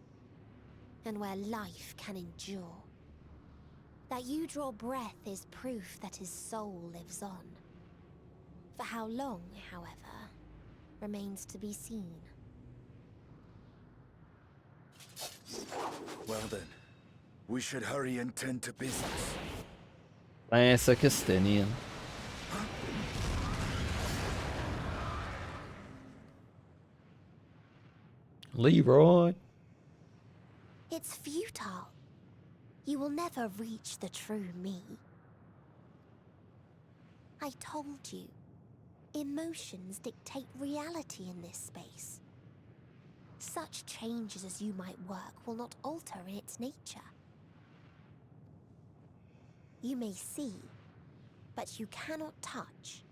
and where life can endure. That you draw breath is proof that his soul lives on. For how long, however, remains to be seen. Well then, we should hurry and tend to business. Classic Estinian. Leroy. It's futile. You will never reach the true me. I told you, emotions dictate reality in this space. Such changes as you might work will not alter in its nature. You may see, but you cannot touch.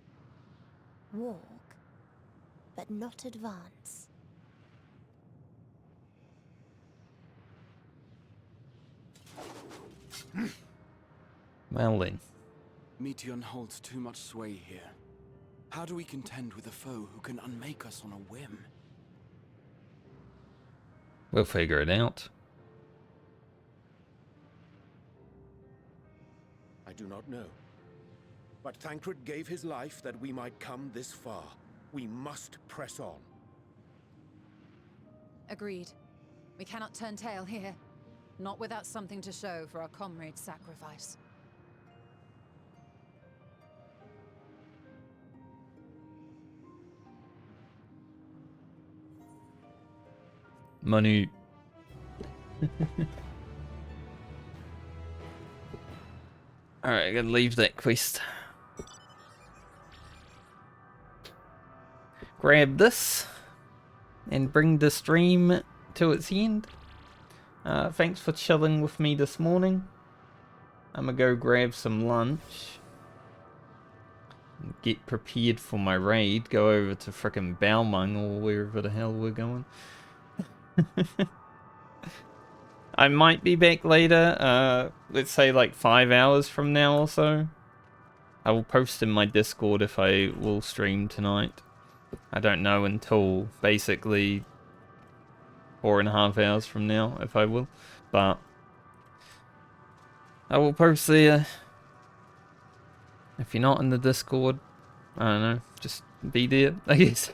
Walk, but not advance. Well then. Meteon holds too much sway here. How do we contend with a foe who can unmake us on a whim? We'll figure it out. I do not know. But Thancred gave his life that we might come this far. We must press on. Agreed. We cannot turn tail here. Not without something to show for our comrade's sacrifice. Money. Alright, I gotta leave that quest. Grab this and bring the stream to its end. Thanks for chilling with me this morning. I'm gonna go grab some lunch. Get prepared for my raid. Go over to frickin' Balmung or wherever the hell we're going. I might be back later, let's say like 5 hours from now or so. I will post in my Discord if I will stream tonight. I don't know until basically 4.5 hours from now if I will, but I will post there. If you're not in the Discord, I don't know, just be there, I guess.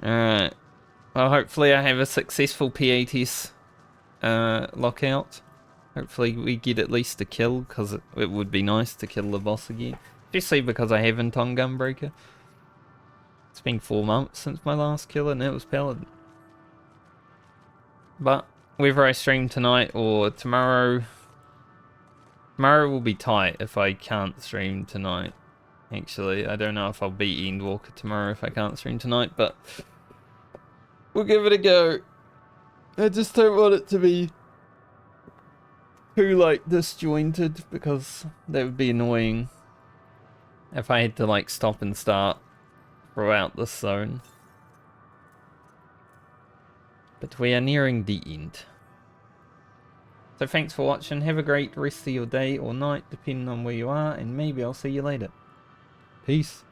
Alright. Well, hopefully I have a successful PATS lockout. Hopefully we get at least a kill, because it would be nice to kill the boss again. Especially because I haven't on Gunbreaker. It's been 4 months since my last kill and it was Paladin. But whether I stream tonight or tomorrow... Tomorrow will be tight if I can't stream tonight. Actually, I don't know if I'll beat Endwalker tomorrow if I can't stream tonight, but we'll give it a go. I just don't want it to be too like disjointed, because that would be annoying if I had to like stop and start throughout this zone. But we are nearing the end. So thanks for watching, have a great rest of your day or night depending on where you are, and maybe I'll see you later. Peace.